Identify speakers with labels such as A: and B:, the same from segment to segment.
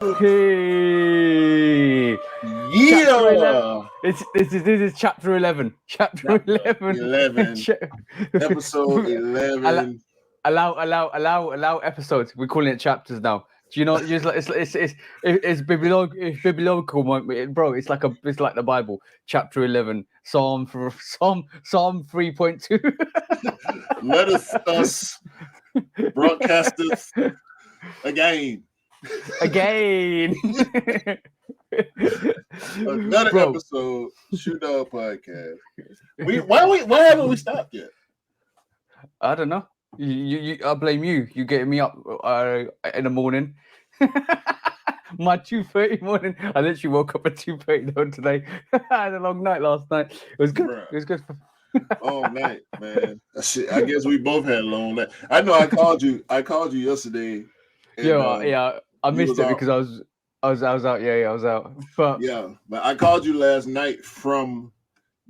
A: Hey, chapter 11.
B: Yeah,
A: This is chapter 11. Chapter
B: chapter
A: 11.
B: 11, episode 11.
A: Allow episodes. We're calling it chapters now. Do you know? It's like it's biblical, bro. It's like the Bible. Chapter 11, Psalm 3.2.
B: Let us broadcasters again.
A: Again.
B: Another
A: Bro,
B: episode, Shoot Dog Podcast. Why haven't we stopped yet?
A: I don't know. I blame you. You getting me up in the morning. My 2:30 morning. I literally woke up at 2:30 though today. I had a long night last night. It was good.
B: Bruh.
A: It was good.
B: All night, man. Shit, I guess we both had a long night. I know I called you. I called you yesterday, and
A: Yeah. I
B: you
A: missed
B: was
A: it
B: out.
A: because I was out. Yeah, I was out. But
B: Yeah, but I called you last night from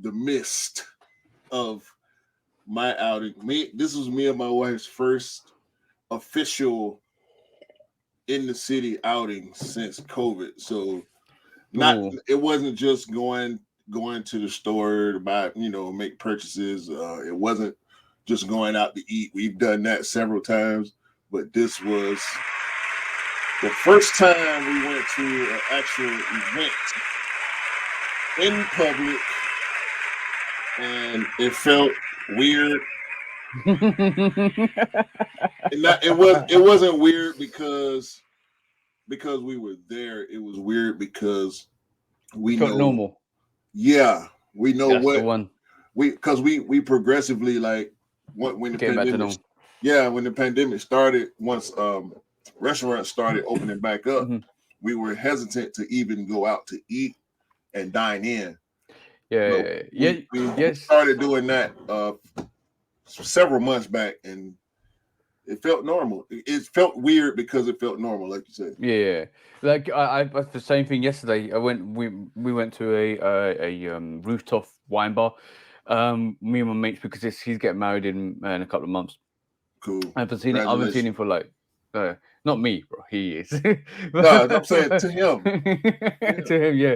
B: the mist of my outing. This was me and my wife's first official in the city outing since COVID. So not
A: ooh,
B: it wasn't just going to the store to buy, make purchases. It wasn't just going out to eat. We've done that several times, but this was the first time we went to an actual event in public, and it felt weird. And it wasn't weird because we were there. It was weird because
A: it
B: we
A: felt
B: know,
A: normal.
B: yeah, we know
A: That's the
B: what
A: one.
B: we progressively, like, when the
A: Getting back to
B: pandemic,
A: normal.
B: yeah, when the pandemic started, once restaurants started opening back up,
A: Mhm.
B: we were hesitant to even go out to eat and dine in. But
A: Yeah.
B: we
A: Yes.
B: started doing that several months back, and it felt normal. It felt weird because it felt normal, like you said.
A: Yeah, like I the same thing yesterday. We went to a rooftop wine bar. Me and my mates because he's getting married in a couple of months.
B: Cool.
A: I haven't seen it. I haven't seen
B: Congratulations.
A: him for like not me, bro. He is,
B: No, I'm saying to him. Yeah.
A: to him, yeah.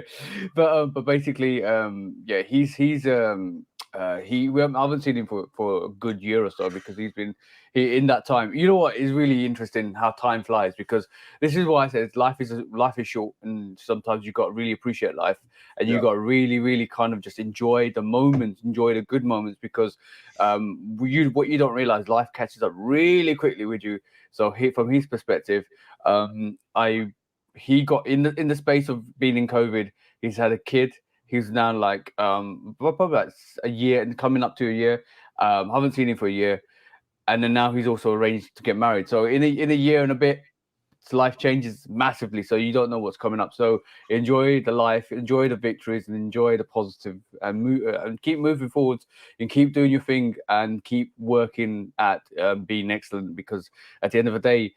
A: But basically, yeah, I haven't seen him for a good year or so because he in that time. You know what is really interesting how time flies because this is why I said life is short and sometimes you got to really appreciate life and you
B: Yeah.
A: got to really really kind of just enjoy the moments, enjoy the good moments because what you don't realize life catches up really quickly with you. So from his perspective, I he got in the space of being in COVID, he's had a kid. He's now like probably like a year and coming up to a year. Haven't seen him for a year, and then now he's also arranged to get married. So in a year and a bit, life changes massively. So you don't know what's coming up. So enjoy the life, enjoy the victories, and enjoy the positive, and and keep moving forwards, and keep doing your thing, and keep working at being excellent. Because at the end of the day,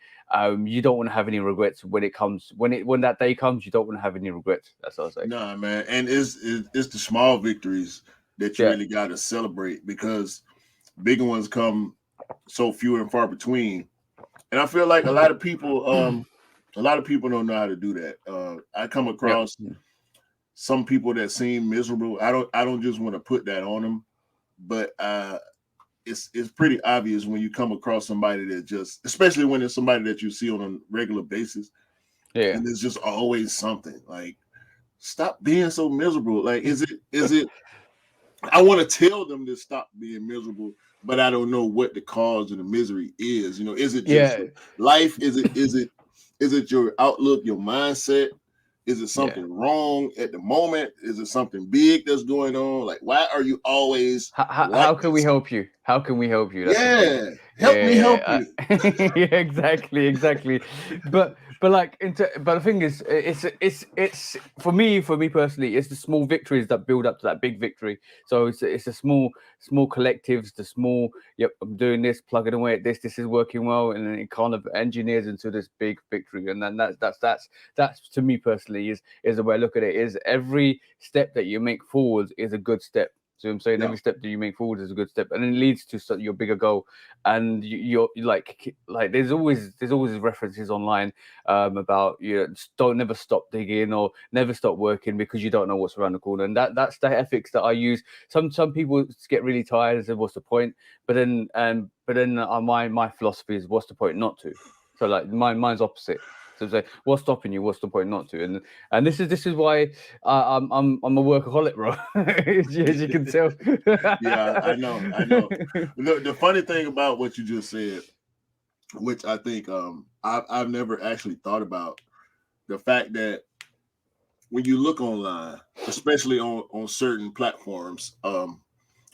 A: you don't want to have any regrets when it comes when that day comes. You don't want to have any regrets. That's what I say.
B: Nah, man. And it's the small victories that you
A: Yeah.
B: really got to celebrate, because bigger ones come so few and far between. And I feel like a lot of people don't know how to do that. I come
A: Yep.
B: across some people that seem miserable. I don't just want to put that on them, but it's pretty obvious when you come across somebody that just, especially when it's somebody that you see on a regular basis,
A: Yeah.
B: and there's just always something like, stop being so miserable. Like, is it I want to tell them to stop being miserable, but I don't know what the cause of the misery is. Is it just
A: Yeah.
B: life? Is it your outlook, your mindset? Is it
A: Yeah.
B: something wrong at the moment? Is it something big that's going on? Like, why are you always
A: How
B: like
A: can we
B: this?
A: help you? How can we help you? That's the thing.
B: Yeah, help me help
A: Yeah,
B: you.
A: yeah, exactly. But like, but the thing is, it's for me personally, it's the small victories that build up to that big victory. So it's the small collectives, the small. Yep, I'm doing this, plugging away at this. This is working well, and then it kind of engineers into this big victory. And then that's to me personally is the way I look at it. Is every step that you make forwards is a good step So I'm saying
B: Yeah.
A: every step that you make forward is a good step, and it leads to your bigger goal. And you're like there's always references online about don't never stop digging or never stop working because you don't know what's around the corner. And that's the ethics that I use. Some people get really tired and say, "What's the point?" But then my philosophy is, "What's the point not to?" So like mine's opposite. So say, what's stopping you? What's the point not to? And this is why I'm a workaholic, bro. as you can tell.
B: Yeah, I know. The funny thing about what you just said, which I think I've never actually thought about, the fact that when you look online, especially on certain platforms,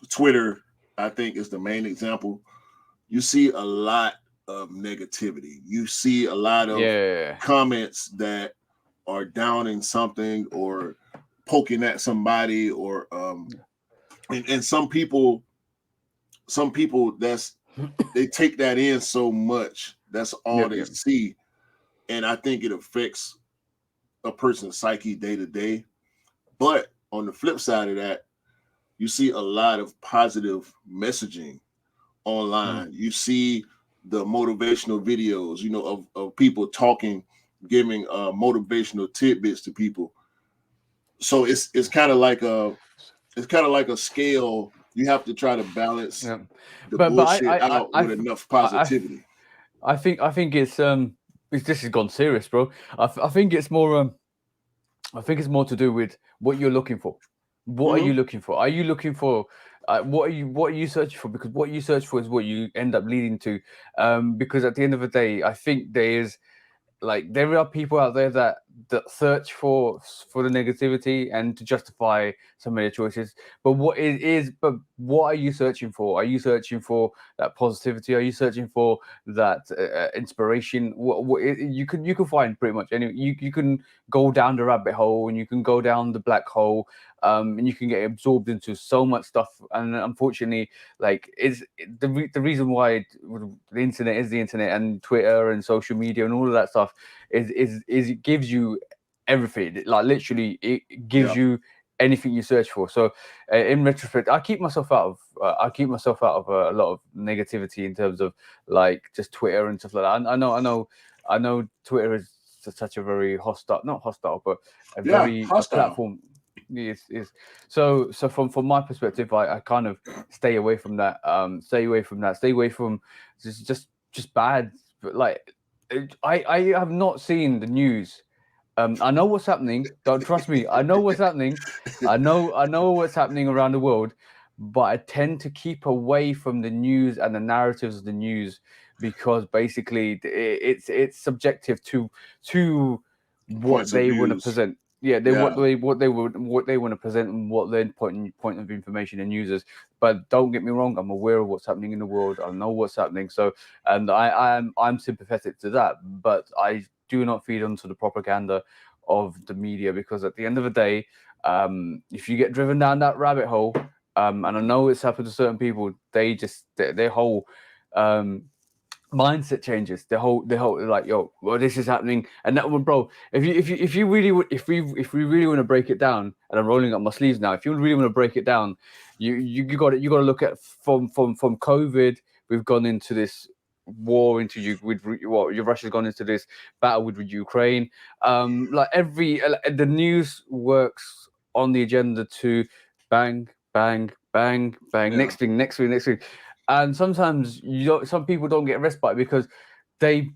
B: Twitter, I think is the main example. You see a lot of negativity. You see a lot of
A: Yeah.
B: comments that are downing something or poking at somebody, or and some people they take that in so much. That's all they
A: Yep.
B: see, and I think it affects a person's psyche day to day. But on the flip side of that, you see a lot of positive messaging online. You see the motivational videos, of people talking, giving motivational tidbits to people. So it's kind of like a scale. You have to try to balance
A: Yeah.
B: the
A: But
B: bullshit out with enough positivity.
A: I think it's this has gone serious, bro. I think it's more I think it's more to do with what you're looking for. What are
B: Mm-hmm.
A: you looking for? Are you looking for what are you searching for? Because what you search for is what you end up leading to. Because at the end of the day, I think there are people out there that search for the negativity and to justify some of their choices. But what are you searching for? Are you searching for that positivity? Are you searching for that inspiration? You can find pretty much any. You can go down the rabbit hole and you can go down the black hole, and you can get absorbed into so much stuff. And unfortunately, the reason why the internet is the internet, and Twitter and social media and all of that stuff is it gives you everything. Like literally, it gives
B: Yeah.
A: you anything you search for. So in retrospect, I keep myself out of a lot of negativity in terms of like just Twitter and stuff like that. I know Twitter is such a very hostile, not hostile, but
B: Yeah.
A: a
B: Hostile.
A: platform. Is so from my perspective, I kind of stay away from that. Stay away from that. Stay away from just bad. But like, I have not seen the news. I know what's happening. Don't trust me. I know what's happening. I know what's happening around the world, but I tend to keep away from the news and the narratives of the news because basically it's subjective to what
B: Points of
A: they want to
B: views.
A: present. Yeah,
B: Yeah.
A: what they want to present and what their point of information and users. But don't get me wrong, I'm aware of what's happening in the world. I know what's happening. So, and I'm sympathetic to that, but I do not feed onto the propaganda of the media because at the end of the day, if you get driven down that rabbit hole, and I know it's happened to certain people, they just their whole mindset changes. The whole like, yo, well, this is happening, and that one, bro. If you really if we really want to break it down, and I'm rolling up my sleeves now. If you really want to break it down, you got to look at from COVID. We've gone into this war into you with what Russia's gone into this battle with Ukraine. Like the news works on the agenda to bang, bang, bang, bang.
B: Yeah.
A: Next thing, next thing. And sometimes some people don't get respite because they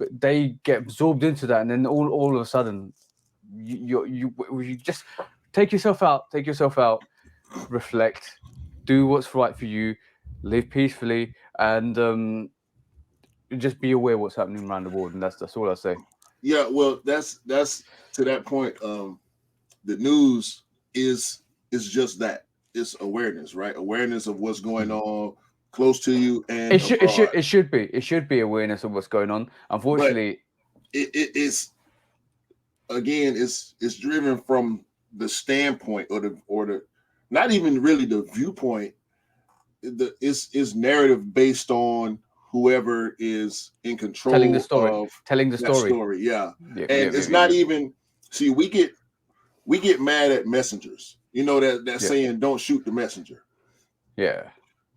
A: get absorbed into that, and then all of a sudden you just take yourself out, reflect, do what's right for you, live peacefully, and just be aware what's happening around the world, and that's all I say.
B: Yeah. Well, that's to that point. The news is just that. It's awareness, right? Awareness of what's going on close to you and abroad.
A: It should be awareness of what's going on.
B: But
A: Unfortunately,
B: it's again, it's driven from the standpoint or the not even really the viewpoint. It's narrative based on whoever is in control of
A: telling the
B: that
A: story.
B: story. Yeah.
A: Yep,
B: And
A: yep,
B: it's
A: yep, yep,
B: not
A: yep.
B: even see, we get mad at messengers. You know that
A: Yep.
B: saying, don't shoot the messenger.
A: Yeah.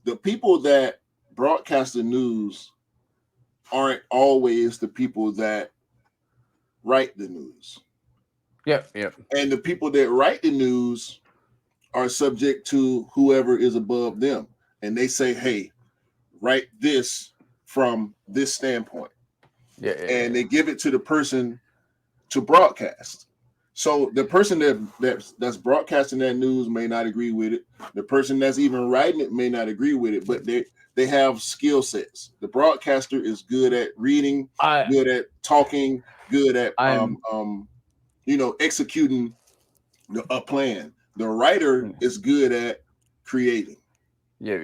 B: The people that broadcast the news aren't always the people that write the news.
A: Yep. Yep.
B: And the people that write the news are subject to whoever is above them. And they say, hey, write this from this standpoint.
A: Yeah.
B: And
A: Yeah.
B: they give it to the person to broadcast. So the person that's broadcasting that news may not agree with it. The person that's even writing it may not agree with it, but they have skill sets. The broadcaster is good at reading,
A: I
B: good at talking, good at
A: I'm
B: executing a plan. The writer is good at creating,
A: yeah.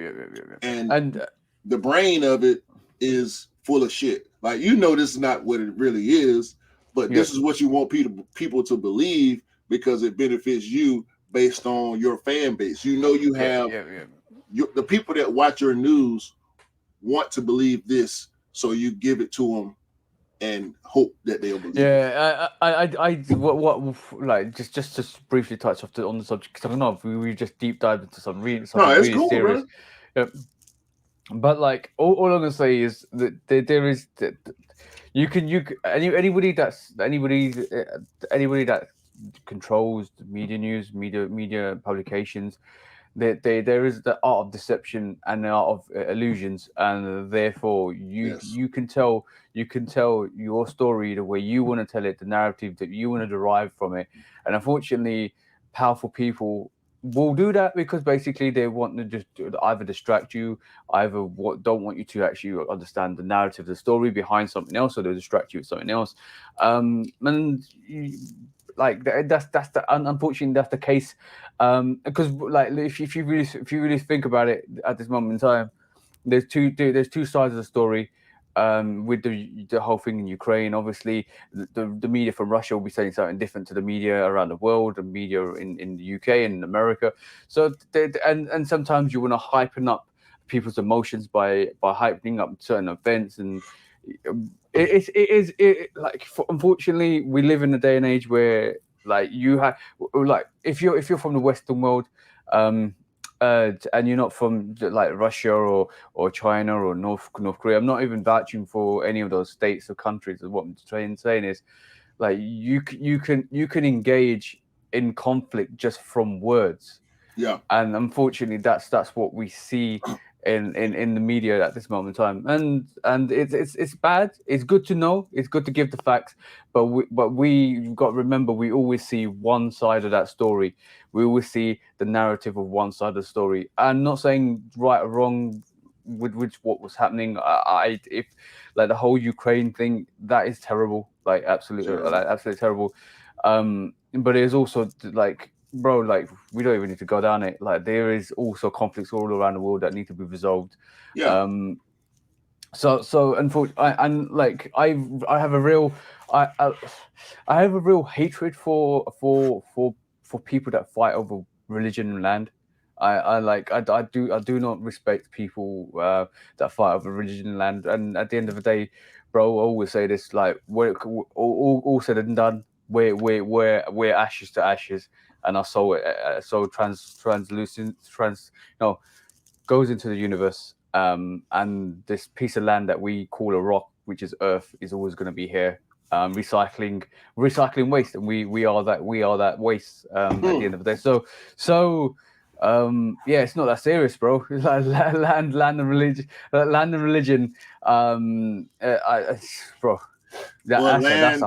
B: and
A: And
B: the brain of it is full of shit. Like, this is not what it really is, but
A: yeah.
B: this is what you want people to believe because it benefits you based on your fan base. You have the people that watch your news want to believe this, so you give it to them and hope that they'll believe it.
A: Yeah, what like just to briefly touch on the subject because I don't know if we just deep dived into
B: No,
A: something
B: it's
A: really
B: cool,
A: serious.
B: bro.
A: Yeah, but like all I'm gonna say is that there is anybody that controls the media news, media publications. There is the art of deception and the art of illusions, and therefore
B: Yes.
A: you can tell your story the way you want to tell it, the narrative that you want to derive from it, and unfortunately, powerful people will do that because basically they want to just either distract you, either don't want you to actually understand the narrative, the story behind something else, or they'll distract you with something else, and like that's the unfortunately that's the case because like if you really think about it at this moment in time, there's two sides of the story. With the whole thing in Ukraine, obviously the media from Russia will be saying something different to the media around the world, the media in the UK and in America. So and sometimes you want to hypen up people's emotions by hyping up certain events, and like unfortunately we live in a day and age where like you have like if you're from the Western world, and you're not from like Russia or China or North Korea. I'm not even vouching for any of those states or countries. What I'm saying is, like you can engage in conflict just from words,
B: Yeah.
A: and unfortunately that's what we see in the media at this moment in time, and it's bad. It's good to know, it's good to give the facts, but we've got to remember we always see one side of that story. We always see the narrative of one side of the story. I'm not saying right or wrong with which what was happening. I if like the whole Ukraine thing, that is terrible,
B: Terrible.
A: like absolutely terrible. But it is also like, bro, like we don't even need to go down it. Like there is also conflicts all around the world that need to be resolved.
B: Yeah.
A: Um, so unfortunately, and like I have a real I I have a real hatred for people that fight over religion and land. I do not respect people that fight over religion and land. And at the end of the day, bro, I always say this: like, all said and done, we're ashes to ashes, and our soul translucent no goes into the universe. And this piece of land that we call a rock, which is Earth, is always going to be here. Recycling waste, and we are that waste. At the end of the day, yeah, it's not that serious, bro. It's like land and religion, land and religion. Bro,
B: Well,
A: that's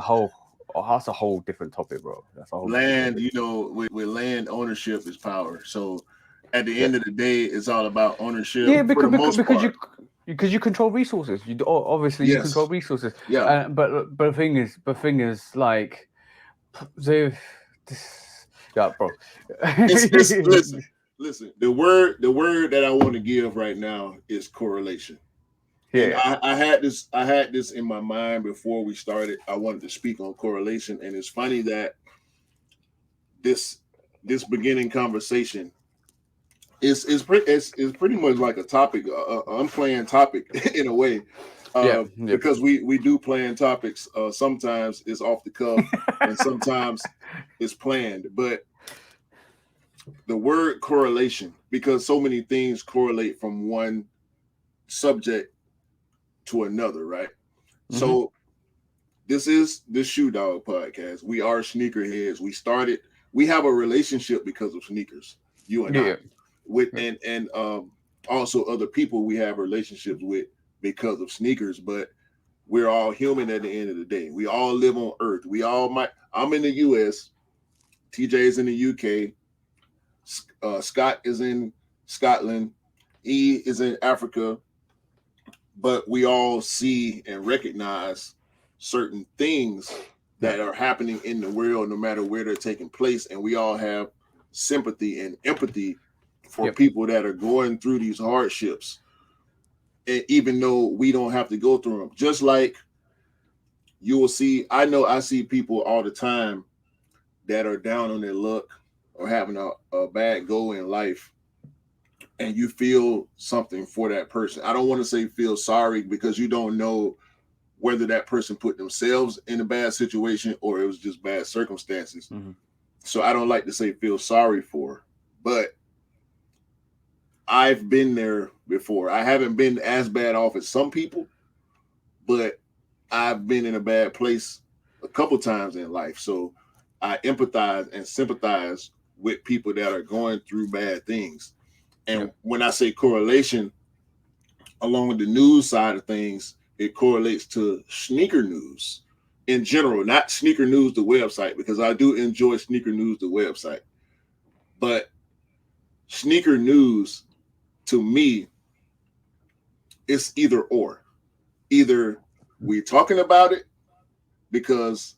A: a whole different topic, bro. That's a whole different
B: land,
A: topic.
B: with land, ownership is power. So at the
A: Yeah.
B: end of the day, it's all about ownership
A: Yeah,
B: for the most part.
A: because you control resources. Obviously you control
B: Yes.
A: resources.
B: Yeah.
A: But the thing is like they this yeah, bro.
B: It's listen. The word that I want to give right now is correlation. And
A: Yeah,
B: I had this in my mind before we started. I wanted to speak on correlation, and it's funny that this this beginning conversation is pretty much like a topic, unplanned topic in a way,
A: yeah,
B: because we do plan topics. Sometimes it's off the cuff, and sometimes it's planned. But the word correlation, because so many things correlate from one subject to another, right?
A: Mm-hmm.
B: So this is the Shoe Dog podcast. We are sneakerheads. We have a relationship because of sneakers, you and I.
A: Yeah,
B: With
A: yeah,
B: and also other people we have relationships with because of sneakers, but we're all human at the end of the day. We all live on earth. We all might I'm in the US, TJ is in the UK, Scott is in Scotland, E is in Africa, but we all see and recognize certain things
A: yeah,
B: that are happening in the world, no matter where they're taking place, and we all have sympathy and empathy for
A: yeah,
B: people that are going through these hardships, and even though we don't have to go through them. Just like you will see, I know I see people all the time that are down on their luck or having a bad go in life, and you feel something for that person. I don't want to say feel sorry, because you don't know whether that person put themselves in a bad situation or it was just bad circumstances.
A: mm-hmm.
B: So I don't like to say feel sorry for, but I've been there before. I haven't been as bad off as some people, but I've been in a bad place a couple times in life. So I empathize and sympathize with people that are going through bad things.
A: Yeah,
B: And when I say correlation, along with the news side of things, it correlates to sneaker news in general, not sneaker news, the website, because I do enjoy sneaker news, the website. But sneaker news, to me, it's either or. Either we're talking about it because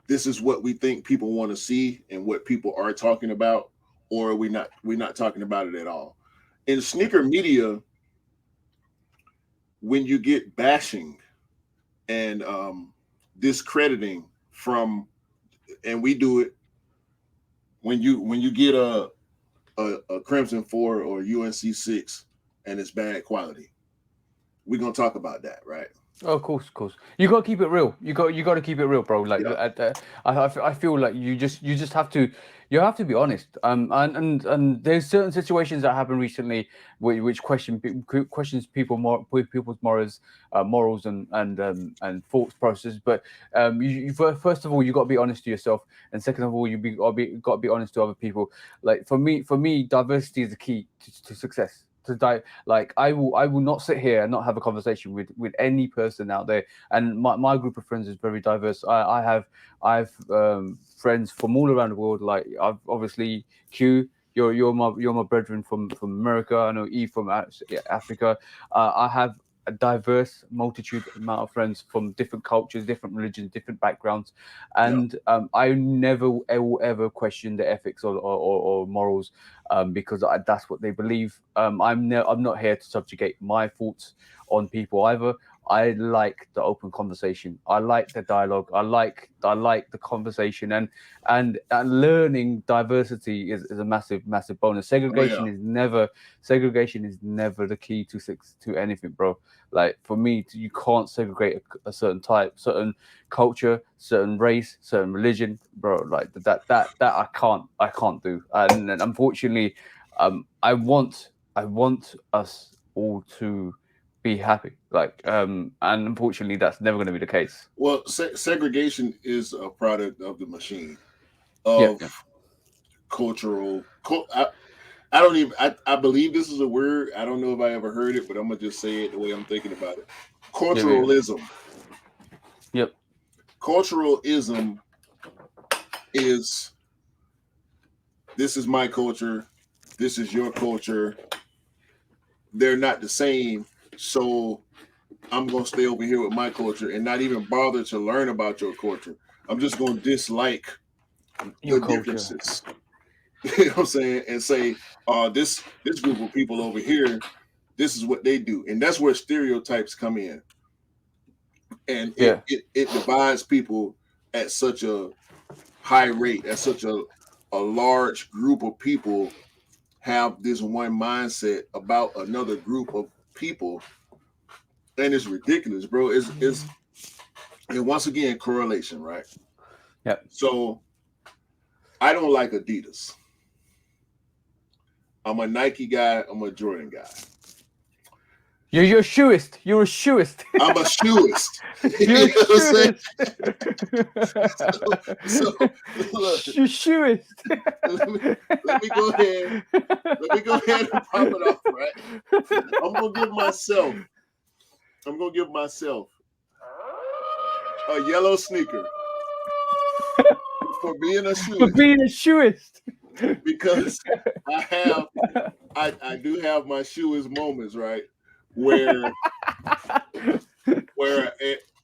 B: this is what we think people want to see and what people are talking about, or we're not talking about it at all. In
A: yeah,
B: sneaker media, when you get bashing and discrediting from, and we do it when you get a Crimson 4 or UNC 6 and it's bad quality, we're gonna talk about that, right?
A: oh, of course, of course. You got to keep it real. You got to keep it real, bro. Like,
B: Yeah.
A: I feel like you just have to, you have to be honest. And there's certain situations that happened recently which questions people's morals and thoughts process. But first of all, you got to be honest to yourself, and second of all, got to be honest to other people. Like for me, diversity is the key to success. Like I will not sit here and not have a conversation with any person out there. And my group of friends is very diverse. I have friends from all around the world. Like I've obviously Q. You're my brethren from America. I know E from Africa. I have a diverse multitude amount of friends from different cultures, different religions, different backgrounds,
B: Yeah.
A: and I never ever question the ethics or morals, because that's what they believe. I'm not here to subjugate my thoughts on people either. I like the open conversation. I like the dialogue. I like the conversation, and learning diversity is a massive bonus.
B: Oh yeah.
A: Segregation is never the key to anything, bro. Like for me, you can't segregate a certain type, certain culture, certain race, certain religion, bro. Like that I can't do. And unfortunately, I want us all to be happy. Like and unfortunately, that's never going to be the case.
B: Well, segregation is a product of the machine
A: Yeah,
B: of
A: yeah,
B: cultural. I don't even. I believe this is a word. I don't know if I ever heard it, but I'm gonna just say it the way I'm thinking about it.
A: yeah, yeah,
B: Culturalism.
A: yep,
B: Culturalism is, this is my culture, this is your culture. They're not the same, so I'm gonna stay over here with my culture and not even bother to learn about your culture. I'm just gonna dislike
A: your
B: the
A: culture.
B: differences. You know what I'm saying? And say, this group of people over here, this is what they do. And that's where stereotypes come in. And
A: Yeah,
B: it divides people at such a high rate, at such a large group of people have this one mindset about another group of people. And it's ridiculous, bro. It's and once again, correlation, right?
A: yeah,
B: So I don't like Adidas. I'm a Nike guy. I'm a Jordan guy.
A: You're a shoeist. You're a shoeist.
B: I'm a shoeist.
A: You're a
B: You know what I'm saying?
A: shoeist.
B: So look,
A: Shoeist.
B: let me go ahead. Let me go ahead and pop it off, right? I'm gonna give myself a yellow sneaker for being a
A: For
B: shoeist.
A: being a shoeist.
B: Because I do have my shoeist moments, right? Where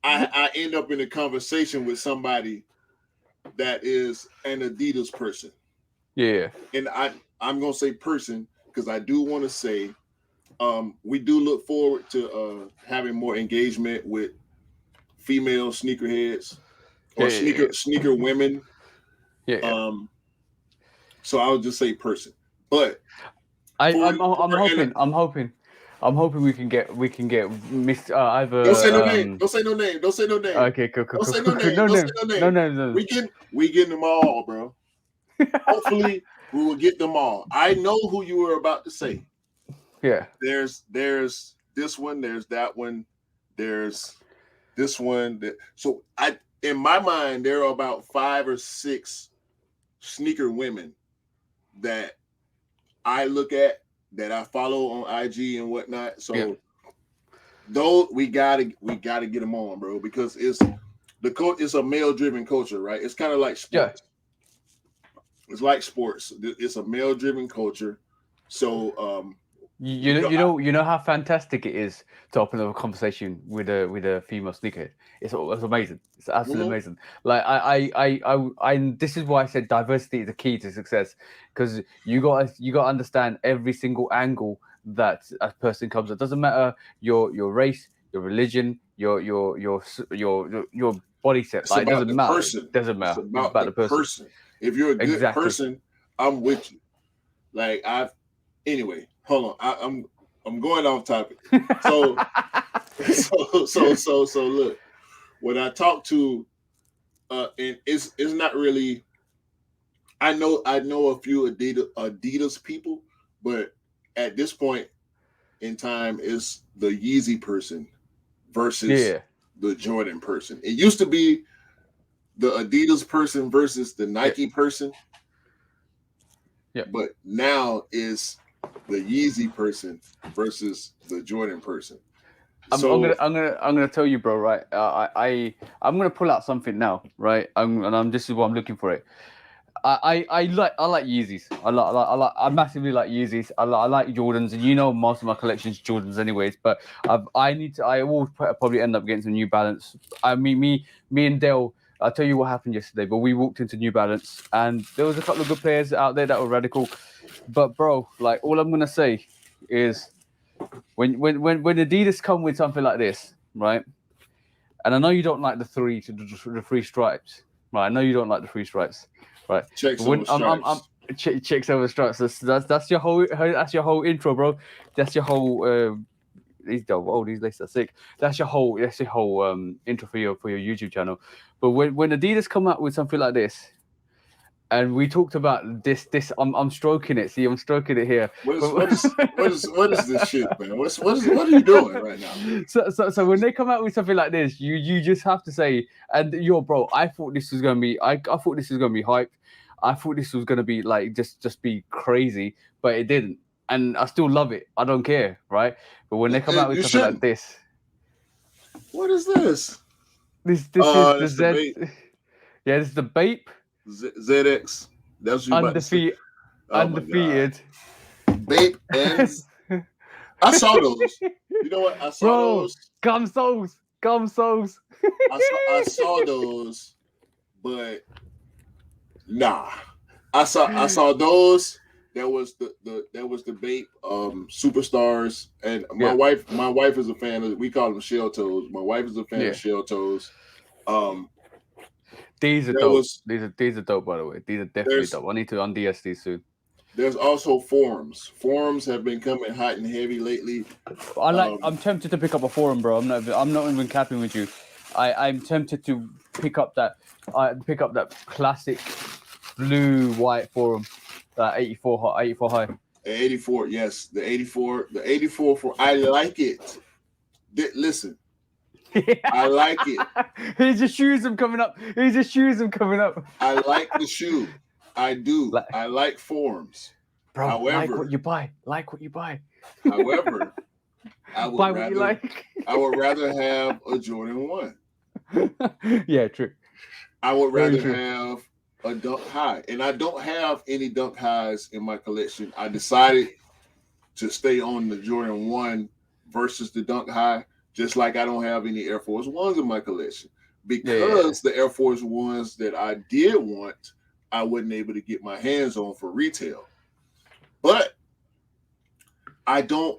B: I end up in a conversation with somebody that is an Adidas person.
A: Yeah.
B: And I'm gonna say person because I do want to say we do look forward to having more engagement with female sneakerheads or sneaker women.
A: Yeah.
B: So I would just say person. But
A: I'm hoping we can get Mr. Either.
B: don't say no name. Don't say no name. Don't say no name.
A: Okay, cool.
B: Don't say no name.
A: No
B: Don't
A: name.
B: say no name.
A: No.
B: We getting them all, bro. Hopefully we will get them all. I know who you were about to say.
A: Yeah.
B: There's this one, there's that one, there's this one. So in my mind, there are about 5 or 6 sneaker women that I look at, that I follow on IG and whatnot. So those we gotta get them on, bro, because it's a male driven culture, right? It's kind of like sports. Yeah. It's like sports. It's a male driven culture. So
A: you know how fantastic it is to open up a conversation with a female sneakerhead. It's amazing. It's absolutely amazing. Like I this is why I said diversity is the key to success, because you got to understand every single angle that a person comes. It doesn't matter your race, your religion, your body set. Like, it doesn't matter. It doesn't matter. It's about the person.
B: If you're a good person, I'm with you. Like anyway, hold on. I'm going off topic. So look, when I talk to and it's not really, I know a few Adidas people, but at this point in time it's the Yeezy person versus the Jordan person. It used to be the Adidas person versus the Nike person.
A: Yeah.
B: But now is the Yeezy person versus the Jordan person.
A: I'm gonna tell you, bro. Right, I'm gonna pull out something now, right? This is what I'm looking for. It. I like Yeezys. I massively like Yeezys. I like Jordans, and most of my collection's Jordans, anyways. But I will probably end up getting some New Balance. I mean, me and Dale. I'll tell you what happened yesterday. But we walked into New Balance, and there was a couple of good players out there that were radical. But bro, like, all I'm gonna say is, when Adidas come with something like this, right? And I know you don't like the three stripes, right? I know you don't like the 3 stripes, right?
B: Checks over stripes.
A: Checks over stripes. That's your whole intro, bro. That's your whole. These laces are sick. That's your whole intro for your YouTube channel. But when Adidas come out with something like this, and we talked about this. I'm stroking it. See, I'm stroking it here.
B: What is this shit, man? What are you doing right now?
A: So when they come out with something like this, you just have to say, and bro, I thought this was gonna be, I thought this was gonna be hype. I thought this was gonna be like just be crazy, but it didn't. And I still love it. I don't care, right? But when they come out with something like this,
B: what is this?
A: This is the Z. Yeah, this is the Bape.
B: ZX. That's what
A: undefeated. Undefeated.
B: Bape ends. I saw those. You know what? I saw those.
A: Gum soles.
B: I saw those, but nah. I saw those. There was the Bape Superstars, and my wife is a fan of. We call them shell toes. My wife is a fan of shell toes.
A: These are dope. These are dope, by the way. These are definitely dope. I need to unds these soon.
B: There's also forums. Forums have been coming hot and heavy lately.
A: I'm tempted to pick up a forum, bro. I'm not even capping with you. I'm tempted to pick up that classic blue white forum, 84 high.
B: 84, yes, the 84, the 84 for I like it. Listen, I like it.
A: He just shoes him coming up. He just shoes him coming up.
B: I like the shoe. I do.
A: Like,
B: I like forms.
A: bro, like what
B: However,
A: you buy. Like what you buy.
B: however,
A: Buy what you like.
B: I would rather have a Jordan 1.
A: Yeah, true.
B: I would
A: Very
B: rather
A: true.
B: have a Dunk High. And I don't have any Dunk Highs in my collection. I decided to stay on the Jordan 1 versus the Dunk High, just like I don't have any Air Force Ones in my collection. Because the Air Force Ones that I did want, I wasn't able to get my hands on for retail. But I don't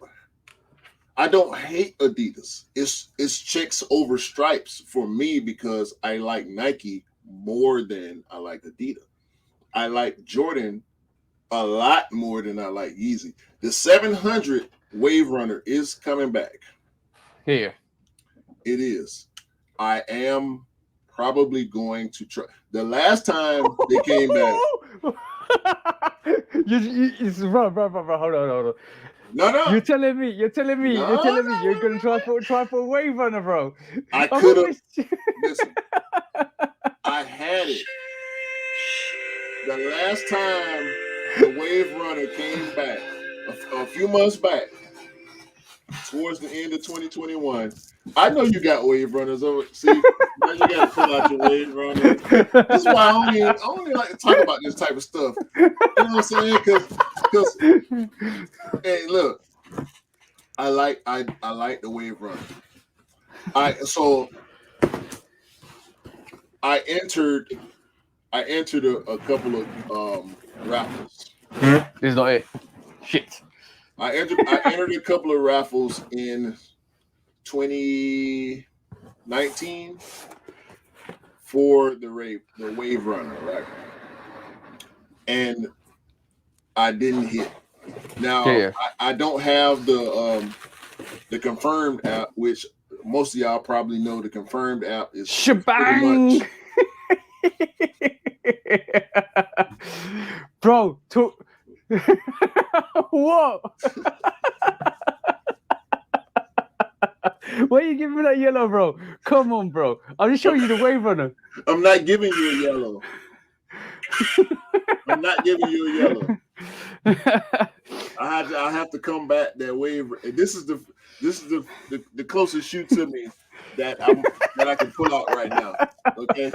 B: hate Adidas. It's checks over stripes for me because I like Nike more than I like Adidas. I like Jordan a lot more than I like Yeezy. The 700 Wave Runner is coming back.
A: Here.
B: It is. I am probably going to try. The last time they came back.
A: Bro, hold on.
B: No.
A: You're telling me you're gonna try for a Wave Runner, bro.
B: I could have. Listen, I had it. The last time the Wave Runner came back, a few months back, towards the end of 2021. I know you got Wave Runners over. See, now you got to pull out your Wave Runners. This is why I only like to talk about this type of stuff. You know what I'm saying? Because, hey, look, I like the Wave Runner. I entered a couple of raffles.
A: This is not it. Shit.
B: I entered a couple of raffles in 2019 for the Wave Runner, right? And I didn't hit. Now I don't have the confirmed app, which most of y'all probably know. The confirmed app is
A: shebang. Bro, what? Why are you giving me that yellow, bro? Come on, bro. I'm just showing you the Wave Runner.
B: I'm not giving you a yellow. I'm not giving you a yellow. I have to come back that Wave. This is the closest shoe to me that I can pull out right now. Okay,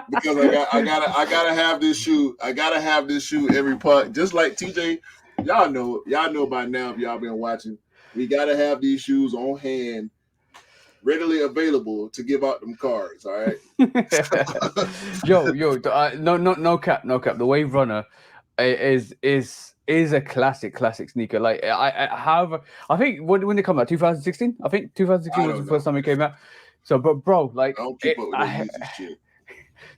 B: because I gotta have this shoe. I gotta have this shoe every putt. Just like TJ, y'all know by now if y'all been watching. We gotta have these shoes on hand, readily available to give out them cards. All right.
A: yo, no cap. The Wave Runner is a classic sneaker. Like I think when it came out, 2016. I think 2016 was the first time it came out. So, but bro, like
B: I don't keep up with that Yeezy shit.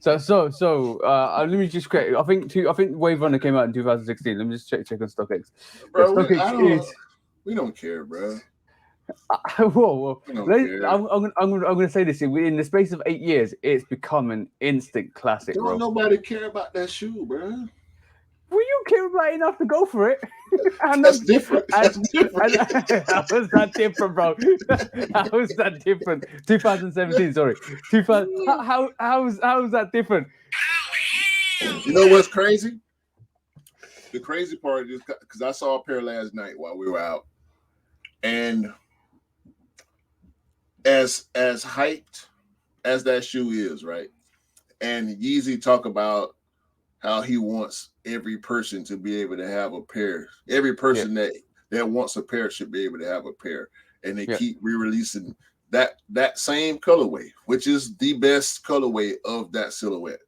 A: So let me just create. I think Wave Runner came out in 2016. Let me just check on StockX.
B: Bro, we don't care, bro.
A: Whoa. I'm gonna say this. In the space of 8 years, it's become an instant classic.
B: Don't nobody care about that shoe, bro.
A: Well, you care about enough to go for it.
B: That's different. That's different.
A: How was that different, bro? How was that different? 2017, sorry. 2000. How was that different?
B: You know what's crazy? The crazy part is because I saw a pair last night while we were out, and as hyped as that shoe is, right? And Yeezy talk about how he wants every person to be able to have a pair. Every person that wants a pair should be able to have a pair. And they keep re-releasing that same colorway, which is the best colorway of that silhouette,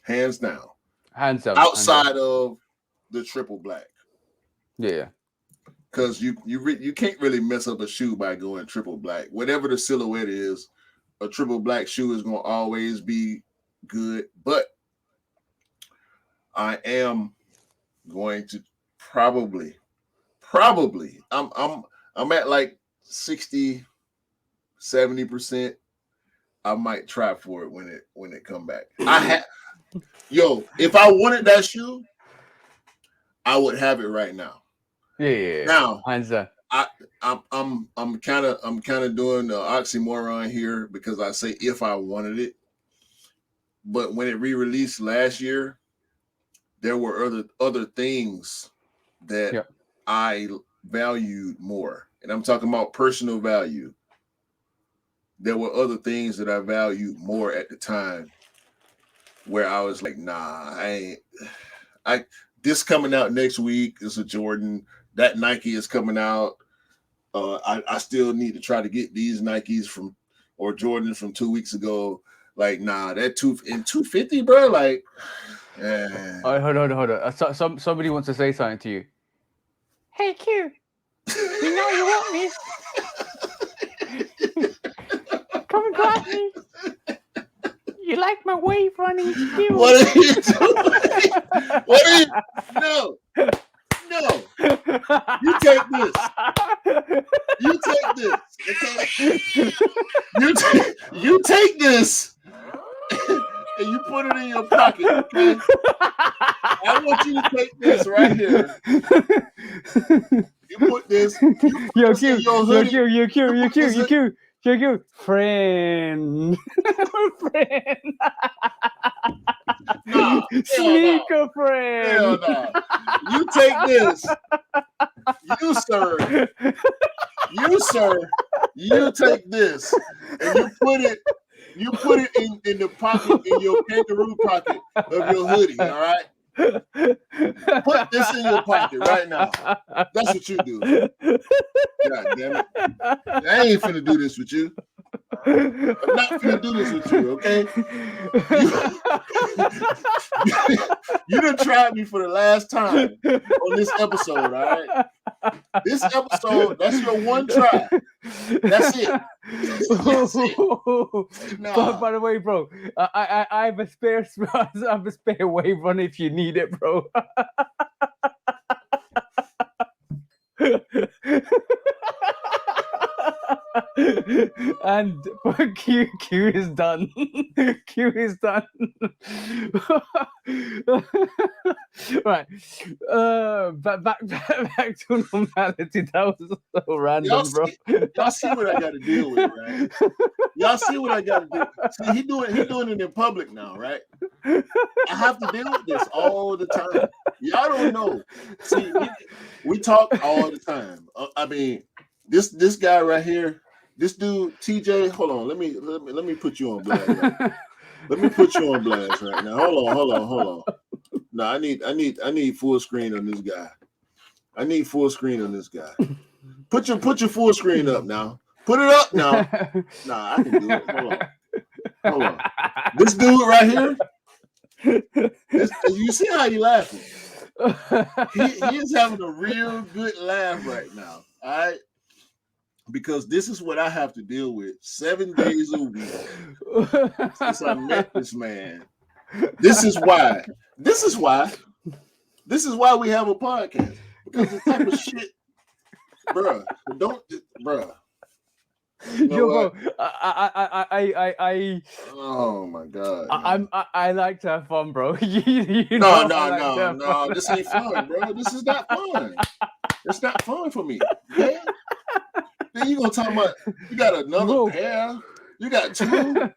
B: hands down. Outside of the triple black.
A: Yeah.
B: Because you can't really mess up a shoe by going triple black. Whatever the silhouette is, a triple black shoe is going to always be good. But I am going to probably I'm at like 60-70%. I might try for it when it come back. If I wanted that shoe, I would have it right now.
A: Yeah.
B: Now,
A: Hands down.
B: I'm kind of doing the oxymoron here because I say if I wanted it, but when it re-released last year, there were other things that I valued more, and I'm talking about personal value. There were other things that I valued more at the time, where I was like, nah, this coming out next week is a Jordan. That Nike is coming out. I still need to try to get these Nikes or Jordan from 2 weeks ago. Like, nah, that 250, bro. Like,
A: Hold on. Somebody wants to say something to you. Hey, Q. You know you want me. Come and grab me. You like my wave running skills?
B: What are you doing? What are you? No. You take this. Okay? You take this. And you put it in your pocket, okay? I want you to take this right here. You put this.
A: Yo, Q. Friend. Friend.
B: Nah,
A: sneaker friend.
B: Hell no. You take this. You take this, and you put it in the pocket, in your kangaroo pocket of your hoodie, all right? Put this in your pocket right now. That's what you do. God damn it. I ain't finna do this with you. I'm not finna do this with you, okay? You done tried me for the last time on this episode, all right? This episode, that's your one try. That's it.
A: Nah. By the way, bro, I have a spare wave run if you need it, bro. And Q is done. Q is done. Right. Back to normality. That was so random, bro.
B: Y'all see what I got to deal with, right? Y'all see what I got to do. See, he doing it in public now, right? I have to deal with this all the time. Y'all don't know. See, we talk all the time. I mean, this guy right here, this dude, TJ. Hold on, let me put you on blast. Right? Let me put you on blast right now. Hold on. No, I need full screen on this guy. I need full screen on this guy. Put your full screen up now. Put it up now. Nah, I can do it. Hold on. This dude right here. You see how he laughing? He is having a real good laugh right now. All right. Because this is what I have to deal with 7 days a week since I met this man. This is why we have a podcast. Because the type of shit, bruh. You know
A: bro, I
B: oh my god.
A: I like to have fun, bro.
B: No. This ain't fun, bro. This is not fun. It's not fun for me. Okay? Then you gonna talk about you got another pair? You got two?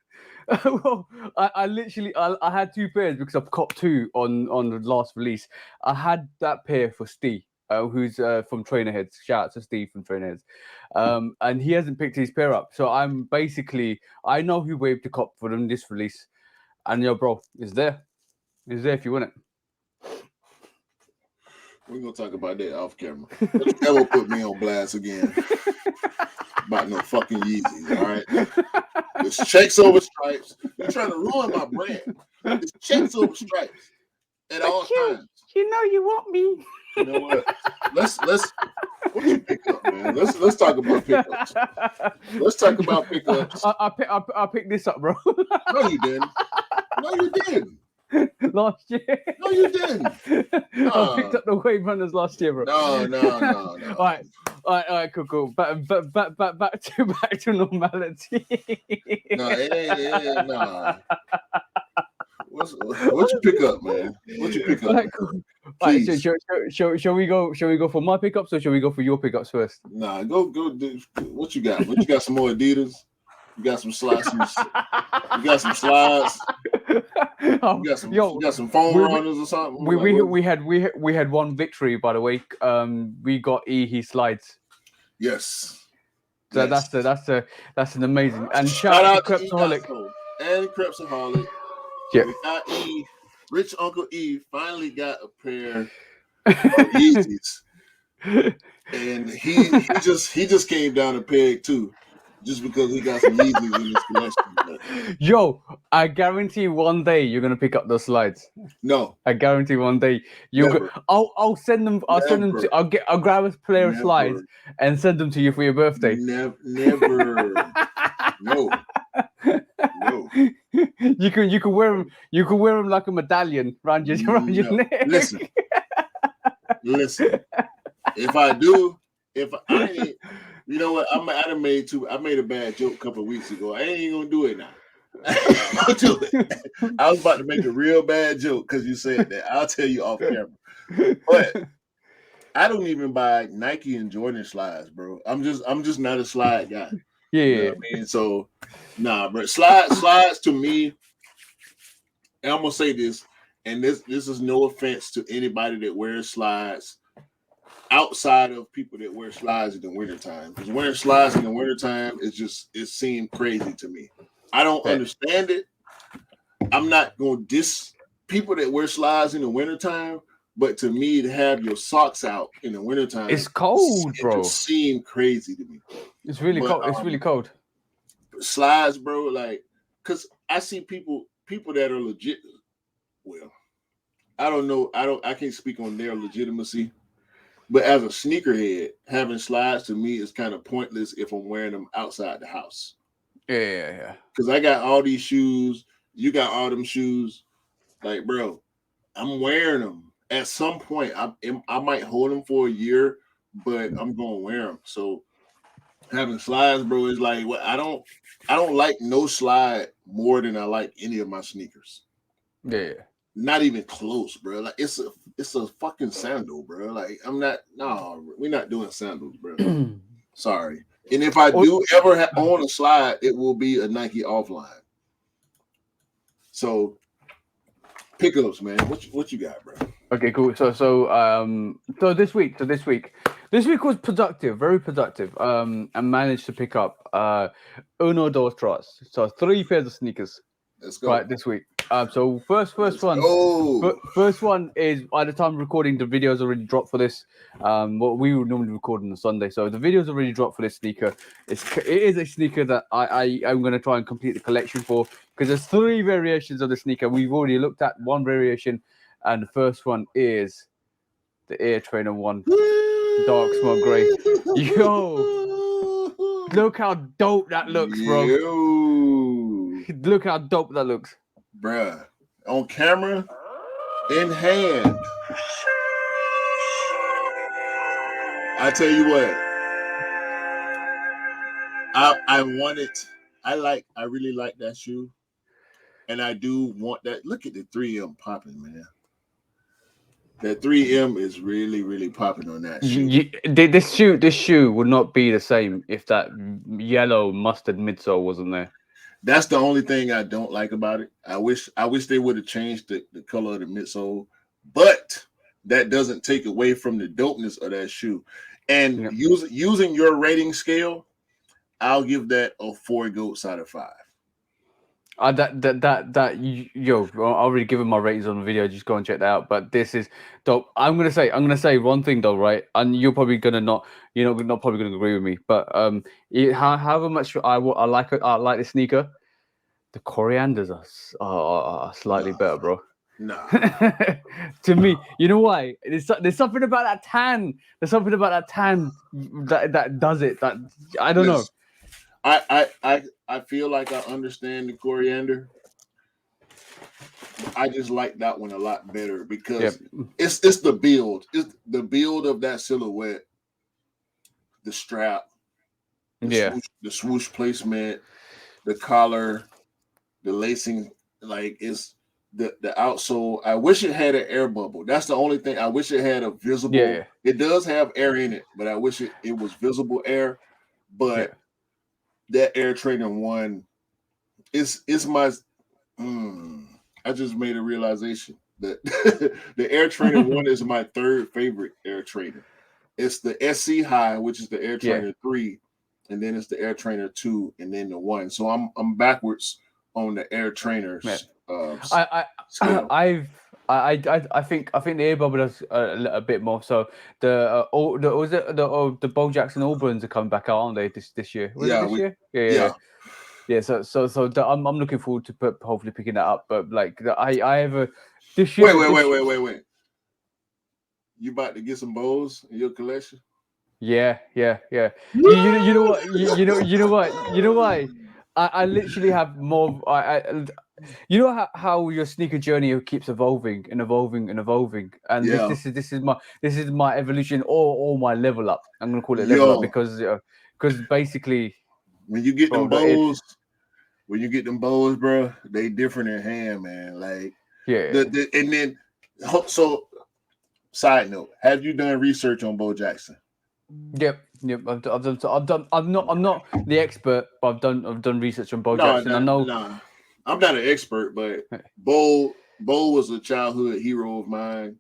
A: Well, I literally had 2 pairs because I've copped 2 on the last release. I had that pair for Steve, who's from Trainerheads. Shout out to Steve from Trainerheads. And he hasn't picked his pair up. So I know who waved to cop for them this release. And bro, it's there. It's there if you want it.
B: We're gonna talk about that off camera. Don't you ever put me on blast again about no fucking Yeezys, all right? It's checks over stripes. You're trying to ruin my brand. It's checks over stripes at all times.
A: You know you want me.
B: You know what? Let's what you pick up, man. Let's talk about pickups. Let's talk about pickups.
A: I picked this up, bro.
B: No, you didn't.
A: Last year.
B: No, you didn't.
A: I picked up the Wave Runners last year, bro.
B: No.
A: All right, cool. Back to normality.
B: No, it ain't. Nah. What you pick up, man? What you pick up?
A: All right, cool. All right,
B: please.
A: shall we go? Shall we go for my pickups or shall we go for your pickups first?
B: Nah, go. What you got? What you got? Some more Adidas? You got some slides? You got some slides?
A: Oh,
B: You got some foam
A: we,
B: runners or something?
A: we,
B: Like
A: we
B: what?
A: we had one victory, by the way. We got he slides.
B: Yes.
A: So
B: Yes.
A: that's an amazing, and
B: Shout
A: shout out to
B: out to E
A: Crepsaholic.
B: Dasso and Crepsaholic.
A: Yeah.
B: We got E. Rich Uncle E finally got a pair of Yeezys. And he just came down a peg too, just because he got some Yeezys in his collection.
A: Yo, I guarantee one day you're gonna pick up those slides.
B: No,
A: I guarantee one day you'll
B: never,
A: go. I'll send them. I'll send them to.
B: never,
A: I'll grab a pair of slides
B: never,
A: and send them to you for your birthday.
B: never. No, no,
A: You can wear them. You can wear them like a medallion around your
B: no.
A: neck.
B: Listen. If I do, if I ain't, you know what? I made a bad joke a couple of weeks ago. I ain't even gonna do it now. I'll do it. I was about to make a real bad joke because you said that. I'll tell you off camera. But I don't even buy Nike and Jordan slides, bro. I'm just not a slide guy.
A: Yeah.
B: You know what I mean? So nah, bro. Slides to me, and I'm gonna say this, and this is no offense to anybody that wears slides outside of people that wear slides in the wintertime. Because wearing slides in the wintertime it seemed crazy to me. I don't understand it. I'm not gonna diss people that wear slides in the wintertime, but to me, to have your socks out in the wintertime,
A: It's cold, bro.
B: It just seemed crazy to me.
A: It's really cold. It's really cold.
B: Slides, bro, like, because I see people that are legit. Well, I don't know. I can't speak on their legitimacy. But as a sneakerhead, having slides to me is kind of pointless if I'm wearing them outside the house.
A: Yeah.
B: Because I got all these shoes. You got all them shoes. Like, bro, I'm wearing them. At some point, I might hold them for a year, but I'm going to wear them. So having slides, bro, is like, well, I don't like no slide more than I like any of my sneakers.
A: Yeah.
B: Not even close, bro. Like it's a fucking sandal, bro. Like we're not doing sandals, bro. Sorry. And if I do ever own a slide, it will be a Nike offline. So pickups, man. What you got, bro?
A: Okay, cool. So this week was productive, very productive. And managed to pick up uno dos tres. So 3 pairs of sneakers.
B: Let's go.
A: Right this week. So first one is, by the time recording, the video's already dropped for this. What we would normally record on a Sunday, so the video's already dropped for this sneaker. It is a sneaker that I'm going to try and complete the collection for, because there's 3 variations of the sneaker. We've already looked at one variation, and the first one is the Air Trainer 1 Dark Smoke Grey. Yo, look how dope that looks, bro. Look how dope that looks.
B: Bruh. On camera, in hand. I tell you what. I want it. I really like that shoe. And I do want that. Look at the 3M popping, man. That 3M is really, really popping on that shoe.
A: This shoe would not be the same if that yellow mustard midsole wasn't there.
B: That's the only thing I don't like about it. I wish they would have changed the color of the midsole, but that doesn't take away from the dopeness of that shoe. And using your rating scale, I'll give that a 4 goats out of 5.
A: Yo, I already given my ratings on the video. Just go and check that out. But this is dope. I'm gonna say one thing though, right? And you're probably gonna not probably gonna agree with me. But however much I like the sneaker, the corianders are slightly better, bro.
B: Nah.
A: To me, you know why? There's something about that tan. There's something about that tan that does it. That I don't know.
B: I feel like I understand the coriander. I just like that one a lot better because it's the build. It's the build of that silhouette, the strap, the swoosh placement, the collar, the lacing. Like the outsole. I wish it had an air bubble. That's the only thing. I wish it had a visible.
A: Yeah,
B: It does have air in it, but I wish it was visible air.
A: yeah,
B: But that Air Trainer one, it's my. Mm, I just made a realization that the Air Trainer
A: yeah,
B: one is my third favorite Air Trainer. It's the SC High, which is the Air
A: yeah.
B: Trainer 3, and then it's the Air Trainer 2, and then the 1. So I'm backwards on the Air
A: Yeah.
B: Trainers
A: I
B: scale.
A: I've I think the air bubble does a bit more. So was it the Bo Jackson Auburns are coming back out, aren't they? This year, was it
B: Yeah,
A: this year? Yeah, yeah,
B: yeah.
A: yeah. I'm looking forward to hopefully picking that up. But like I have a this
B: Wait,
A: year
B: wait, wait,
A: this
B: wait, wait, wait. You about to get some bows in your collection?
A: Yeah, yeah, yeah. You know what why I literally have more. You know how your sneaker journey keeps evolving and evolving and evolving, and
B: Yeah.
A: this is my evolution or my level up. I'm gonna call it level up
B: Yo,
A: because basically,
B: when you get
A: bro,
B: them bows, bro, they different in hand, man. Like
A: yeah,
B: and then so side note, have you done research on Bo Jackson?
A: yep. I'm not the expert, but I've done research on Bo
B: No,
A: Jackson. I
B: no,
A: know
B: no. I'm not an expert, but Bo was a childhood hero of mine.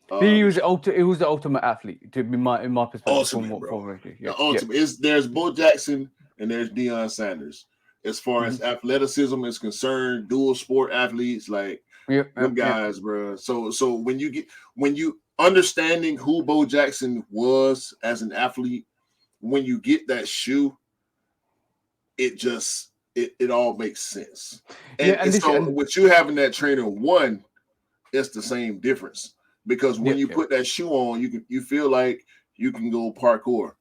A: he
B: Um,
A: was he was the ultimate athlete, to in my perspective.
B: ultimate, bro.
A: Yeah,
B: The
A: yeah.
B: ultimate is there's Bo Jackson and there's Deion Sanders. As far
A: Mm-hmm.
B: as athleticism is concerned, dual sport athletes like them
A: Yep.
B: guys, bro. So when you understanding who Bo Jackson was as an athlete, when you get that shoe, it just it all makes sense.
A: Yeah,
B: And
A: and this
B: so
A: and
B: with you having that trainer one, it's the same difference because when
A: yep,
B: you
A: yep,
B: put that shoe on, you feel like you can go parkour.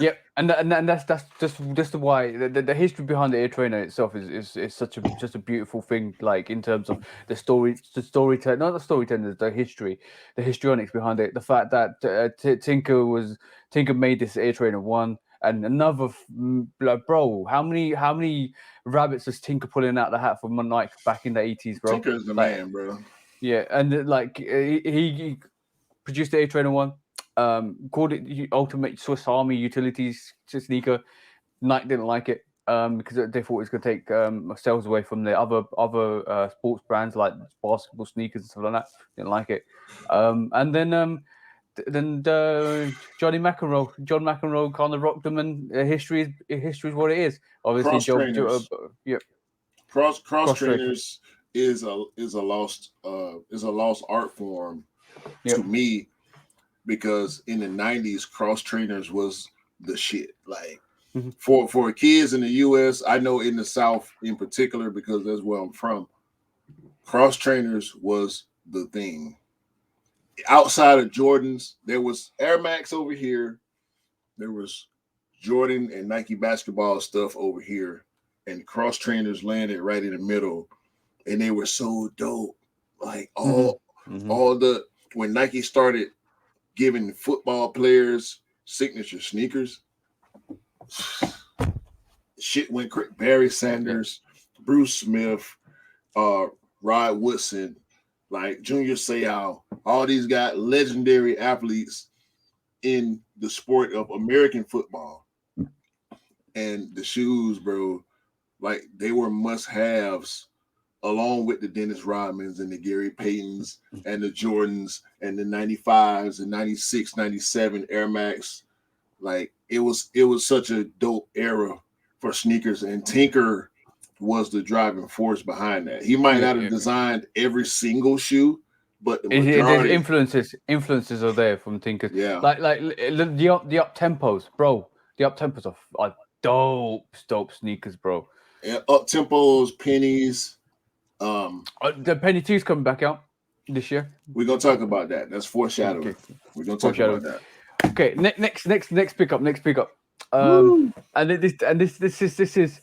A: yep, and that's just why the history behind the air trainer itself is such a just a beautiful thing. Like in terms of the storytelling, not the storytelling, the histrionics behind it. The fact that Tinker made this air trainer one. And another, like, bro, how many rabbits is Tinker pulling out the hat from Nike back in the 80s, bro?
B: Tinker is the
A: Like,
B: man, bro.
A: yeah, and like he produced the A Trainer one, called it the Ultimate Swiss Army Utilities sneaker. Nike didn't like it because they thought it was going to take sales away from the other sports brands like basketball sneakers and stuff like that. Didn't like it, and then John McEnroe kind of rocked them, and history is what it is. Obviously,
B: Cross trainers,
A: yeah,
B: cross
A: cross trainer,
B: trainers is a lost art form
A: yeah.
B: to me because in the 90s cross trainers was the shit. Like
A: Mm-hmm.
B: for kids in the US, I know in the South in particular because that's where I'm from, cross trainers was the thing. Outside of Jordans, there was Air Max over here, there was Jordan and Nike basketball stuff over here, and cross trainers landed right in the middle, and they were so dope. Like
A: Mm-hmm.
B: all the when Nike started giving football players signature sneakers, shit went crazy. Barry
A: Yeah.
B: Sanders, Bruce Smith, Rod Woodson, like Junior Seau, all these guys, legendary athletes in the sport of American football. And the shoes, bro, like they were must-haves along with the Dennis Rodmans and the Gary Paytons and the Jordans and the 95s and 96, 97 Air Max. Like it was such a dope era for sneakers, and Tinker was the driving force behind that. He might
A: Yeah,
B: not have
A: yeah.
B: designed every single shoe, but the
A: There's
B: majority,
A: influences are there from thinkers.
B: yeah.
A: Like the up tempos, bro. The up tempos are dope sneakers, bro.
B: And up tempos, pennies.
A: The Penny Two's coming back out this year.
B: We're gonna talk about that. That's foreshadowing.
A: Okay,
B: We're gonna talk about
A: foreshadowing.
B: that.
A: Okay, next pickup, next pickup.
B: Woo.
A: This is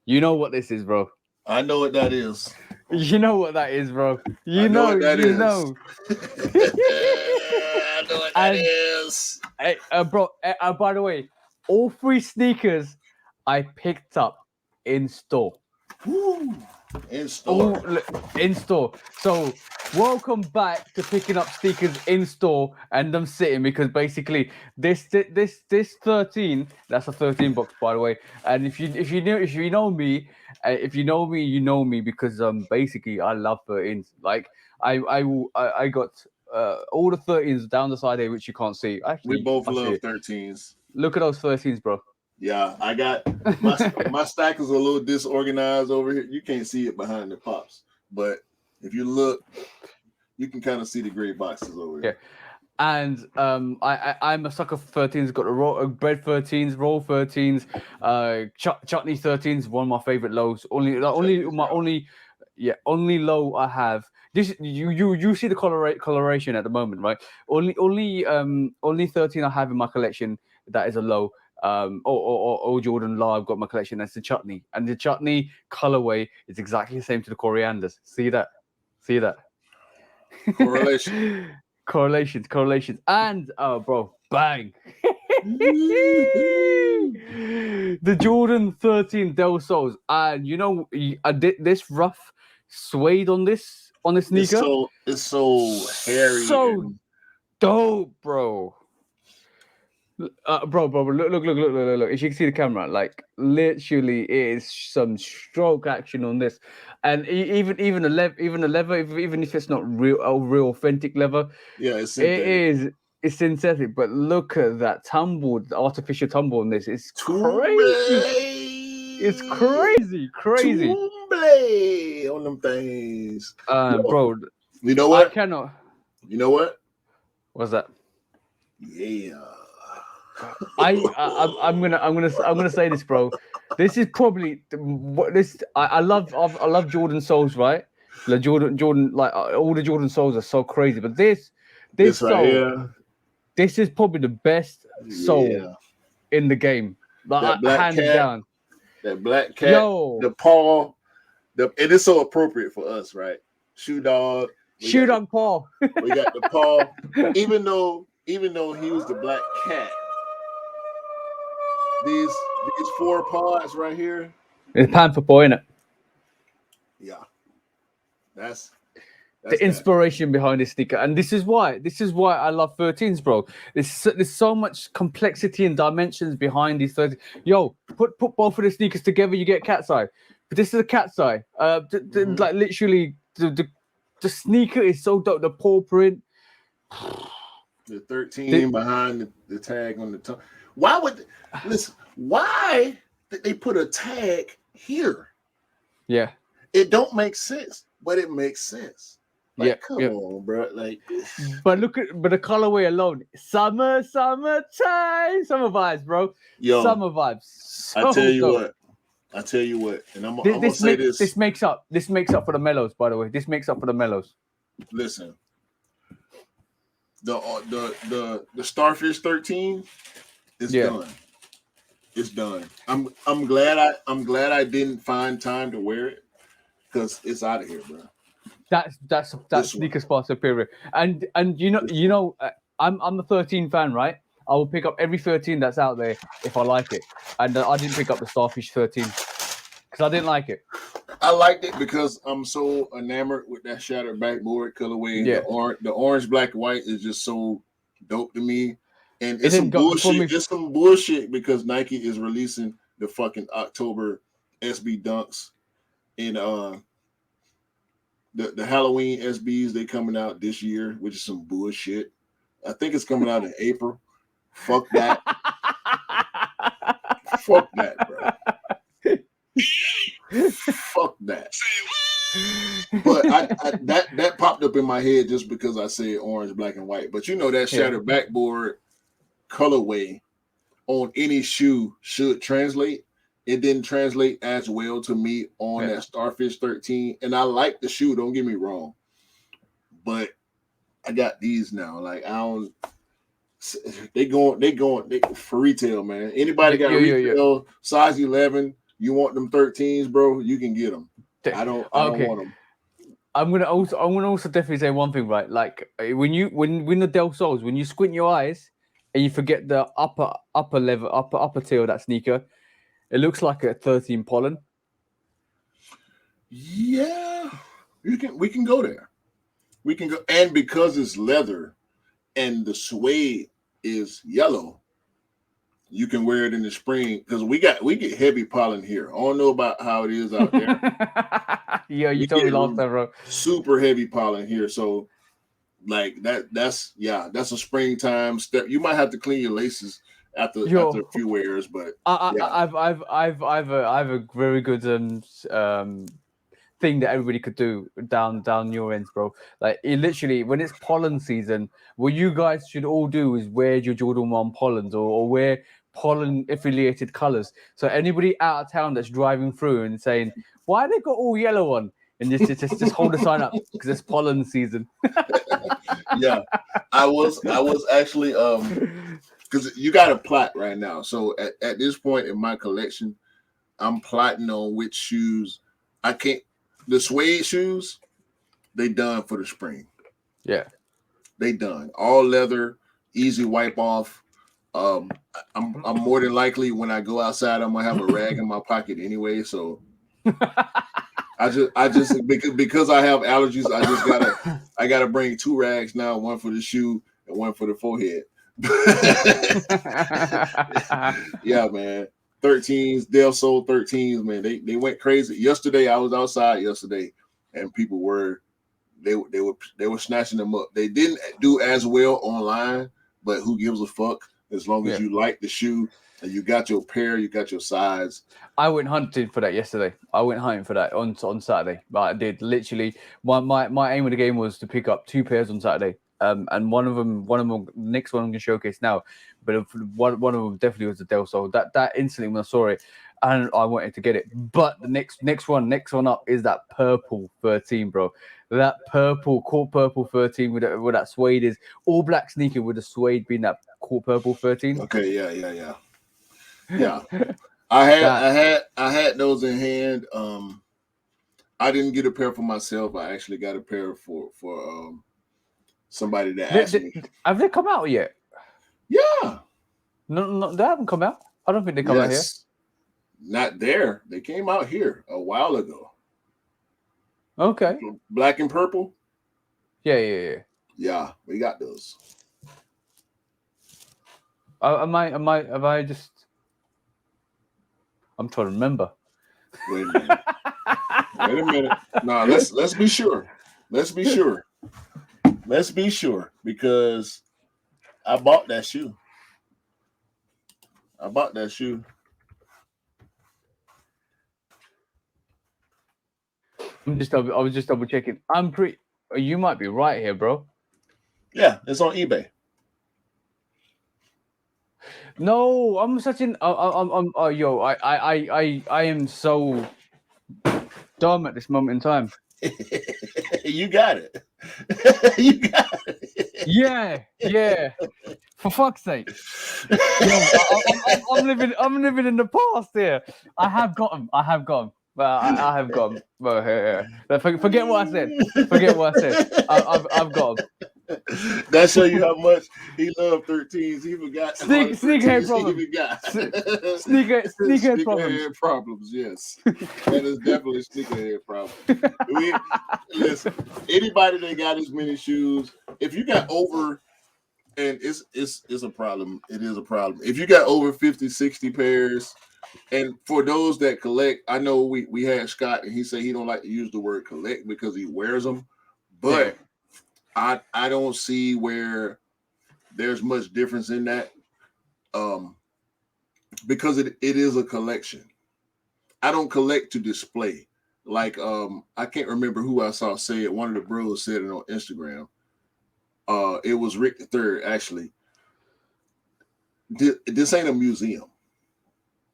A: you know what this is, bro.
B: I know what that is.
A: You know what that is, bro.
B: I know what that
A: You
B: is.
A: know.
B: I know what that
A: And
B: is.
A: bro, by the way, all three sneakers I picked up in store.
B: Woo. In store.
A: In store. So welcome back to picking up sneakers in store and them sitting, because basically this 13, that's a 13 box, by the way. And if you know me, you know me, because basically I love 13s. Like I got all the 13s down the side here, which you can't see.
B: We
A: Actually,
B: both
A: I see
B: love
A: it.
B: 13s.
A: Look at those 13s, bro.
B: Yeah, I got my stack is a little disorganized over here. You can't see it behind the pops, but if you look, you can kind of see the gray boxes over
A: Yeah.
B: here.
A: And I'm a sucker for 13s. Got the bread 13s, roll 13s, chutney 13s. One of my favorite lows. Only low I have. This you see the coloration at the moment, right? Only 13 I have in my collection that is a low. Or Jordan low I've got in my collection. That's the chutney, and the chutney colorway is exactly the same to the corianders. See that? See that?
B: Correlation.
A: Correlations, and oh, bro, bang! The Jordan 13 Del Sols, and I did this rough suede on this sneaker.
B: It's so hairy
A: So
B: and
A: dope, bro. Bro, look. As you can see the camera, like literally, it is some stroke action on this, and even the leather, even if it's not real authentic leather,
B: yeah, it's
A: it
B: synthetic.
A: is. It's synthetic, but look at that tumble, the artificial tumble on this. It's crazy. It's
B: Tumble,
A: crazy.
B: tumble on them things. Yo,
A: Bro,
B: you know
A: I
B: what?
A: cannot.
B: You know what?
A: What's that?
B: Yeah.
A: I'm gonna say this, bro. This is probably what this. I love Jordan Souls, right? Like Jordan, like all the Jordan Souls are so crazy, but this
B: This right
A: soul,
B: here.
A: this is probably the best soul
B: Yeah.
A: in the game,
B: That
A: like
B: black
A: hands
B: cat.
A: down.
B: That black cat.
A: Yo,
B: The paw. It is so appropriate for us, right? Shoe dog.
A: shoot on Paul.
B: We got the paw. Even though he was the black cat, these four paws right here.
A: It's Panther Boy, innit?
B: Yeah, that's
A: The
B: that.
A: inspiration behind this sneaker, and this is why I love 13s, bro. There's so much complexity and dimensions behind these 13s. Yo, put both of the sneakers together, you get cat's eye. But this is a cat's eye. Like literally, the sneaker is so dope. The paw print.
B: The 13 behind the tag on the tongue. Why would listen? Why did they put a tag here?
A: Yeah.
B: It don't make sense, but it makes sense. Like,
A: Yeah,
B: come on, bro. Like,
A: but the colorway alone, summertime, summer vibes, bro.
B: yo,
A: Summer vibes. So
B: I tell you
A: dope.
B: what, and I'm gonna say this.
A: This makes up for the mellows, by the way. This makes up for the mellows.
B: Listen, the Starfish 13 is done. It's done. I'm glad I didn't find time to wear it because it's out of here, bro.
A: That's sneakers far superior. And I'm a 13 fan, right? I will pick up every 13 that's out there if I like it. And I didn't pick up the Starfish 13 because I didn't like it.
B: I liked it because I'm so enamored with that shattered backboard colorway.
A: Yeah.
B: The orange, black, white is just so dope to me. And
A: It
B: some
A: didn't go for me.
B: bullshit. It's some bullshit because Nike is releasing the fucking October SB Dunks and the Halloween SBs. They coming out this year, which is some bullshit. I think it's coming out in April. Fuck that. Fuck that, bro. Fuck that. But that popped up in my head just because I said orange, black, and white. But you know that shattered backboard colorway on any shoe should translate. It didn't translate as well to me on that Starfish 13. And I like the shoe, don't get me wrong. But I got these now. Like I don't they going for retail, man. Anybody got retail size 11, you want them 13s, bro, you can get them. I don't want them.
A: I'm gonna also definitely say one thing, right? Like when the Del Sols, when you squint your eyes and you forget the upper level, upper tier of that sneaker, it looks like a 13 pollen.
B: Yeah, we can go there. We can go, and because it's leather and the suede is yellow, you can wear it in the spring because we get heavy pollen here. I don't know about how it is out there.
A: Yeah, you
B: We
A: told me
B: get
A: last time, bro.
B: super heavy pollen here, so like that's a springtime step. You might have to clean your laces after a
A: Yo,
B: few wears, but
A: I,
B: yeah,
A: I have a very good thing that everybody could do down your ends, bro. Like it literally, when it's pollen season, what you guys should all do is wear your Jordan 1 pollens or wear pollen affiliated colors. So anybody out of town that's driving through and saying, "Why they got all yellow on?" and just hold a sign up because it's pollen season.
B: yeah. I was actually because you got a plot right now. So at this point in my collection, I'm plotting on which shoes I can't. The suede shoes, they done for the spring.
A: Yeah.
B: They done all leather, easy wipe off. I'm more than likely when I go outside, I'm gonna have a rag in my pocket anyway. So I just because I have allergies, I gotta bring two rags now, one for the shoe and one for the forehead. Yeah, man. 13s, Del Sol 13s, man. They went crazy. Yesterday, I was outside yesterday, and people were they were snatching them up. They didn't do as well online, but who gives a fuck as long as
A: Yeah.
B: you like the shoe and you got your pair, you got your size.
A: I went hunting for that yesterday. I went hunting for that on Saturday. But I did literally. My aim of the game was to pick up two pairs on Saturday. And one of them, next one I'm gonna showcase now. But one of them definitely was the Del Sol. That instantly when I saw it, and I wanted to get it. But the next one up is that purple 13, bro. That purple, court purple 13 with that suede is all black sneaker with the suede being that court purple 13.
B: Okay, yeah. I had
A: That
B: I had I had those in hand. I didn't get a pair for myself. I actually got a pair for somebody that
A: they,
B: asked
A: they,
B: me.
A: have they come out yet?
B: Yeah,
A: No, they haven't come out. I don't think they come out here.
B: yes, not there. They came out here a while ago.
A: Okay.
B: Black and purple.
A: Yeah.
B: Yeah, we got those.
A: Have I just? I'm trying to remember.
B: Wait a minute. Wait a minute. Now let's be sure. Let's be sure. Let's be sure because I bought that shoe. I bought that shoe.
A: I was just double checking. I'm pretty. You might be right here, bro.
B: Yeah, it's on eBay.
A: No, I'm such an. I'm. Oh, yo, I am so dumb at this moment in time.
B: You got it. You got it.
A: Yeah. For fuck's sake. Yo, I'm living. I'm living in the past here. I have got him. Well, I have got him. Well, here. Forget what I said. Forget what I said. I've got him.
B: That show you how much he loved 13s. He forgot all the
A: Sneakerhead
B: 13s he
A: problem.
B: even got.
A: Sneakerhead problems.
B: Sneakerhead problems, yes. That is definitely sneakerhead problem. Listen, anybody that got as many shoes, if you got over, and it's a problem. It is a problem. If you got over 50, 60 pairs, and for those that collect, I know we had Scott and he said he don't like to use the word collect because he wears them,
A: Yeah.
B: but I don't see where there's much difference in that. Because it is a collection. I don't collect to display. Like I can't remember who I saw say it. One of the bros said it on Instagram. It was Rick the Third actually. This ain't a museum.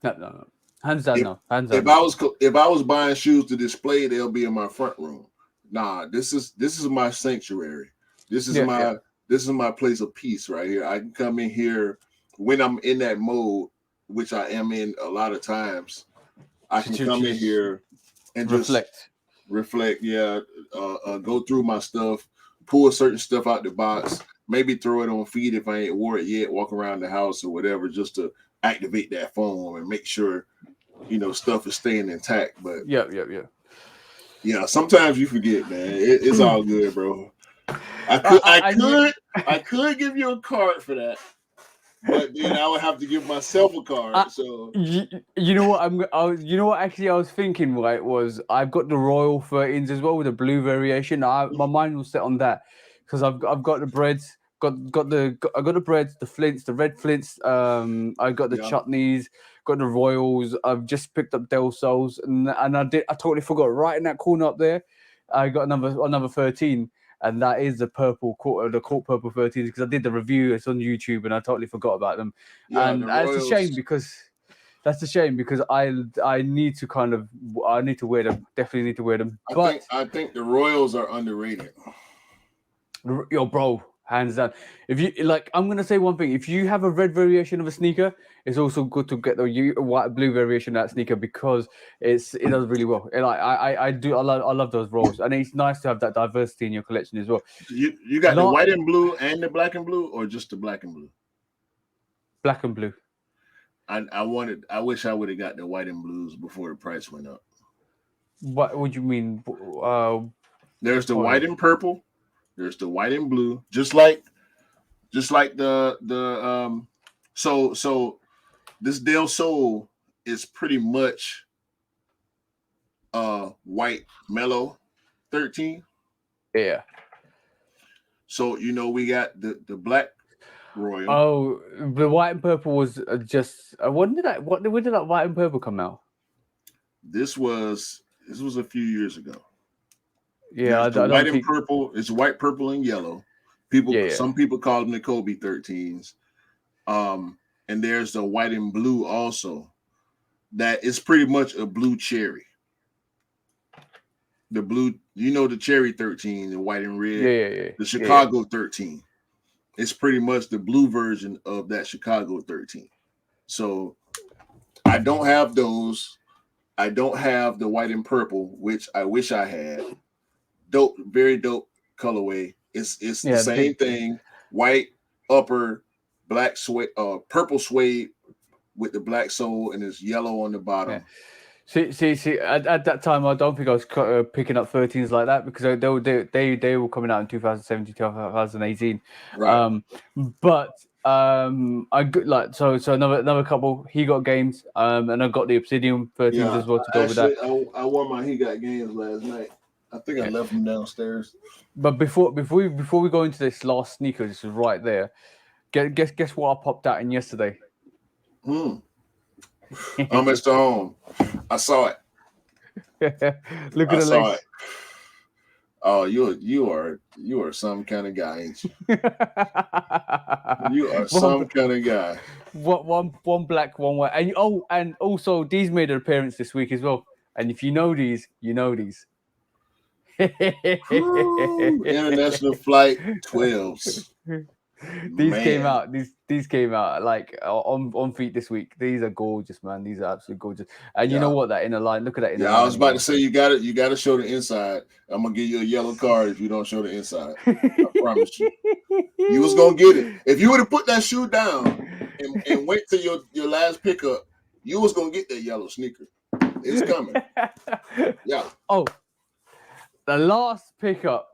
A: No. Hands down,
B: If
A: no. Hands
B: if
A: down,
B: I
A: no.
B: was if I was buying shoes to display, they'll be in my front room. Nah, this is my sanctuary. This is
A: Yeah.
B: my place of peace right here. I can come in here when I'm in that mode, which I am in a lot of times. I can come in here and
A: reflect.
B: just reflect. Yeah, go through my stuff, pull certain stuff out the box, maybe throw it on feed if I ain't wore it yet. Walk around the house or whatever, just to activate that phone and make sure stuff is staying intact. But
A: Yeah.
B: Yeah, sometimes you forget, man. It's all good, bro.
A: I
B: I could give you a card for that, but then I would have to give myself a
A: I,
B: card. So
A: you know what you know what actually I was thinking, right, was I've got the Royal 13s as well with the blue variation. My mind was set on that because I've got the breads, I got the breads, the flints, the red flints, I got the
B: yeah,
A: chutneys, got the Royals. I've just picked up Del Sols, and I totally forgot, right in that corner up there I got another 13, and that is the court purple 13s, because I did the review. It's on YouTube, and I totally forgot about them.
B: yeah,
A: And
B: the
A: that's a shame
B: Royals.
A: because I need to I need to wear them. Definitely need to wear them. But
B: I think the Royals are underrated.
A: yo, bro, hands down. If you like, I'm gonna say one thing. If you have a red variation of a sneaker, it's also good to get the blue variation of that sneaker, because it does really well. And I love those rolls, and it's nice to have that diversity in your collection as well.
B: You got the white and blue and the black and blue, or just the black and blue?
A: Black and blue.
B: I wish I would have got the white and blues before the price went up.
A: What would you mean?
B: There's the white and purple. There's the white and blue. Just like the so this Del Sol is pretty much white mellow 13.
A: Yeah.
B: So we got the black Royal.
A: Oh, the white and purple was just when did that white and purple come out?
B: This was a few years ago.
A: Yeah,
B: the white and purple. It's white, purple, and yellow. Some people call them the Kobe 13s. And there's the white and blue also. That is pretty much a blue cherry. The blue, the cherry 13, the white and red.
A: Yeah.
B: The Chicago 13. It's pretty much the blue version of that Chicago 13. So I don't have those. I don't have the white and purple, which I wish I had. Dope, very dope colorway. It's the same thing. White upper, black suede, purple suede with the black sole, and it's yellow on the bottom.
A: Yeah. See. At that time, I don't think I was picking up 13s like that, because they were coming out in 2017, 2018.
B: Right.
A: But I got another couple. He got games. And I got the Obsidian 13s as well to go with that.
B: I wore my He Got Games last night. I think I left them downstairs.
A: But before we go into this last sneaker, this is right there. Guess what I popped out in yesterday.
B: Mr. Home. I saw it.
A: Look at the legs.
B: Oh, you are some kind of guy, ain't you? You are some kind of guy.
A: One black, one white, and also these made an appearance this week as well. And if you know these, you know these.
B: International Flight 12s.
A: These came out like on feet this week. These are gorgeous, man. These are absolutely gorgeous. And you know what, that inner line, look at that inner line.
B: I was about to say you got to show the inside. I'm gonna give you a yellow card if you don't show the inside. I promise you. You was gonna get it. If you would have put that shoe down and went to your last pickup, you was gonna get that yellow sneaker. It's coming. Yeah.
A: Oh, the last pickup.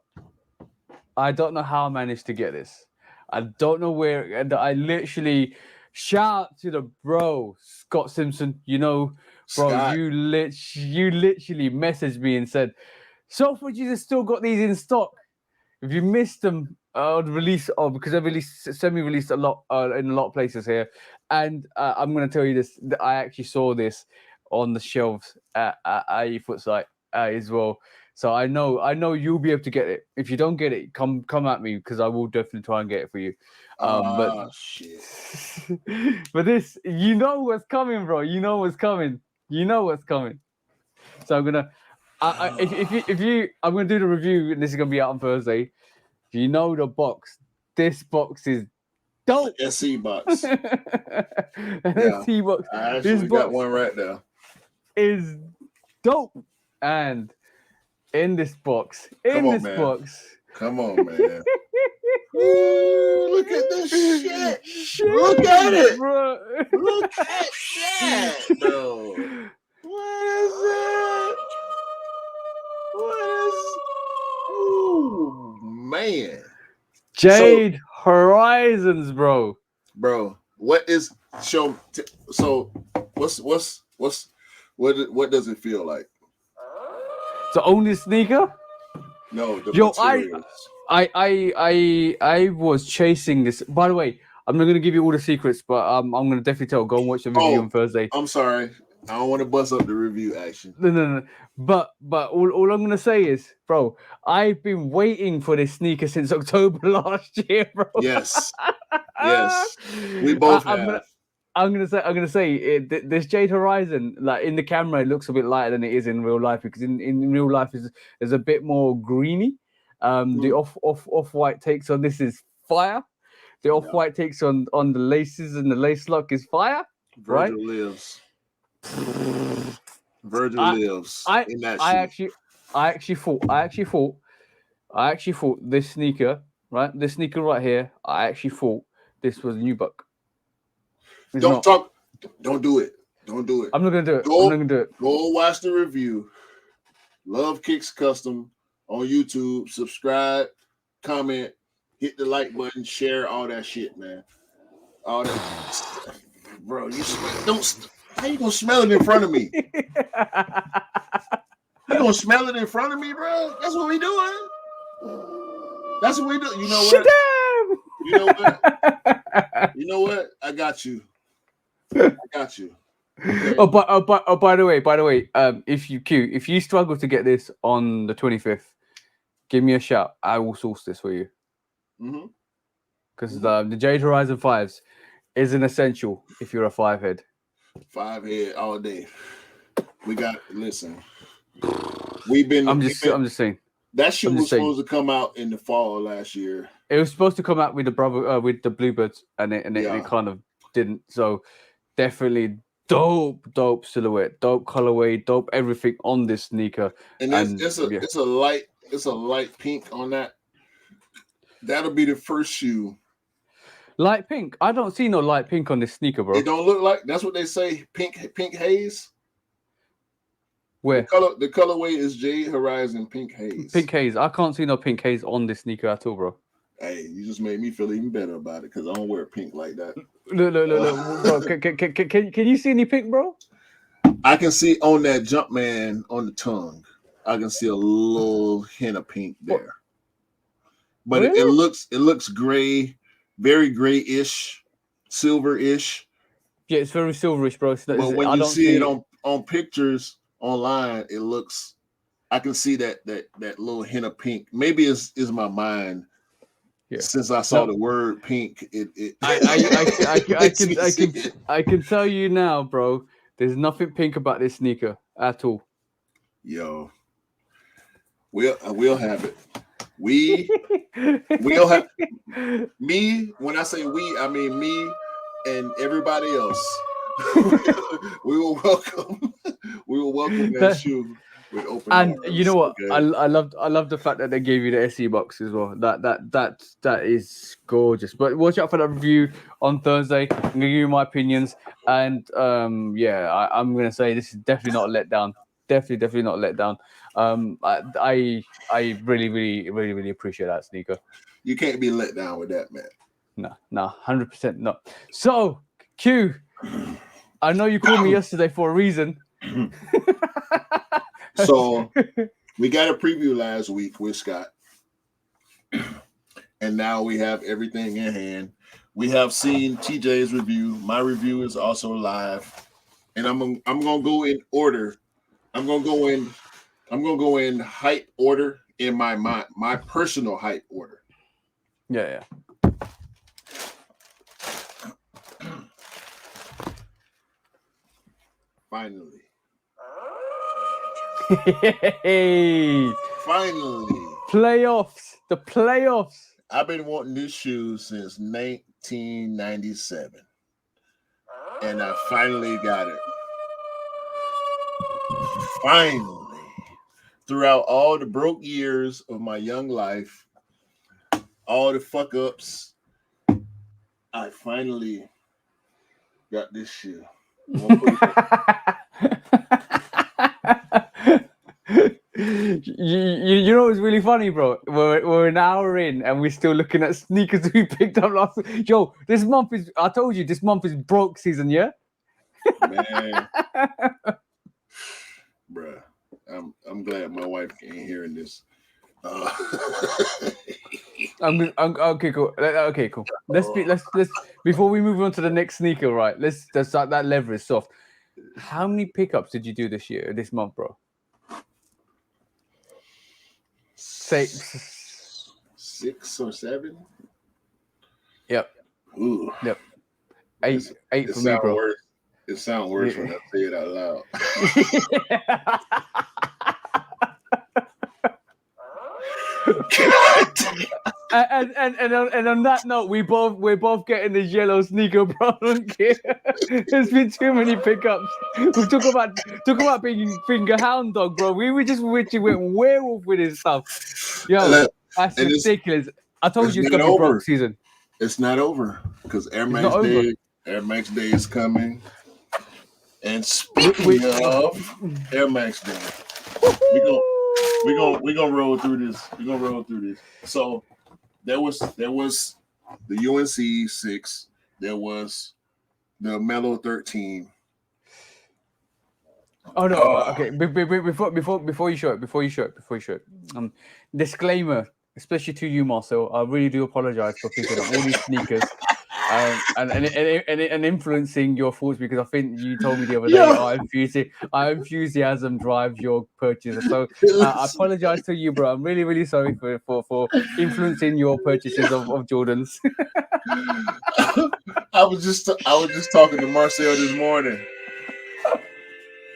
A: I don't know how I managed to get this. I don't know where. And I literally shout out to the bro Scott Simpson. Bro, Scott. You literally messaged me and said, "Selfridges has still got these in stock. If you missed them, release because they semi-released a lot in a lot of places here." And I'm going to tell you this: that I actually saw this on the shelves at a foot site as well. So I know you'll be able to get it. If you don't get it, come at me, because I will definitely try and get it for you.
B: Shit.
A: But this, what's coming, bro. You know what's coming. So I'm gonna, if you, I'm gonna do the review, and this is gonna be out on Thursday. If you know the box, this box is dope.
B: SC box.
A: SC box.
B: I actually got one right there.
A: Is dope. And in this box.
B: Come on, man. Look at this shit. Look at it, bro. Look at that, bro. What is So,
A: Jade Horizons, bro.
B: bro, what is show? So, what does it feel like?
A: To own this sneaker?
B: No, the
A: Yo,
B: materials.
A: I was chasing this. By the way, I'm not gonna give you all the secrets, but I'm gonna definitely tell. Go and watch the review
B: Oh,
A: on Thursday.
B: I'm sorry. I don't want to bust up the review action.
A: No. But all I'm gonna say is, bro, I've been waiting for this sneaker since October last year, bro.
B: Yes, yes, we both
A: I'm
B: have.
A: gonna I'm gonna say this Jade Horizon, like in the camera, it looks a bit lighter than it is in real life because in real life is a bit more greeny. The
B: Mm,
A: off white takes on this is fire. The off
B: yeah.
A: white takes on the laces and the lace lock is fire, right?
B: Virgil lives. Virgil
A: I
B: lives
A: I
B: in that
A: I
B: shoe.
A: actually I actually thought this sneaker, right? This sneaker right here, I actually thought this was a new buck. It's
B: Don't
A: not.
B: talk. Don't do it. Don't do it.
A: I'm not gonna do it. I'm not
B: Go
A: gonna do it.
B: go watch the review. Love Kicks Custom on YouTube. Subscribe, comment, hit the like button, share all that shit, man. All that, bro. You don't. How you gonna smell it in front of me? You gonna smell it in front of me, bro? That's what we doing. That's what we do. You know what? You know what? You know what? I got you. I got you. Okay.
A: By the way, if you struggle to get this on the 25th, give me a shout. I will source this for you
B: Mm-hmm.
A: because the Jade Horizon fives is an essential if you're a five head.
B: 5 head all day. We got listen. We've been
A: I'm just saying.
B: that shoe
A: I'm
B: was
A: just saying.
B: supposed to come out in the fall of last year.
A: It was supposed to come out with with the Bluebirds, and it
B: Yeah.
A: kind of didn't. So definitely dope silhouette, dope colorway, dope everything on this sneaker.
B: And
A: And yeah,
B: it's a light pink on that. That'll be the first shoe.
A: light pink. I don't see no light pink on this sneaker,
B: It
A: bro.
B: don't look like that's what they say. Pink haze.
A: Where
B: The colorway is Jade Horizon Pink Haze.
A: pink haze? I can't see no pink haze on this sneaker at all, bro.
B: Hey, you just made me feel even better about it because I don't wear pink like that.
A: Look, bro. Can you see any pink, bro?
B: I can see on that Jumpman on the tongue. I can see a little hint of pink there, but
A: Really?
B: it looks gray, very grayish, silverish.
A: Yeah, it's very silverish, bro.
B: But when
A: I
B: you
A: don't
B: see it
A: see.
B: on pictures online, it looks. I can see that little hint of pink. Maybe it's my mind.
A: Yeah.
B: Since I saw
A: No,
B: the word pink, it
A: I
B: makes me see it.
A: I can tell you now, bro. There's nothing pink about this sneaker at all.
B: Yo, we'll have it. We'll have me. When I say we, I mean me and everybody else. we will welcome. We will welcome that shoe with open
A: And
B: arms.
A: you know what?
B: Okay?
A: I loved the fact that they gave you the SE box as well. That is gorgeous. But watch out for that review on Thursday. I'm gonna give you my opinions, and yeah, I'm gonna say this is definitely not a letdown. Definitely not a letdown. I really appreciate that sneaker.
B: You can't be let down with that, man.
A: No, 100% not. So Q, I know you called me yesterday for a reason.
B: So we got a preview last week with Scott, and now we have everything in hand. We have seen TJ's review. My review is also live, and I'm gonna go in order. I'm gonna go in hype order in my personal hype order.
A: Yeah.
B: Finally.
A: Hey,
B: Finally.
A: playoffs. The playoffs.
B: I've been wanting this shoe since 1997. And I finally got it. Finally. Throughout all the broke years of my young life, all the fuck ups, I finally got this shoe.
A: You know what's really funny, bro? We're an hour in and we're still looking at sneakers we picked up last week. Yo, this month is, I told you, this month is broke season, yeah?
B: Man, bruh, I'm glad my wife ain't hearing this.
A: Okay, cool. Okay, cool. Let's before we move on to the next sneaker, right? Let's start that lever is soft. How many pickups did you do this month, bro? Say
B: 6 or 7.
A: Yep.
B: Ooh.
A: Yep. Eight
B: it
A: for me, bro.
B: Worse. It sounds worse when I say it out loud.
A: and on that note, we're both getting this yellow sneaker, bro. I don't care. There's been too many pickups. We talk about being finger hound dog, bro. We went werewolf with this stuff. Yo, that's ridiculous. I told you it's gonna be broke season.
B: It's not over because Air Max Day is coming. And speaking of Air Max Day, we're gonna roll through this. We're gonna roll through this. So there was the UNC 6. There was the Mellow 13.
A: Oh no! Okay, before you show it. Disclaimer, especially to you, Marcel. I really do apologize for picking up all these sneakers. And influencing your thoughts, because I think you told me the other day our enthusiasm drives your purchases. So I apologize to you, bro. I'm really, really sorry for influencing your purchases of Jordans.
B: I was just talking to Marcel this morning.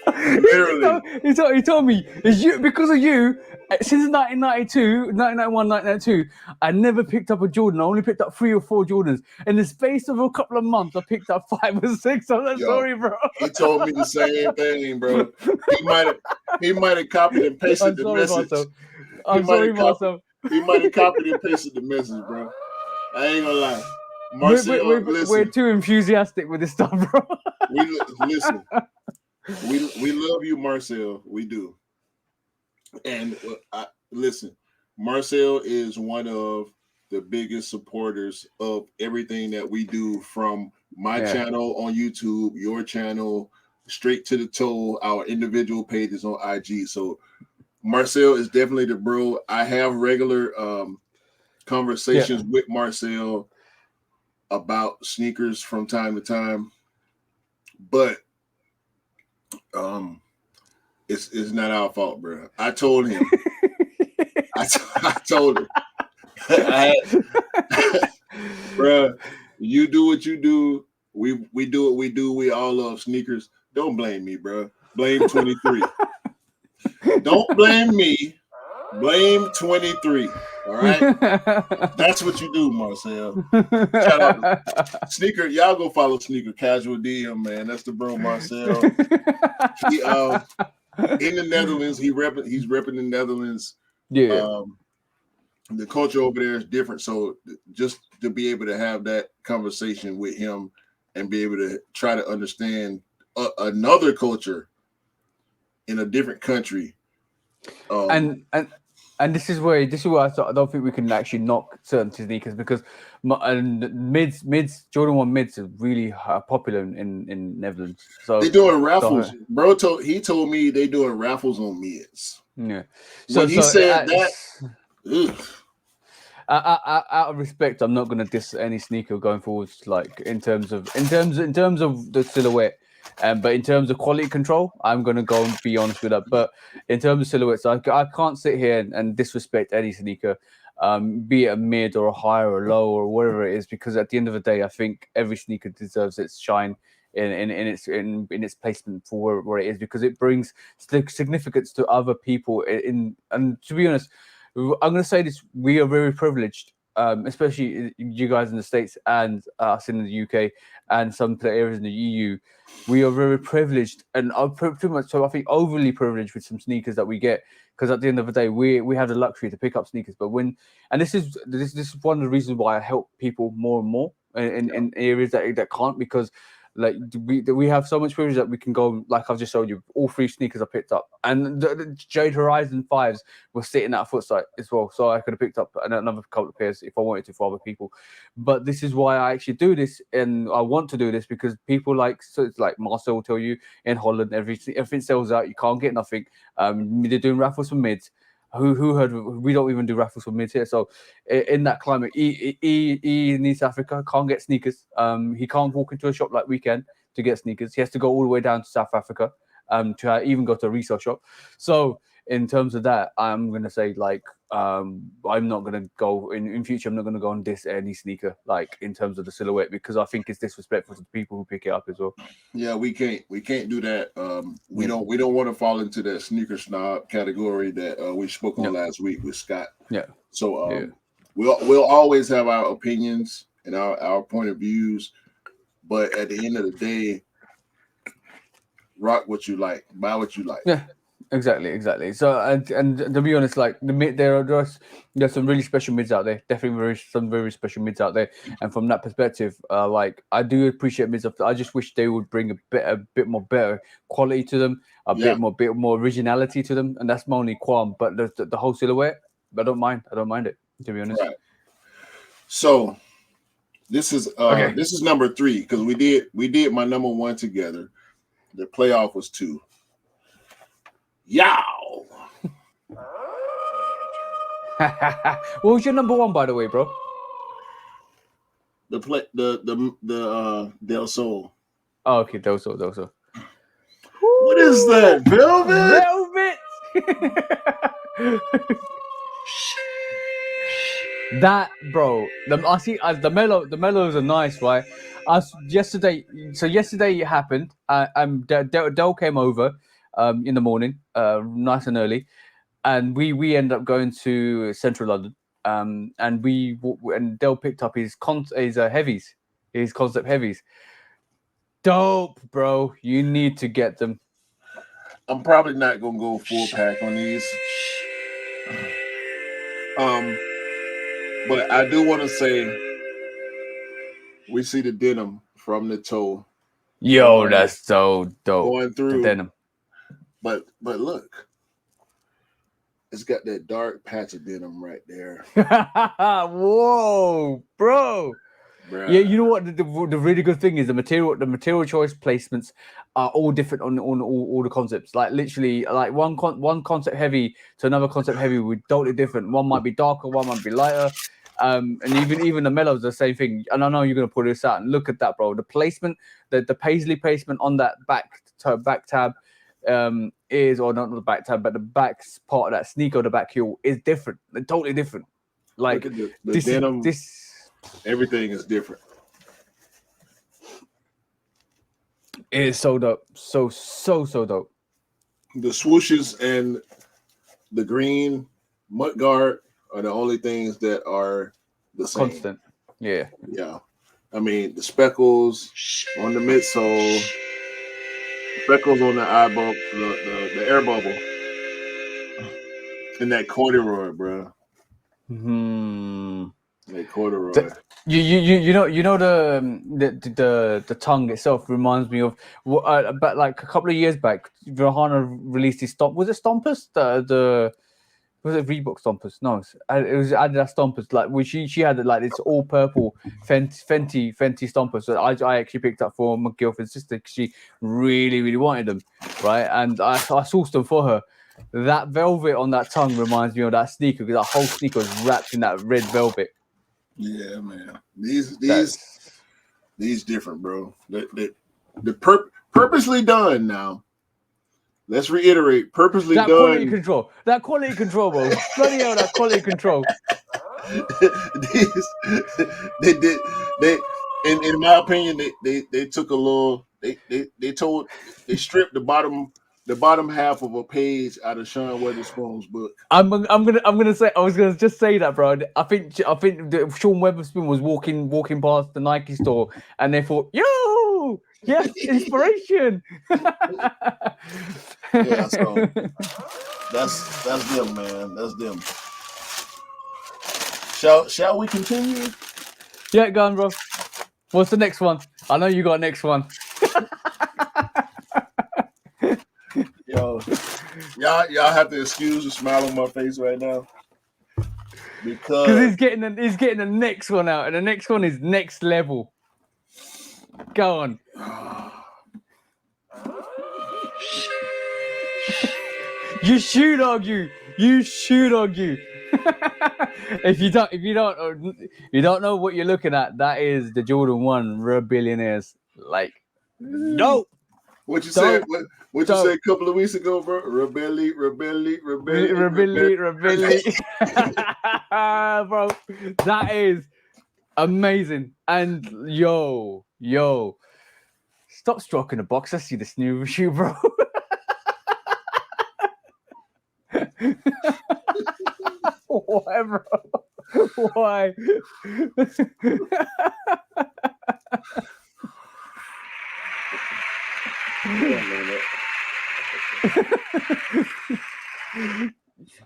B: Literally.
A: He told me, it's you, because of you, since 1992, 1991, 1992, I never picked up a Jordan. I only picked up 3 or 4 Jordans. In the space of a couple of months, I picked up 5 or 6. I'm sorry, bro.
B: He told me the same thing, bro. He might have copied and pasted the message.
A: I'm sorry, Marcel.
B: He might have copied and pasted the message, bro. I ain't gonna lie. Marcel,
A: we're too enthusiastic with this stuff, bro.
B: Listen. We love you, Marcel. We do. And listen, Marcel is one of the biggest supporters of everything that we do, from my channel on YouTube, your channel, straight to the toe, our individual pages on IG. So Marcel is definitely the bro. I have regular conversations with Marcel about sneakers from time to time, but it's not our fault, bro. I told him. I told him, bro. You do what you do. We do what we do. We all love sneakers. Don't blame me, bro. Blame 23. Don't blame me. Blame 23. All right. That's what you do, Marcel. Shout out Sneaker. Y'all go follow Sneaker Casual DM, man. That's the bro, Marcel. He in the Netherlands. He's repping the Netherlands.
A: Yeah.
B: The culture over there is different. So just to be able to have that conversation with him and be able to try to understand another culture in a different country.
A: And this is where I don't think we can actually knock certain sneakers, because Jordan 1 mids are really popular in Netherlands. So
B: they're doing raffles. Bro he told me they doing raffles on mids.
A: Yeah.
B: So when he said that.
A: Out of respect, I'm not going to diss any sneaker going forwards. Like in terms of the silhouette, but in terms of quality control, I'm going to go and be honest with that. But in terms of silhouettes, I can't sit here and disrespect any sneaker, be it a mid or a high or a low or whatever it is, because at the end of the day, I think every sneaker deserves its shine in its placement for where it is, because it brings significance to other people. And to be honest, I'm going to say this: we are very privileged, especially you guys in the States and us in the UK and some areas in the EU. We are very privileged, and pretty much so I think overly privileged with some sneakers that we get, because at the end of the day, we have the luxury to pick up sneakers. But this is one of the reasons why I help people more and more in areas that can't, because Like we have so much privilege that we can go. Like I've just showed you, all 3 sneakers I picked up, and the Jade Horizon 5s were sitting at a foot site as well. So I could have picked up another couple of pairs if I wanted to for other people. But this is why I actually do this, and I want to do this because people like, so it's like Marcel will tell you, in Holland everything sells out. You can't get nothing. They're doing raffles for mids. Who heard? We don't even do raffles for mids here. So in that climate, he in East Africa can't get sneakers. He can't walk into a shop like we can to get sneakers. He has to go all the way down to South Africa to even go to a resale shop. So in terms of that, I'm gonna say like I'm not gonna go in future. I'm not gonna go on this any sneaker like in terms of the silhouette because I think it's disrespectful to the people who pick it up as well.
B: Yeah, we can't do that. We don't want to fall into that sneaker snob category that we spoke on last week with Scott.
A: Yeah.
B: So we'll always have our opinions and our point of views, but at the end of the day, rock what you like, buy what you like.
A: Yeah. Exactly. So and to be honest, like the mid, there's some really special mids out there. Definitely some very special mids out there. And from that perspective, like I do appreciate mids. I just wish they would bring a bit more better quality to them, a bit more originality to them. And that's my only qualm. But the whole silhouette, I don't mind it, to be honest.
B: Right. So this is number 3 because we did my number 1 together. The playoff was 2. Yow.
A: What was your number 1, by the way, bro?
B: The Del Sol.
A: Oh, okay, Del Sol.
B: What is that? Velvet?
A: That, bro. I see. The mellows are nice, right? Yesterday it happened. Del came over in the morning, nice and early, and we ended up going to Central London. And Del picked up his heavies, his concept heavies. Dope, bro. You need to get them.
B: I'm probably not gonna go full pack on these. But I do want to say we see the denim from the toe.
A: Yo, that's so dope.
B: Going through
A: the denim.
B: But look, it's got that dark patch of denim right there.
A: Whoa, bro. Bruh. Yeah, you know what? The really good thing is the material choice placements are all different on all the concepts. Like literally, like one concept heavy to another concept heavy would totally different. One might be darker, one might be lighter. And even the mellows are the same thing. And I know you're gonna pull this out and look at that, bro. The placement, the paisley placement on that back tab is, or not the back tab, but the back part of that sneaker, the back heel is different. They're totally different. Like
B: the denim. Everything is different.
A: It is so dope. So dope.
B: The swooshes and the green mudguard are the only things that are the same.
A: Constant. Yeah.
B: Yeah. I mean, the speckles on the midsole, speckles on the eye bubble, the air bubble, and that corduroy, bro. Like corduroy.
A: You know the tongue itself reminds me of but like a couple of years back, Rihanna released his was it Stompers? Was it Reebok Stompers? No, it was Adidas Stompers. Like she had like this all purple Fenty Stompers that I actually picked up for my girlfriend's sister because she really wanted them, right? And I sourced them for her. That velvet on that tongue reminds me of that sneaker because that whole sneaker was wrapped in that red velvet.
B: Yeah, man. These different, bro. The purposely done now. Let's reiterate, purposely
A: that
B: done.
A: That quality control, bro. Bloody hell, that quality control.
B: They did. In my opinion, they took a little. They stripped the bottom half of a page out of Sean Weatherspoon's book.
A: I was gonna just say that, bro. I think Sean Weatherspoon was walking past the Nike store, and they thought, "Yo, yes, inspiration."
B: Yeah, so that's them, man. That's them. Shall we continue?
A: Yeah, go on, bro. What's the next one? I know you got next one.
B: Yo, y'all have to excuse the smile on my face right now
A: because he's getting the next one out, and the next one is next level. Go on. You should argue. If you don't know what you're looking at, that is the Jordan 1 Rebillionaires. Like, dope.
B: What you said? What you said a couple of weeks ago, bro? Rebelli.
A: Bro, that is amazing. And yo, stop stroking the box. I see this new shoe, bro. Why, bro? Why?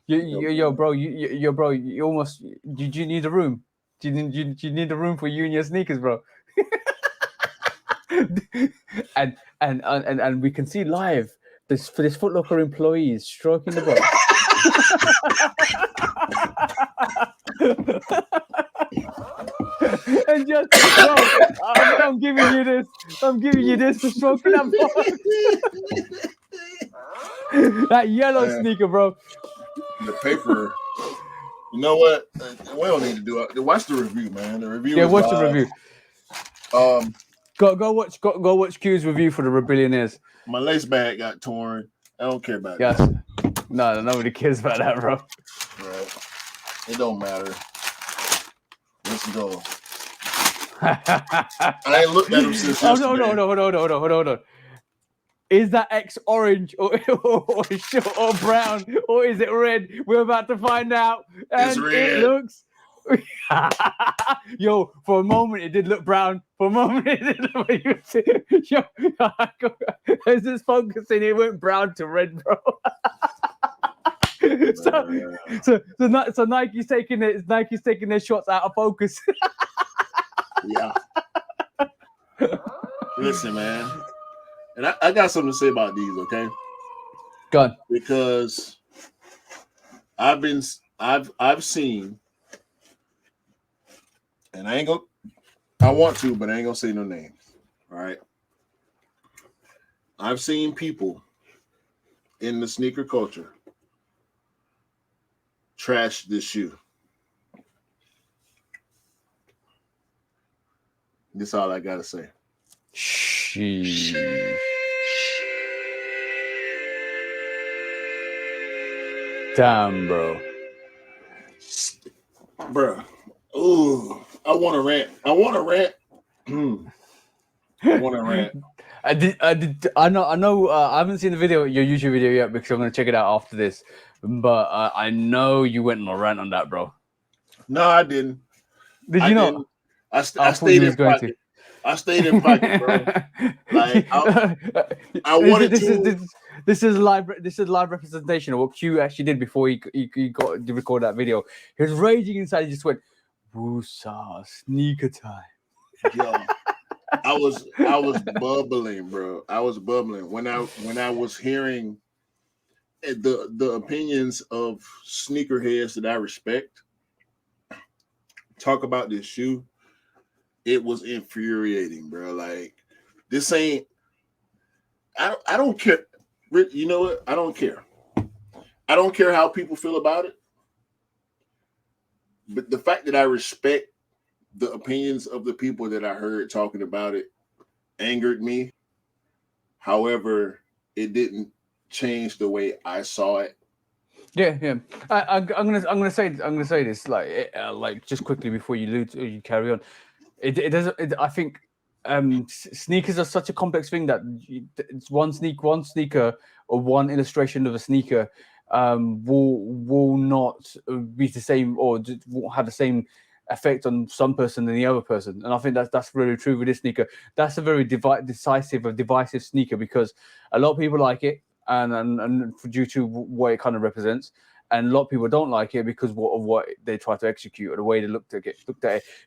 A: Yo, bro, you almost. Did you need a room? Do you need a room for you and your sneakers, bro? and we can see live for this Foot Locker employees stroking the box. And just, bro, I'm giving you this. I'm giving you this for stroking that box. That yellow sneaker, bro.
B: The paper. You know what? We don't need to do it. Watch the review, man. The review.
A: Yeah, watch the review. Go watch Q's review for the Rebillionaires.
B: My lace bag got torn. I don't care about
A: that. No, nobody cares about that, bro.
B: Right. It don't matter. Let's go. I ain't looked at him since yesterday.
A: Hold on. Is that X orange or brown or is it red? We're about to find out. And
B: it's red.
A: It looks. Yo, for a moment it did look brown. For a moment it did look. Yo, as it's focusing, it went brown to red, bro. So Nike's taking their shots out of focus.
B: Yeah. Listen, man. And I got something to say about these, okay?
A: Go on.
B: Because I've seen, and I want to, but I ain't gonna say no names. All right. I've seen people in the sneaker culture trash this shoe. That's all I gotta say.
A: Sheesh. Damn, bro.
B: Bro. Ooh. I want to rant. I want to rant.
A: I know. I haven't seen your YouTube video yet because I'm gonna check it out after this. But I know you went on a rant on that, bro.
B: No, I didn't.
A: Did you not?
B: I stayed in pocket. I stayed in pocket, bro. Like I wanted to.
A: This is live representation of what Q actually did before he got to record that video. He was raging inside. He just went, "Woosah, sneaker time."
B: Yo, I was bubbling, bro. I was bubbling when I was hearing the opinions of sneakerheads that I respect talk about this shoe. It was infuriating, bro. Like, this ain't. I don't care. You know what? I don't care. I don't care how people feel about it. But the fact that I respect the opinions of the people that I heard talking about it angered me. However, it didn't change the way I saw it.
A: Yeah. I'm gonna say this like just quickly before you carry on. It doesn't. I think sneakers are such a complex thing that it's one sneaker or one illustration of a sneaker will not be the same or won't have the same effect on some person than the other person. And I think that's really true with this sneaker. That's a very divisive sneaker because a lot of people like it and due to what it kind of represents. And a lot of people don't like it because of what they try to execute or the way they looked at it.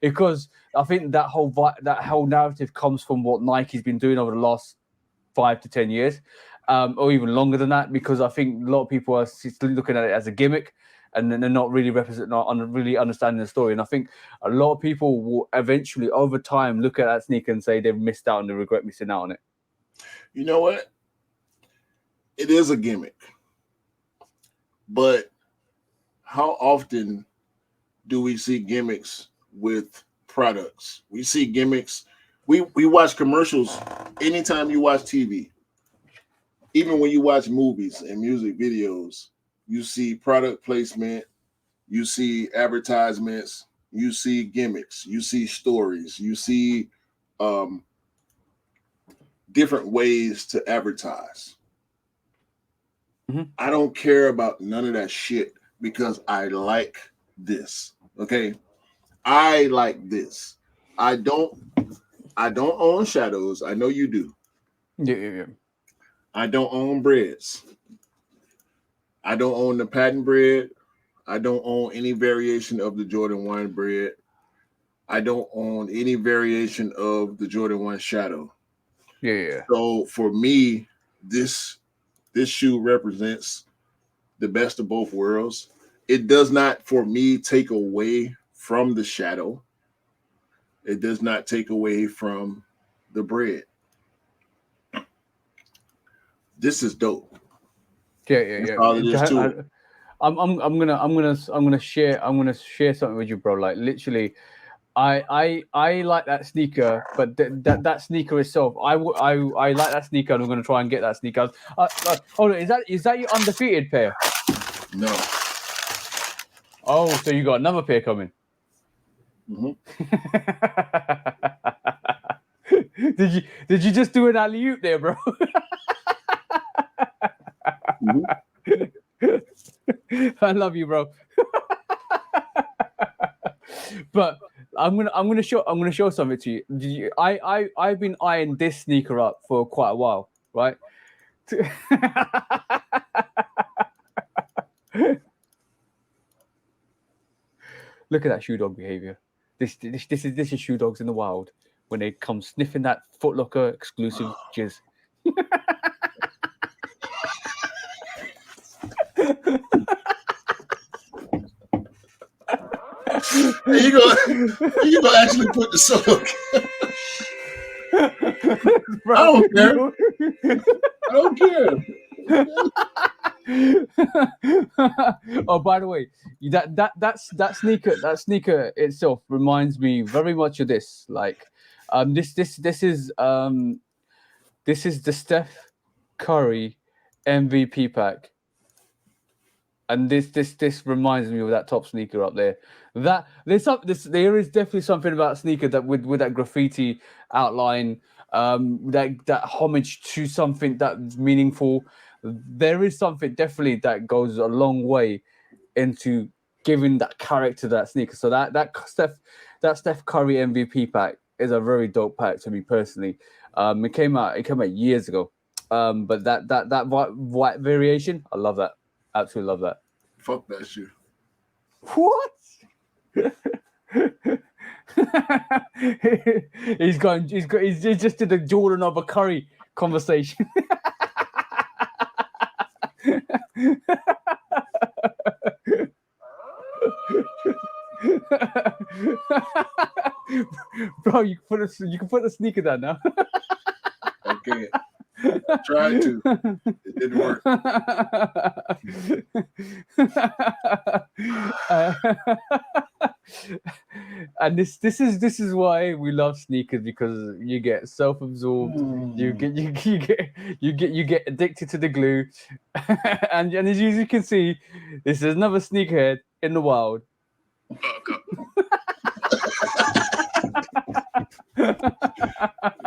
A: Because I think that whole narrative comes from what Nike's been doing over the last 5 to 10 years. or even longer than that, because I think a lot of people are still looking at it as a gimmick, and then they're not really really understanding the story. And I think a lot of people will eventually, over time, look at that sneaker and say they've missed out and they regret missing out on it.
B: You know what? It is a gimmick, but how often do we see gimmicks with products? We see gimmicks. We watch commercials anytime you watch TV. Even when you watch movies and music videos, you see product placement, you see advertisements, you see gimmicks, you see stories, you see um, different ways to advertise.
A: Mhm.
B: I don't care about none of that shit because I like this. Okay. I like this. I don't own shadows. I know you do.
A: Yeah.
B: I don't own breads. I don't own the patent bread. I don't own any variation of the Jordan 1 bread. I don't own any variation of the Jordan 1 shadow.
A: Yeah.
B: So for me, this shoe represents the best of both worlds. It does not, for me, take away from the shadow. It does not take away from the bread. This is dope. That's all it is to it.
A: I'm gonna share something with you, bro. Like literally, I like that sneaker, but that sneaker itself, I like that sneaker, and I'm gonna try and get that sneaker. Hold on, is that your undefeated pair?
B: No.
A: Oh, so you got another pair coming?
B: Mm-hmm.
A: Did you just do an alley oop there, bro?
B: Mm-hmm.
A: I love you, bro. But I'm gonna show something to you. I've been eyeing this sneaker up for quite a while, right? Look at that shoe dog behavior. This is shoe dogs in the wild when they come sniffing that Foot Locker exclusive jizz.
B: You gonna actually put the soda?
A: Bro,
B: I don't care. I don't care.
A: Oh, by the way, that sneaker itself reminds me very much of this. Like, this is the Steph Curry MVP pack, and this reminds me of that top sneaker up there. There is definitely something about sneaker that with that graffiti outline, that homage to something that's meaningful. There is something definitely that goes a long way into giving that character to that sneaker. So that Steph Curry MVP pack is a very dope pack to me personally. It came out years ago. But that white variation, I love that. Absolutely love that.
B: Fuck that shit.
A: What? He's just did the Jordan of a Curry conversation. Bro, you can put the sneaker down now.
B: Okay. Tried to. It didn't work.
A: And this is why we love sneakers, because you get self-absorbed, you get addicted to the glue, and as you can see, this is another sneakerhead in the wild.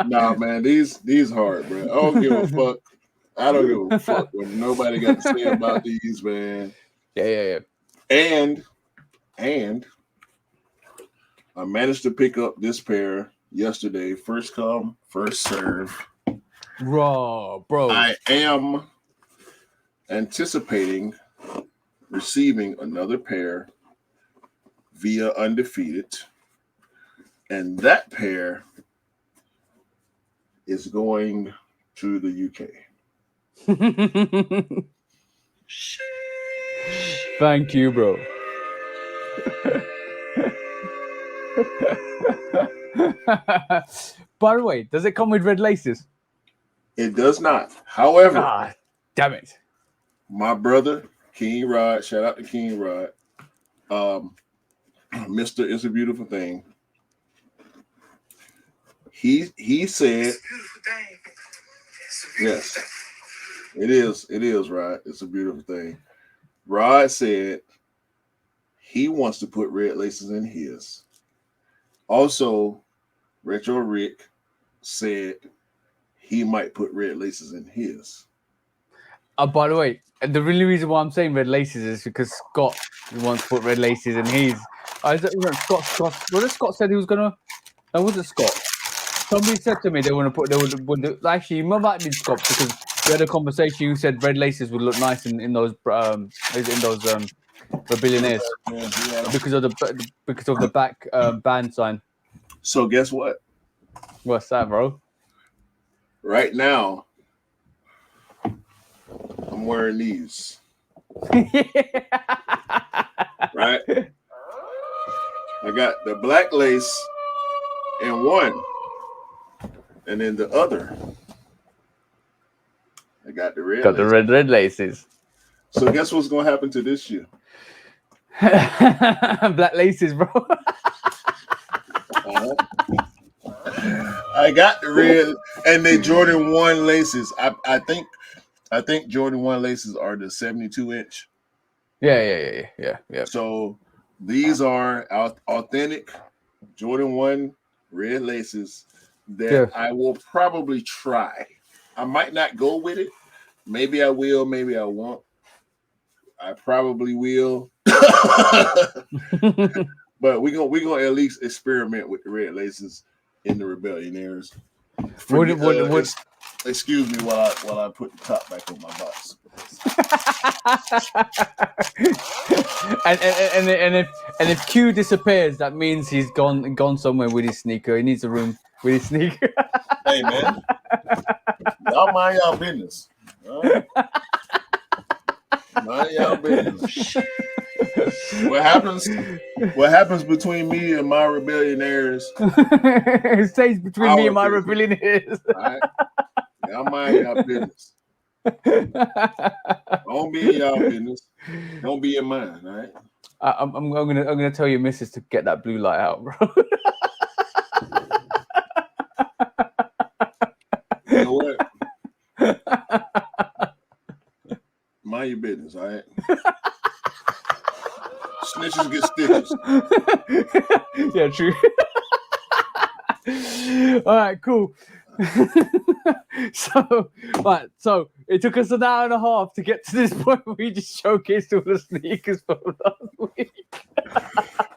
B: Nah, man, these hard, bro. I don't give a fuck. I don't give a fuck what nobody got to say about these, man.
A: Yeah.
B: And I managed to pick up this pair yesterday. First come, first serve.
A: Bro.
B: I am anticipating receiving another pair via Undefeated, and that pair is going to the UK.
A: Thank you, bro. By the way, does it come with red laces?
B: It does not. However,
A: Ah, damn it.
B: my brother, King Rod, shout out to King Rod. Mr. It's a Beautiful Thing. He said, yes, it is, Rod. It's a beautiful thing. Rod said he wants to put red laces in his. Also, Retro Rick said he might put red laces in his.
A: By the way, the really reason why I'm saying red laces is because Scott wants to put red laces in his. Scott. What Scott said he was gonna? No, was it Scott? Somebody said to me they want to put. They would actually, you might be Scott because we had a conversation. You said red laces would look nice in those the billionaires because of the back band sign.
B: So guess what?
A: What's that, bro?
B: Right now, I'm wearing these. Right? I got the black lace in one, and then the other, I got the red.
A: Got the red laces.
B: So guess what's gonna happen to this shoe?
A: Black laces, bro.
B: I got the red, and they Jordan 1 laces. I think Jordan 1 laces are the 72-inch.
A: Yeah.
B: So these are authentic Jordan 1 red laces that I will probably try. I might not go with it. Maybe I will, maybe I won't. I probably will. But we're gonna at least experiment with the red laces in the Rebellionaires. Excuse me while I put the top back on my box.
A: and if Q disappears, that means he's gone somewhere with his sneaker. He needs a room with his sneaker.
B: Hey man, y'all mind y'all business. Mind y'all business. What happens between me and my Rebellionaires?
A: It stays between me and my Rebellionaires.
B: Right? Y'all mind y'all business. Don't be in y'all business. Don't be in mine, all right?
A: I'm gonna tell your missus to get that blue light out, bro.
B: You know what? Mind your business, all right? Snitches get stitches.
A: Yeah, true. All right, cool. So it took us an hour and a half to get to this point where we just showcased all the sneakers from last week.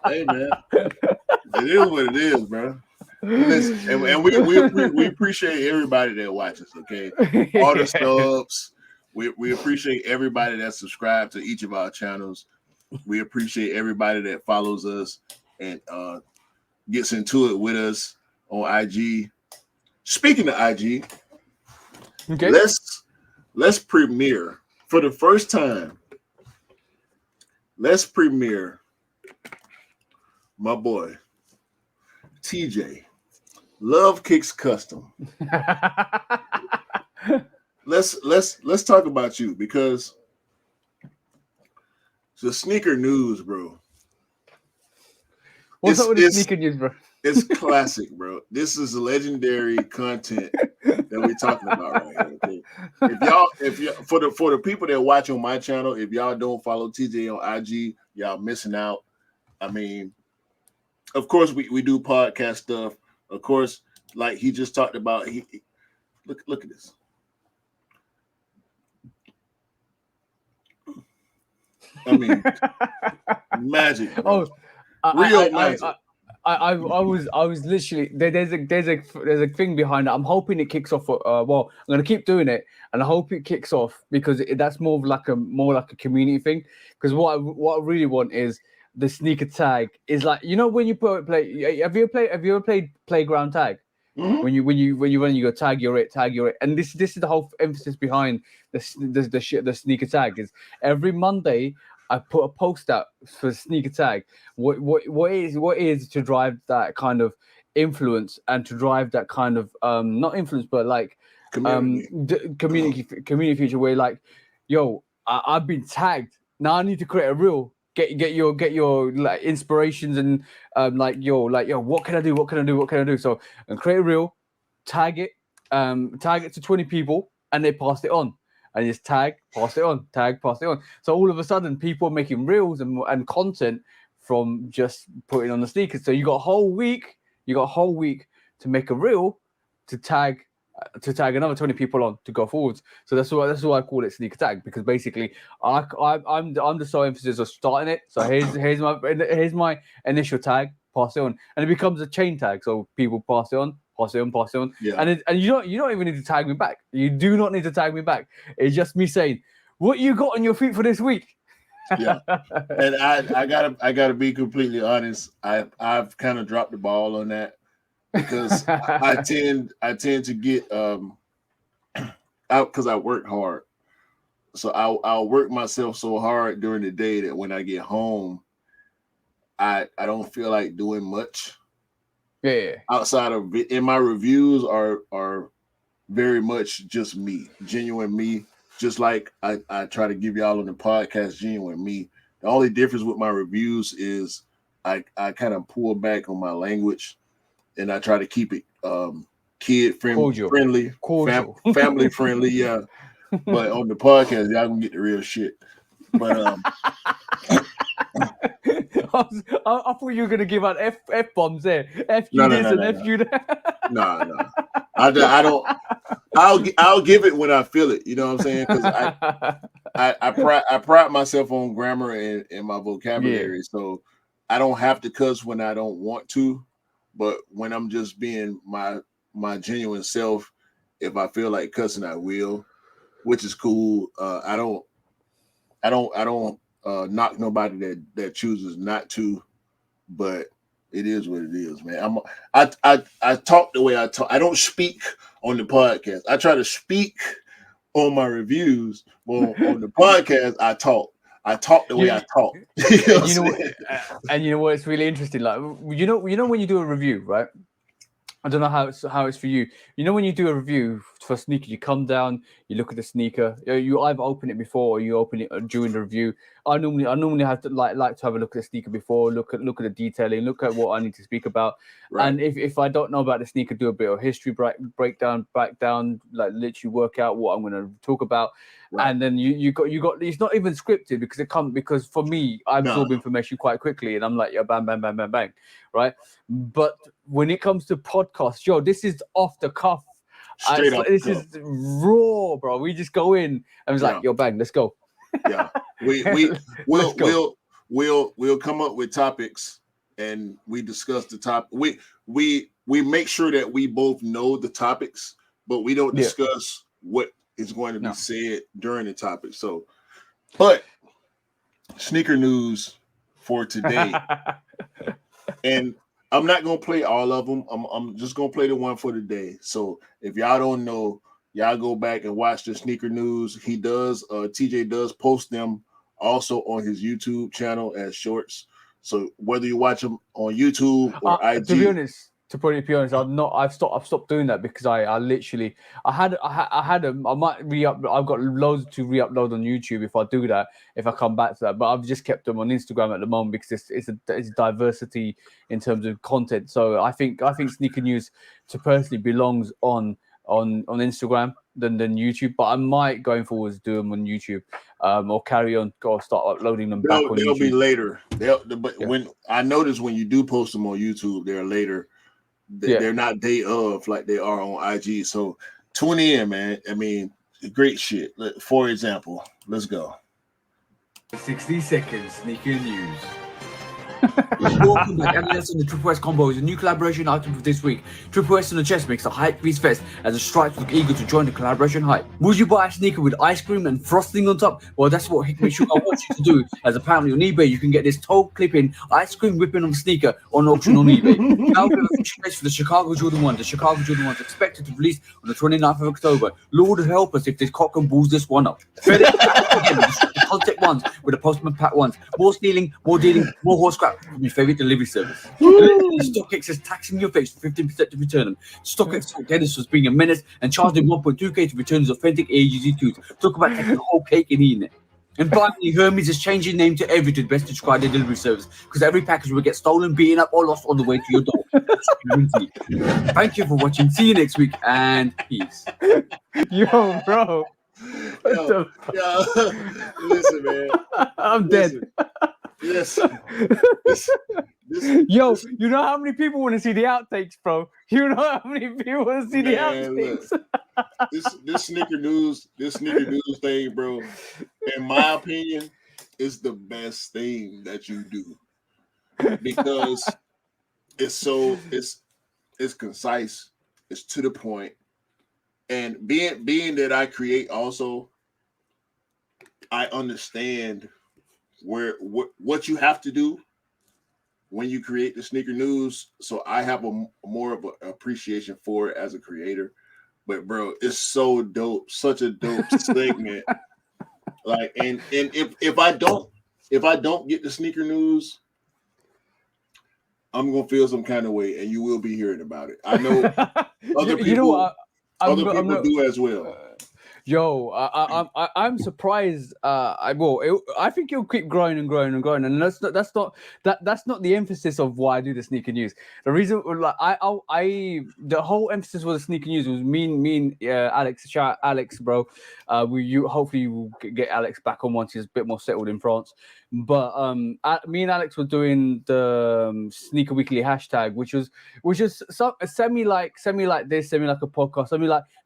B: Hey man, it is what it is, bro. Listen, and we appreciate everybody that watches. Okay, all the subs. We appreciate everybody that subscribed to each of our channels. We appreciate everybody that follows us and gets into it with us on IG. Speaking of IG, okay, let's premiere for the first time. Let's premiere my boy TJ Love Kicks Custom. Let's talk about you because the sneaker news, bro.
A: What's up with the sneaker news, bro?
B: It's classic, bro. This is legendary content that we're talking about right here. Okay? If you for the people that watch on my channel, if y'all don't follow TJ on IG, y'all missing out. I mean, of course we do podcast stuff. Of course, like he just talked about. He look at this. I mean, magic. Bro. Real magic.
A: I was literally there's a thing behind it. I'm hoping it kicks off. Well, I'm gonna keep doing it, and I hope it kicks off because that's more like a community thing. Because what I really want is the sneaker tag is like, you know, when you play. Have you ever played playground tag?
B: Mhm.
A: When you go tag your it, and this is the whole emphasis behind the sneaker tag is every Monday I put a post out for sneaker tag. What is to drive that kind of influence and to drive that kind of not influence but like
B: Community.
A: community feature where like, yo, I've been tagged. Now I need to create a reel. Get your like inspirations and like yo, what can I do? What can I do? What can I do? So and create a reel, tag it to 20 people, and they pass it on. And just tag, pass it on, tag, pass it on. So all of a sudden, people are making reels and content from just putting on the sneakers. So you got a whole week. You got a whole week to make a reel to tag another 20 people on to go forwards. So that's why I call it sneaker tag, because basically I'm the sole emphasis of starting it. So here's my initial tag, pass it on, and it becomes a chain tag. So people pass it on, pass it on, pass it on,
B: Yeah.
A: and you don't even need to tag me back. You do not need to tag me back. It's just me saying, what you got on your feet for this week?
B: Yeah. And I gotta be completely honest. I've kind of dropped the ball on that because I tend to get out because I work hard. So I'll work myself so hard during the day that when I get home, I don't feel like doing much.
A: Yeah.
B: Outside of it. And my reviews are very much just me, genuine me. Just like I try to give y'all on the podcast, genuine me. The only difference with my reviews is I kind of pull back on my language and I try to keep it kid friendly,
A: Cordial.
B: family friendly. Yeah. But on the podcast, y'all gonna get the real shit. But
A: I thought you were gonna give out f bombs there. F you
B: no,
A: this
B: no,
A: and
B: no,
A: f
B: no,
A: you that.
B: no. I don't. I'll give it when I feel it. You know what I'm saying? Because I pride myself on grammar and my vocabulary,
A: Yeah.
B: so I don't have to cuss when I don't want to, but when I'm just being my genuine self, if I feel like cussing, I will, which is cool. I don't knock nobody that chooses not to, but it is what it is, man. I talk the way I talk. I don't speak on the podcast. I try to speak on my reviews. Well, on the podcast, I talk. I talk the way I talk.
A: And you know what? And you know what? It's really interesting. Like you know when you do a review, right? I don't know how it's for you. You know when you do a review for a sneaker, you come down, you look at the sneaker. You either open it before or you open it during the review. I normally have to like to have a look at the sneaker before, look at the detailing, look at what I need to speak about.
B: Right.
A: And if I don't know about the sneaker, do a bit of history breakdown, like literally work out what I'm going to talk about.
B: Right.
A: And then you got it's not even scripted because for me I absorb information quite quickly and I'm like, yeah, bang bang bang bang bang, right? But when it comes to podcasts, yo, this is off the cuff.
B: Straight off.
A: This is raw, bro. We just go in and it's like, yo, bang, let's go.
B: Yeah, we'll come up with topics and we discuss the topic. We make sure that we both know the topics, but we don't discuss what is going to be said during the topic. So, but sneaker news for today, and I'm not gonna play all of them. I'm just gonna play the one for today. So if y'all don't know, y'all go back and watch the sneaker news. He does. TJ does post them also on his YouTube channel as shorts. So whether you watch them on YouTube or IG,
A: to be honest, I've stopped doing that because I literally I might I've got loads to re-upload on YouTube if I do that, if I come back to that. But I've just kept them on Instagram at the moment because it's a diversity in terms of content. So I think sneaker news personally belongs on Instagram than YouTube, but I might going forwards do them on YouTube, or carry on or start uploading them back on YouTube.
B: They'll be later. But when I notice when you do post them on YouTube, they're later. They're not day of like they are on IG. So tune in, man. I mean, great shit. For example, let's go.
A: 60 seconds sneaker news.
C: Welcome back, and that's in the Triple S combo is a new collaboration item for this week. Triple S and the chest mix, the Hype Beast Fest, as the Stripes look eager to join the collaboration hype. Would you buy a sneaker with ice cream and frosting on top? Well, that's what Hickman Sugar wants you to do, as apparently on eBay you can get this toe clipping ice cream whipping on sneaker on auction on eBay. Now we have a official race for the Chicago Jordan 1. The Chicago Jordan 1 is expected to release on the 29th of October. Lord help us if this cock can balls this one up. FedEx again, the concept ones with the Postman Pack ones. More stealing, more dealing, more horse crap from your favorite delivery service. StockX is taxing your face for 15% to return them. StockX thought Dennis was being a menace and charged him 1.2k to return his authentic AGZ tooth. Talk about taking the whole cake and eating it. And finally, Hermes is changing name to Every to best describe their delivery service because every package will get stolen, beaten up, or lost on the way to your door. Thank you for watching. See you next week and peace.
A: Yo, bro.
B: Yo, listen, man.
A: I'm dead.
B: Listen.
A: Yo, you know how many people want to see the outtakes, bro? You know how many people want to see the outtakes?
B: This sneaker news thing, bro, in my opinion, is the best thing that you do because it's concise, it's to the point, and being that I create also, I understand what you have to do when you create the sneaker news. So I have a more of an appreciation for it as a creator. But bro, it's so dope, such a dope segment. Like, and if I don't get the sneaker news, I'm gonna feel some kind of way, and you will be hearing about it. I know other people, do as well.
A: Yo, I'm surprised. I think it'll keep growing and growing and growing, and that's not the emphasis of why I do the sneaker news. The reason, like, the whole emphasis for the sneaker news was me and Alex. Shout out Alex, bro. Hopefully you will get Alex back on once he's a bit more settled in France. But me and Alex were doing the Sneaker Weekly hashtag, which was semi like a podcast,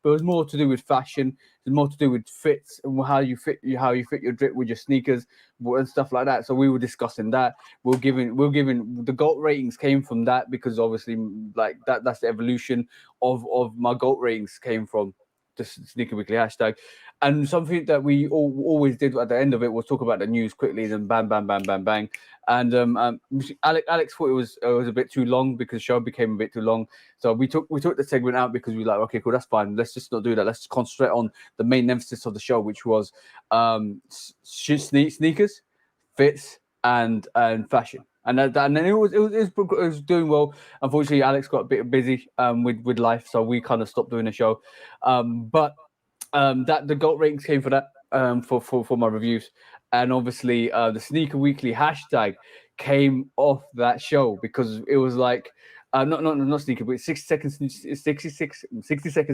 A: but it was more to do with fashion. It's more to do with fits and how you fit your drip with your sneakers and stuff like that. So we were discussing that. We're giving the GOAT ratings came from that because obviously like that's the evolution of my GOAT ratings came from the Sneaker Weekly hashtag. And something that we always did at the end of it was talk about the news quickly, then bang, bang, bang, bang, bang. And Alex thought it was a bit too long because the show became a bit too long. So we took the segment out because we were like, okay, cool, that's fine. Let's just not do that. Let's just concentrate on the main emphasis of the show, which was sneakers, fits, and fashion. And then it was doing well. Unfortunately, Alex got a bit busy with life, so we kind of stopped doing the show. But that the GOAT ratings came for that for my reviews, and obviously the Sneaker Weekly hashtag came off that show because it was like not sneaker, but 60 seconds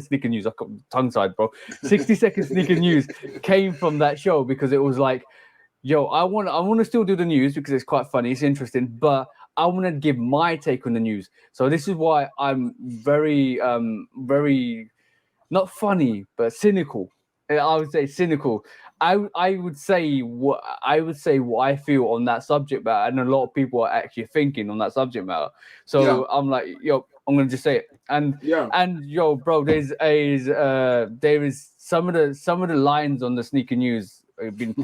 A: sneaker news. I got tongue tied, bro. 60-second sneaker news came from that show because it was like, yo, I want to still do the news because it's quite funny, it's interesting, but I want to give my take on the news. So this is why I'm very not funny, but cynical. I would say cynical. I would say what I feel on that subject matter, and a lot of people are actually thinking on that subject matter. So I'm like, yo, I'm gonna just say it. And yo, bro, there is some of the lines on the sneaker news have been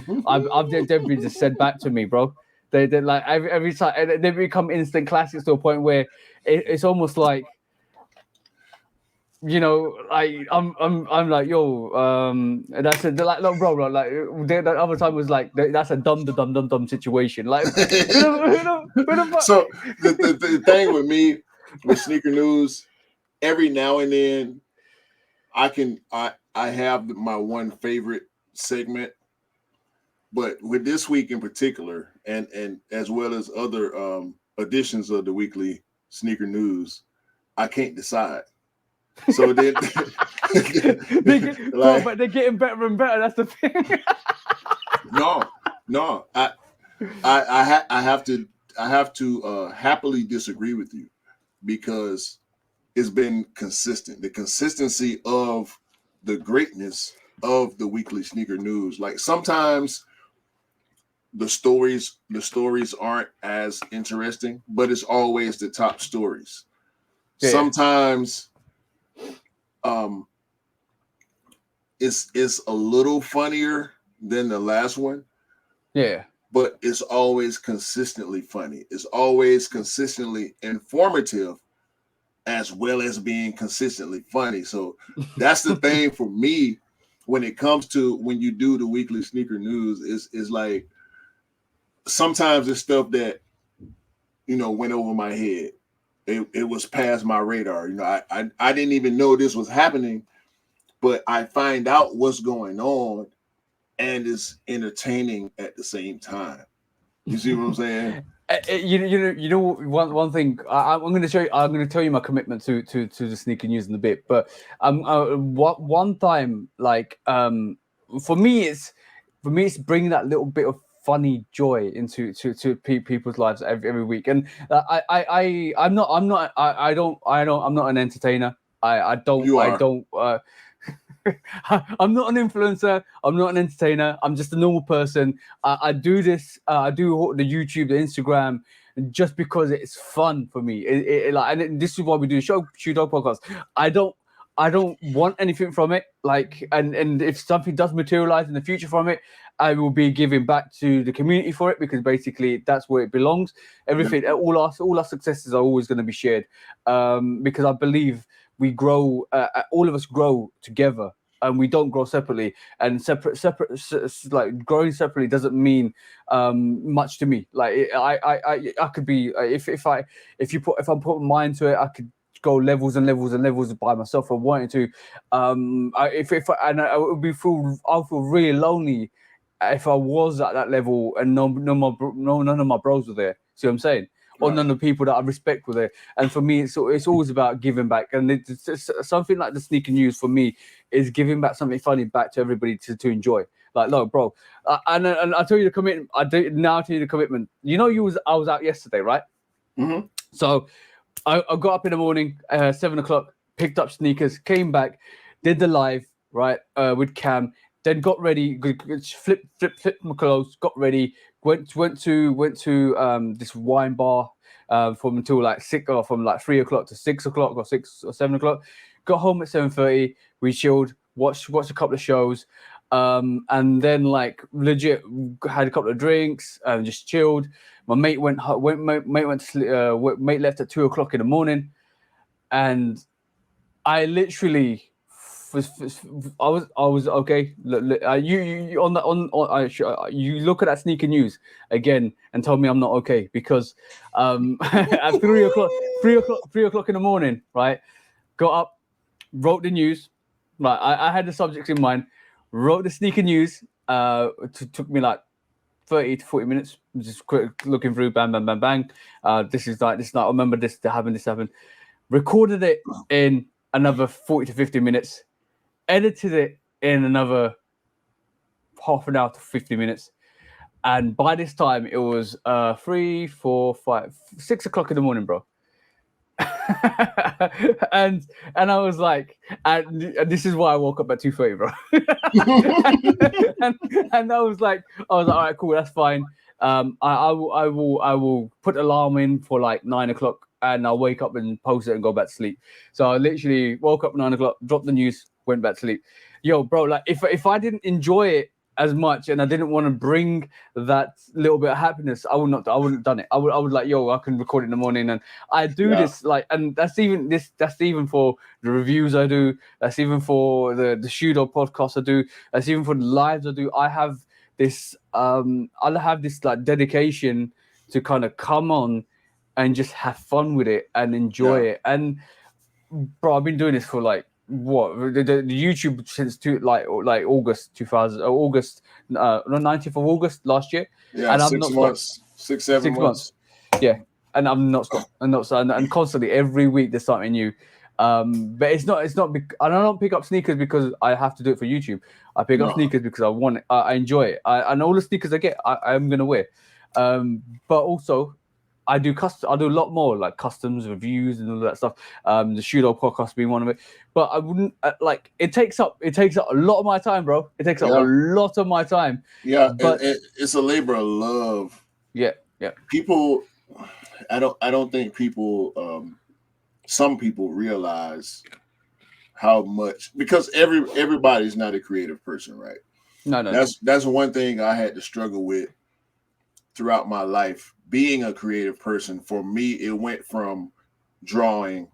A: they've been just said back to me, bro. They're like every time they become instant classics to a point where it's almost like, you know, I'm like, yo, that's a like, no, bro, like the other time was like that's a dumb situation. Like,
B: So the thing with me with sneaker news, every now and then, I have my one favorite segment, but with this week in particular, and as well as other editions of the weekly sneaker news, I can't decide. So then,
A: but they're getting better and better. That's the thing.
B: No, I have to happily disagree with you because it's been consistent. The consistency of the greatness of the weekly sneaker news. Like sometimes the stories aren't as interesting, but it's always the top stories.
A: Yeah.
B: Sometimes it's a little funnier than the last one.
A: Yeah.
B: But it's always consistently funny. It's always consistently informative, as well as being consistently funny. So that's the thing for me when it comes to when you do the weekly sneaker news is like sometimes it's stuff that went over my head. It was past my radar. I didn't even know this was happening, but I find out what's going on and it's entertaining at the same time. You see what I'm saying?
A: One thing I'm going to show you. I'm going to tell you my commitment to the sneaker news in a bit. But one time, like for me, it's bringing that little bit of funny joy into people's lives every week. And I'm not I'm not an entertainer. I don't.
B: You are.
A: I don't. I'm not an influencer. I'm not an entertainer. I'm just a normal person. I do this. I do the YouTube, the Instagram, just because it's fun for me. This is why we do the Shoe Dog podcast. I don't want anything from it. And if something does materialize in the future from it, I will be giving back to the community for it, because basically that's where it belongs. Everything, all our successes are always going to be shared, because I believe we grow. All of us grow together, and we don't grow separately. And like growing separately doesn't mean much to me. Like I could be if I'm putting mind to it, I could go levels and levels and levels by myself or wanting to. I'll feel really lonely if I was at that level and none of my bros were there. See what I'm saying? Or none of the people that I respect were there. And for me, it's always about giving back. And it's something like the sneaker news for me is giving back something funny back to everybody to enjoy. Like, look, bro, and I'll tell you the commitment. I do now tell you the commitment. I was out yesterday, right?
B: Mm-hmm.
A: So I got up in the morning, 7:00, picked up sneakers, came back, did the live, right, with Cam, then got ready, flipped my clothes, got ready, went to this wine bar from until like 6, or from like 3:00 to 6:00 or 6 or 7:00. Got home at 7:30. We chilled, watched a couple of shows, and then like legit had a couple of drinks and just chilled. My mate went to sleep. Mate left at 2:00 in the morning, and I literally I was okay. You you look at that sneaker news again and tell me I'm not okay, because at 3:00 in the morning, right? Got up, wrote the news. Right, I had the subjects in mind, wrote the sneaker news. Took me like 30 to 40 minutes, just quick looking through, bang, bang, bang, bang. This is like, I remember this happened. Recorded it in another 40 to 50 minutes, edited it in another half an hour to 50 minutes. And by this time, it was 3, 4, 5, 6 o'clock in the morning, bro. and I was like, and this is why I woke up at 2:30, bro. and I was like, all right, cool, that's fine. I will put alarm in for like 9:00, and I'll wake up and post it and go back to sleep. So I literally woke up 9:00, dropped the news, went back to sleep. Yo, bro, like if I didn't enjoy it as much and I didn't want to bring that little bit of happiness, I wouldn't have done it. I would like, yo, I can record it in the morning, and I do this like, and that's even for the reviews I do, that's even for the Shoe Dog podcast I do, that's even for the lives I do. I have this I'll have this like dedication to kind of come on and just have fun with it and enjoy it. And bro, I've been doing this for like the YouTube since August 2000, August 19th of August last year.
B: Yeah,
A: and
B: 6 months, 7 months.
A: Yeah, and I'm not stopped, and constantly every week there's something new. But it's not. I don't pick up sneakers because I have to do it for YouTube. I pick up sneakers because I want it. I enjoy it. And all the sneakers I get, I'm gonna wear. But also, I do I do a lot more like customs, reviews, and all that stuff. The Shudo podcast being one of it. But I wouldn't like it takes up a lot of my time, bro. It takes up a
B: Yeah,
A: lot of my time.
B: yeah,
A: But
B: it's a labor of love.
A: yeah, yeah,
B: People, I don't think people, some people realize how much, because everybody's not a creative person, right?
A: no, no, no.
B: That's one thing I had to struggle with throughout my life. Being a creative person, for me, it went from drawing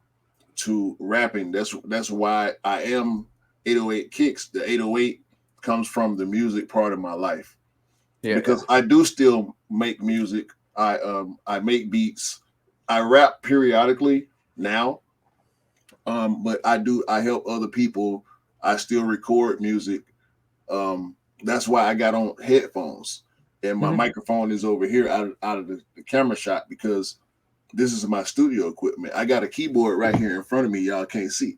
B: to rapping. That's why I am 808 Kicks. The 808 comes from the music part of my life,
A: Yeah, yeah.
B: because I do still make music. I make beats. I rap periodically now, but I help other people. I still record music. That's why I got on headphones, and my
A: Mhm.
B: microphone is over here out of the camera shot, because this is my studio equipment. I got a keyboard right here in front of me. Y'all can't see,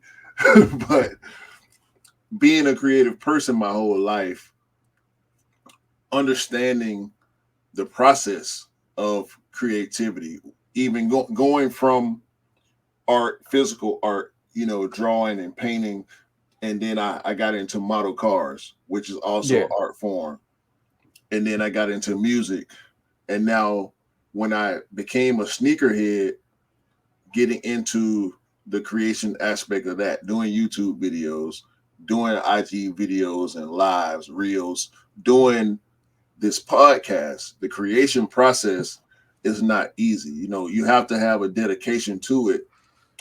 B: but being a creative person my whole life, understanding the process of creativity, even going from art, physical art, drawing and painting, and then I got into model cars, which is also
A: Yeah.
B: an art form, and then I got into music, and now when I became a sneakerhead, getting into the creation aspect of that, doing YouTube videos, doing IG videos and lives, reels, doing this podcast, the creation process is not easy. You have to have a dedication to it,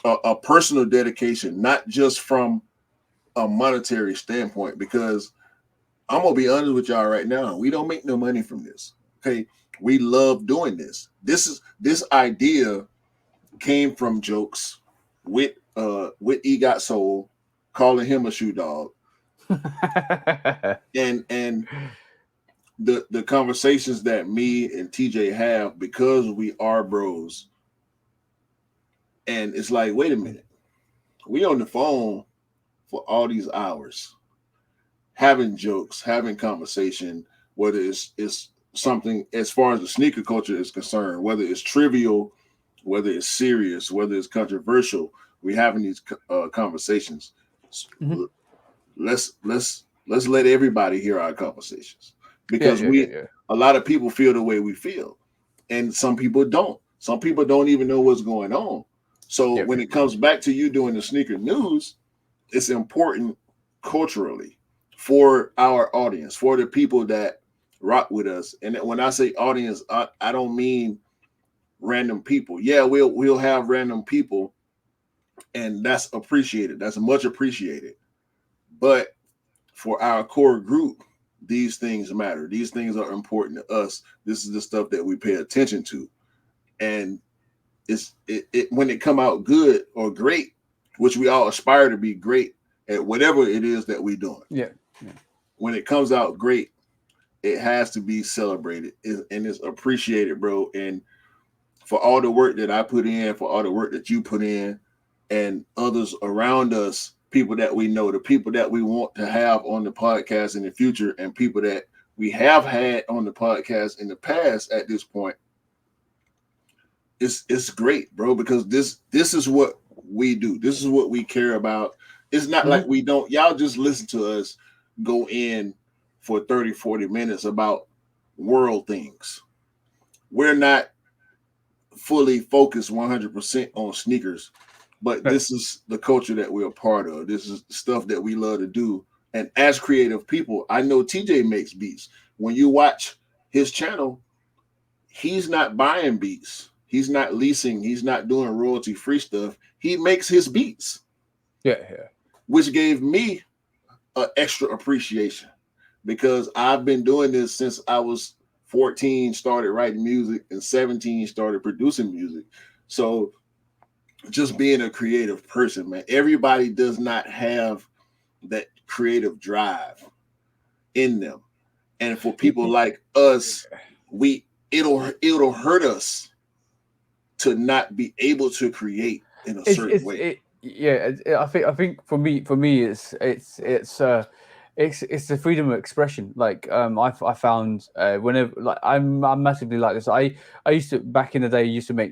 B: a personal dedication, not just from a monetary standpoint, because I'm gonna be honest with y'all right now. We don't make no money from this. Okay. We love doing this. This idea came from jokes with Egot Soul, calling him a shoe dog. And the conversations that me and TJ have, because we are bros, and it's like, wait a minute, we on the phone for all these hours, having jokes, having conversation, whether it's something as far as the sneaker culture is concerned, whether it's trivial, whether it's serious, whether it's controversial, we having these conversations.
A: Mhm.
B: Let's let everybody hear our conversations,
A: Yeah,
B: because
A: yeah, yeah, yeah.
B: a lot of people feel the way we feel, and some people don't. Some people don't even know what's going on. So
A: Yep.
B: when it comes back to you doing the sneaker news, it's important culturally for our audience, for the people that rock with us. And when I say audience, I don't mean random people. Yeah, we'll have random people, and that's appreciated. That's much appreciated. But for our core group, these things matter. These things are important to us. This is the stuff that we pay attention to. And it when it come out good or great, which we all aspire to be great at whatever it is that we're doing.
A: Yeah. Yeah.
B: When it comes out great, it has to be celebrated and it's appreciated, bro. And for all the work that I put in, for all the work that you put in, and others around us, people that we know, the people that we want to have on the podcast in the future, and people that we have had on the podcast in the past at this point, it's great, bro, because this is what we do. This is what we care about. It's not like
A: Mhm.
B: we don't, y'all just listen to us go in for 30, 40 minutes about world things. We're not fully focused 100% on sneakers, but
A: Right.
B: this is the culture that we're a part of. This is stuff that we love to do. And as creative people, I know TJ makes beats. When you watch his channel, he's not buying beats. He's not leasing. He's not doing royalty free stuff. He makes his beats,
A: Yeah, yeah.
B: which gave me an extra appreciation, because I've been doing this since I was 14, started writing music, and 17 started producing music. So just being a creative person, man, everybody does not have that creative drive in them. And for people like us, we it'll hurt us to not be able to create in a certain
A: It's
B: way.
A: it yeah. I think for me, it's it's the freedom of expression. Like I found whenever like I'm massively like this. I used to back in the day.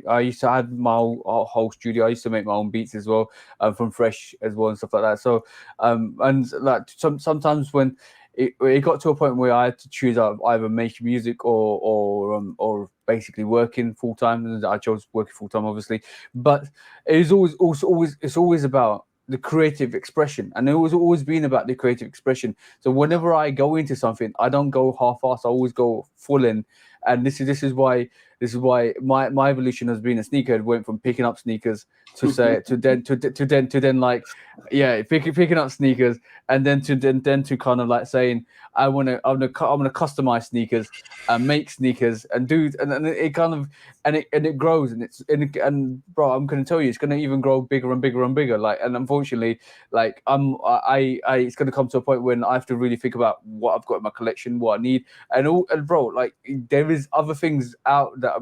A: I used to have my whole studio. I used to make my own beats as well, from fresh as well and stuff like that. So and like sometimes when it got to a point where I had to choose out of either making music or basically working full time, and I chose working full time, obviously. But it is always it's always about the creative expression, and it was always been about the creative expression. So whenever I go into something, I don't go half-assed. I always go full in, and this is why my evolution has been a sneakerhead. Went from picking up sneakers to say to then like yeah picking up sneakers, and then to kind of like saying I'm gonna customize sneakers and make sneakers and do and it kind of and it grows and bro, I'm gonna tell you, it's gonna even grow bigger and bigger and bigger. Like, and unfortunately, like it's gonna come to a point when I have to really think about what I've got in my collection, what I need, and bro, like there is other things out that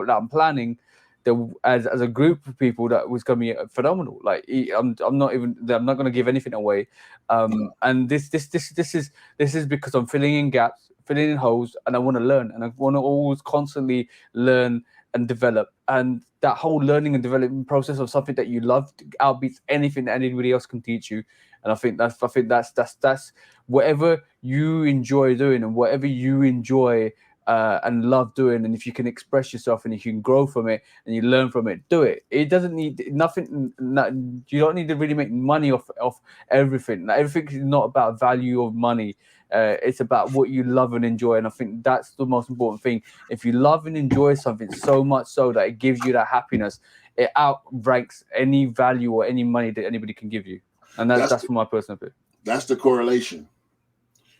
A: I'm planning. That as a group of people that was gonna be phenomenal. Like I'm not gonna give anything away, and this is because I'm filling in gaps, filling in holes, and I want to learn, and I want to always constantly learn and develop. And that whole learning and development process of something that you love outbeats anything that anybody else can teach you. And I think that's whatever you enjoy doing and whatever you enjoy and love doing, and if you can express yourself and you can grow from it and you learn from it, do it. It doesn't need nothing. You don't need to really make money off everything. Like, everything is not about value of money. It's about what you love and enjoy, and I think that's the most important thing. If you love and enjoy something so much so that it gives you that happiness, it outranks any value or any money that anybody can give you. And
B: That's
A: that's
B: the,
A: from my personal opinion.
B: that's the correlation.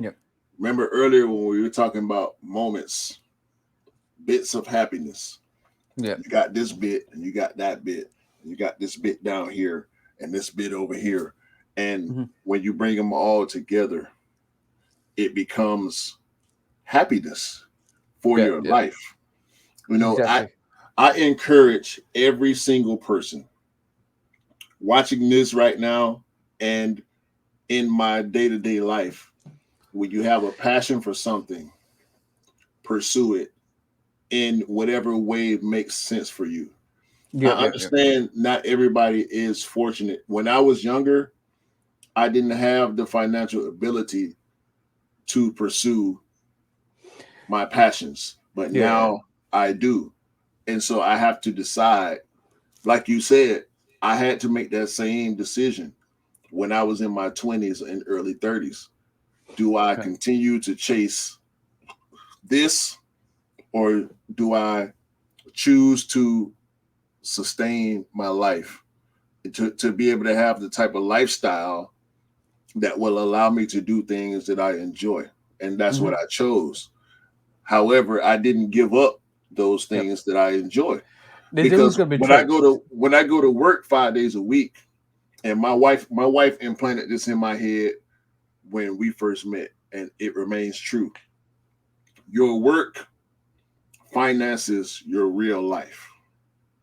A: Yeah.
B: Remember earlier when we were talking about moments, bits of happiness.
A: Yeah.
B: You got this bit and you got that bit. And you got this bit down here and this bit over here. And
A: Mm-hmm.
B: when you bring them all together, it becomes happiness for
A: Yeah.
B: your
A: Yeah.
B: life. You know,
A: Exactly.
B: I encourage every single person watching this right now and in my day-to-day life, when you have a passion for something, pursue it in whatever way makes sense for you. I
A: Yeah. Yeah. Yeah.
B: understand not everybody is fortunate. When I was younger, I didn't have the financial ability to pursue my passions, but
A: Yeah. Yeah.
B: now I do. And so I have to decide, like you said, I had to make that same decision when I was in my 20s and early 30s. Do I
A: Okay.
B: continue to chase this, or do I choose to sustain my life to be able to have the type of lifestyle that will allow me to do things that I enjoy? And that's
A: Mm-hmm.
B: what I chose. However, I didn't give up those
A: Yep.
B: things that I enjoy,
A: There's always
B: because
A: going to be traits.
B: when I go to work 5 days a week, and my wife implanted this in my head when we first met, and it remains true. Your work finances your real life.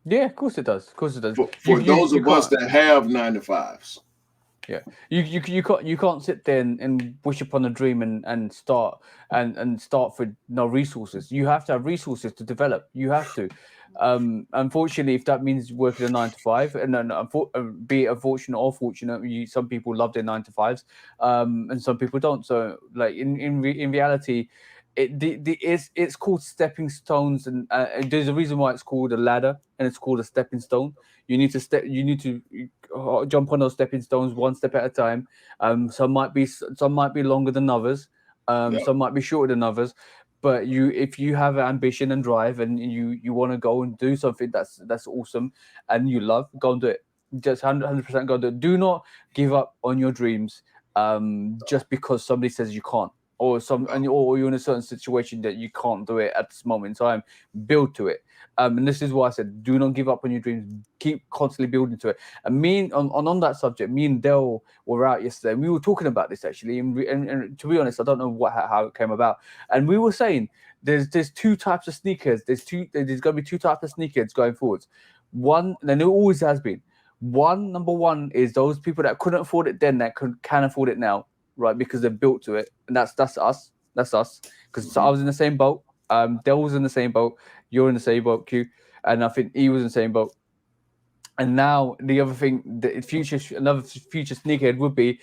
A: Yeah, of course it does. Of course it does.
B: For those
A: You
B: of us
A: can't.
B: that have 9 to 5s,
A: Yeah, you can't sit there and wish upon a dream and start and start for no resources. You have to have resources to develop. You have to. Unfortunately, if that means working a 9 to 5, and then be it unfortunate or fortunate, some people love their 9 to 5s, and some people don't. So, like in reality, it's called stepping stones, and there's a reason why it's called a ladder and it's called a stepping stone. You need to step. You need to jump on those stepping stones one step at a time. Some might be longer than others.
B: yeah,
A: Some might be shorter than others. But if you have ambition and drive, and you want to go and do something that's awesome, and you love, go and do it. Just 100% go and do it. Do not give up on your dreams just because somebody says you can't, or you're in a certain situation that you can't do it at this moment in time. Build to it. And this is why I said, do not give up on your dreams. Keep constantly building to it. And on that subject, me and Dell were out yesterday, and we were talking about this actually. And to be honest, I don't know how it came about. And we were saying there's two types of sneakers. There's going to be two types of sneakers going forwards. One, and it always has been. Number one is those people that couldn't afford it then that can afford it now. right? Because they're built to it, and that's us. That's us. Because I
B: Mhm.
A: was in the same boat. Dell was in the same boat. You're in the same boat, Q, and I think he was in the same boat. And now the other thing, another future sneakerhead would be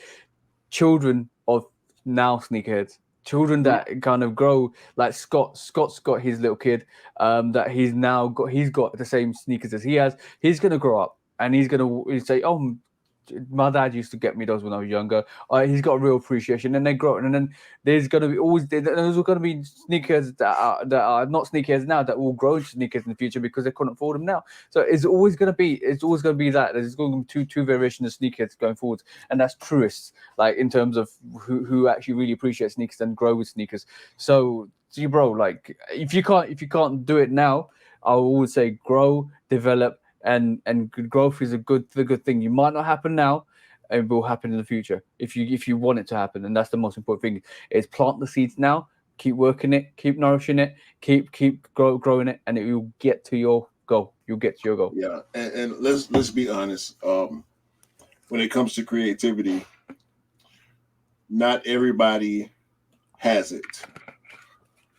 A: children of now sneakerheads, children
B: Yeah.
A: that kind of grow like Scott. Scott's got his little kid, that he's got the same sneakers as he has. He's gonna grow up and he's gonna say, "Oh, my dad used to get me those when I was younger." He's got a real appreciation, and they grow, and then there's gonna be there's gonna be sneakers that are not sneakers now that will grow into sneakers in the future because they couldn't afford them now. So it's always gonna be that there's going to be two variations of sneakers going forward, and that's truest, like in terms of who actually really appreciate sneakers and grow with sneakers. So bro, like if you can't do it now, I would always say grow, develop, and growth is a good thing. You might not happen now, it will happen in the future if you want it to happen, and that's the most important thing. Is plant the seeds now, keep working it, keep nourishing it, growing it, and it will get to your goal. You'll get to your goal.
B: Yeah, and let's be honest. When it comes to creativity, not everybody has it.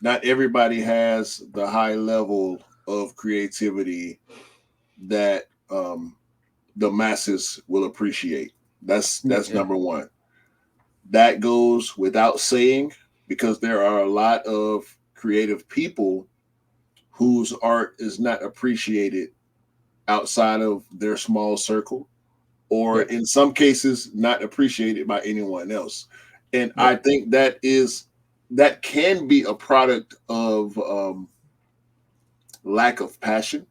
B: Not everybody has the high level of creativity that the masses will appreciate. That's
A: Yeah,
B: number one. That goes without saying because there are a lot of creative people whose art is not appreciated outside of their small circle, or
A: yeah,
B: in some cases not appreciated by anyone else. And
A: yeah,
B: I think that can be a product of lack of passion,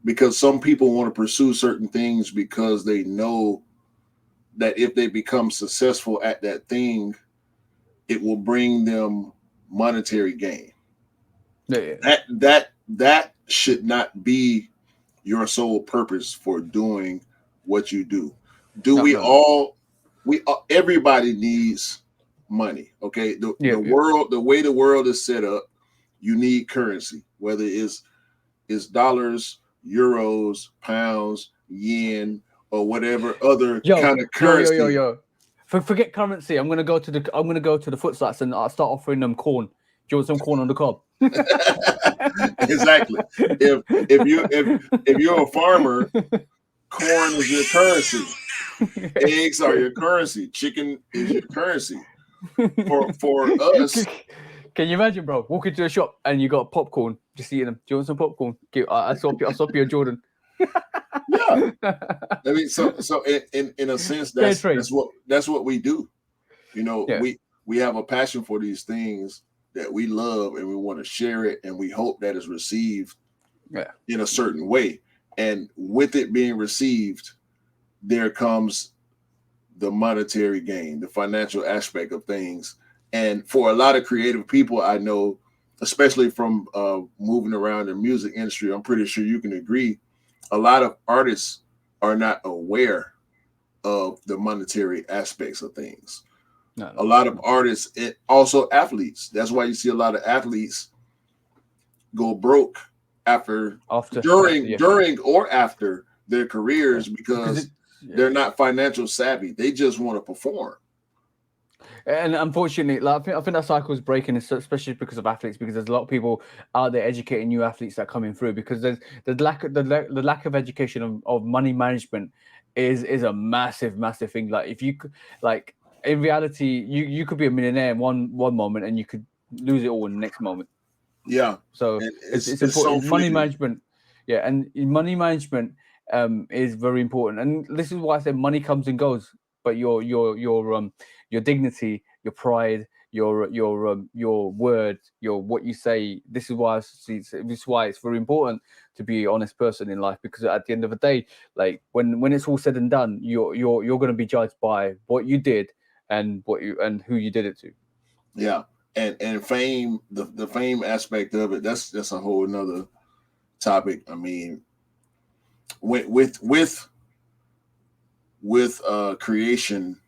B: because some people want to pursue certain things because they know that if they become successful at that thing, it will bring them monetary gain.
A: yeah, yeah.
B: That should not be your sole purpose for doing what you do. Do
A: No,
B: we
A: no, no.
B: all everybody needs money, okay?
A: Yeah,
B: The
A: yeah.
B: world, the way the world is set up, you need currency, whether it's dollars, euros, pounds, yen, or whatever other
A: Yo,
B: kind of
A: yo, yo, yo,
B: currency.
A: yo. Forget currency. I'm gonna go to the foot sites and I'll start offering them corn. Do you want some corn on the cob?
B: Exactly. If you're a farmer, corn is your currency. Eggs are your currency. Chicken is your currency. For us,
A: Can you imagine, bro? Walk into a shop and you got popcorn, just eating them. Do you want some popcorn? I'll swap you a Jordan.
B: yeah. I mean, so in a sense,
A: Fair
B: that's
A: trade.
B: that's what we do. You know,
A: Yeah,
B: we have a passion for these things that we love, and we want to share it, and we hope that is received
A: yeah.
B: in a certain way. And with it being received, there comes the monetary gain, the financial aspect of things. And for a lot of creative people, I know, especially from moving around the music industry, I'm pretty sure you can agree, a lot of artists are not aware of the monetary aspects of things.
A: No,
B: A
A: no,
B: lot of
A: no.
B: artists, and also athletes. That's why you see a lot of athletes go broke after,
A: After, yeah,
B: during or after their
A: yeah.
B: careers
A: Because
B: because
A: yeah.
B: they're not financial savvy. They just want to perform.
A: And unfortunately, like, I think that cycle is breaking, especially because of athletes. Because there's a lot of people out there educating new athletes that are coming through. Because there's the lack of education of money management is a massive thing. Like if you like in reality, you could be a millionaire in one moment and you could lose it all in the next moment.
B: Yeah,
A: So
B: and
A: it's
B: it's so
A: important. Money
B: fleeting.
A: management, yeah, and money management is very important. And this is why I said money comes and goes, but your dignity, your pride, your words, your what you say. This is why this is why it's very important to be an honest person in life, because at the end of the day, like when it's all said and done, you're going to be judged by what you did and what you and who you did it to.
B: Yeah, and fame, the fame aspect of it, that's a whole another topic. I mean, with creation,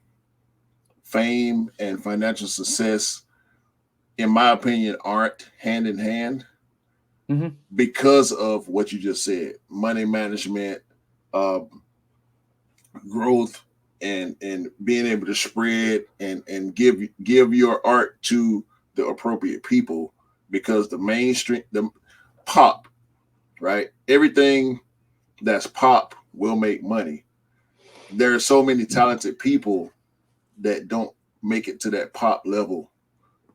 B: fame and financial success, in my opinion, aren't hand in hand
A: Mm-hmm.
B: because of what you just said: money management, uh, growth and being able to spread and give your art to the appropriate people, because the mainstream, the pop, right? Everything that's pop will make money. There are so many talented people that don't make it to that pop level.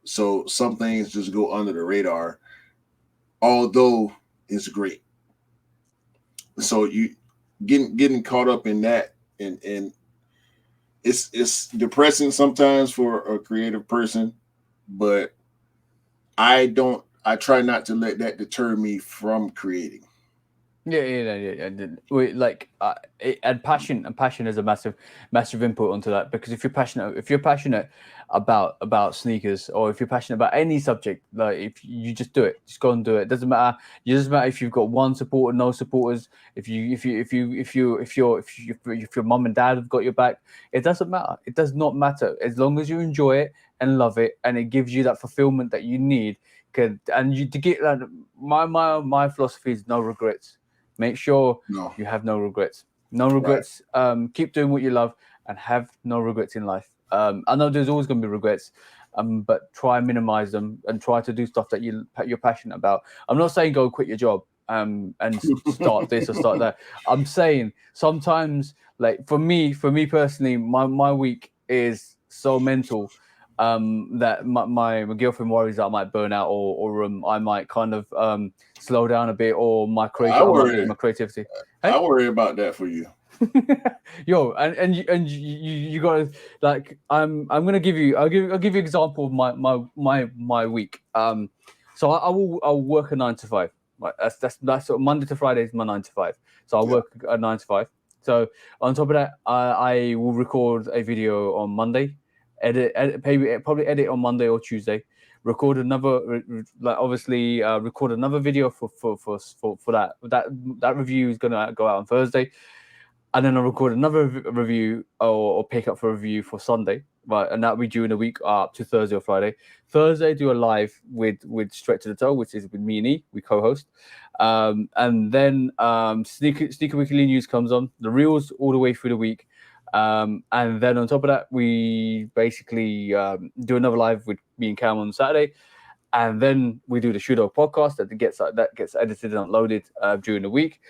B: So some things just go under the radar, although it's great. So you getting caught up in that, and it's depressing sometimes for a creative person, but I try not to let that deter me from creating.
A: Like, and passion is a massive input onto that, because if you're passionate about sneakers, or if you're passionate about any subject, like, if you just do it, just go and do it. It doesn't matter. It doesn't matter if you've got one supporter, no supporters. If your mom and dad have got your back, it doesn't matter. It does not matter, as long as you enjoy it and love it, and it gives you that fulfillment that you need. And you to get, like, my philosophy is no regrets. Make sure
B: No.
A: you have no regrets. No regrets. Right. Keep doing what you love and have no regrets in life. I know there's always going to be regrets, but try and minimize them and try to do stuff that you're passionate about. I'm not saying go quit your job and start this or start that. I'm saying sometimes, like, for me personally, my week is so mental that my girlfriend worries that I might burn out, or I might kind of slow down a bit, or I might lose my creativity.
B: Hey? I worry about that for you.
A: Yo, and you gotta, like, I'll give you an example of my week. So I'll work a 9 to 5. Right, that's sort of Monday to Friday is my 9 to 5. So I'll work a 9 to 5. So on top of that, I will record a video on Monday. Probably edit on Monday or Tuesday. Record another, record another video for that. That review is gonna go out on Thursday, and then I'll record another review or pick up for a review for Sunday, right? And that'll be during the week up to Thursday or Friday. Thursday, do a live with Straight to the Toe, which is with me and E. We co-host, and then Sneaker Weekly News comes on, the reels all the way through the week. And then on top of that, we basically do another live with me and Cam on Saturday, and then we do the Shudo podcast that gets edited and uploaded during the week,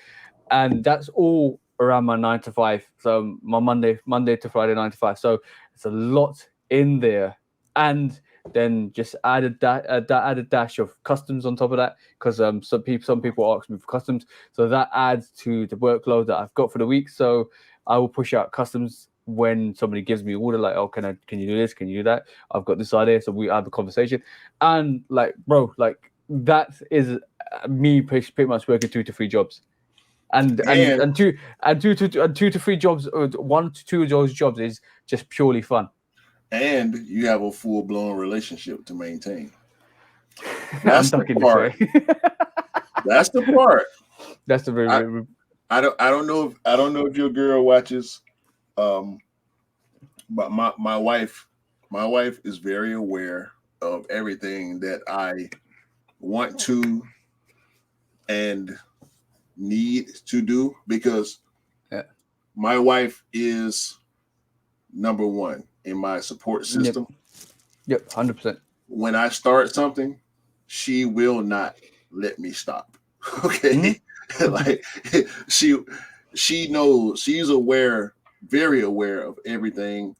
A: and that's all around my 9 to 5. So my Monday to Friday 9 to 5. So it's a lot in there, and then just added dash of customs on top of that, because some people ask me for customs, so that adds to the workload that I've got for the week. So I will push out customs when somebody gives me an order, like, oh, can you do this? Can you do that? I've got this idea. So we have a conversation. And, like, bro, like, that is me pretty much working 2 to 3 jobs. And 2 to 3 jobs, 1 to 2 of those jobs is just purely fun.
B: And you have a full-blown relationship to maintain. That's the part. That's the part.
A: That's the very.
B: I don't know if your girl watches, but my wife is very aware of everything that I want to and need to do, because my wife is number one in my support system.
A: Yep, 100%.
B: When I start something, she will not let me stop. Okay. Mm-hmm. Like, she knows, she's very aware of everything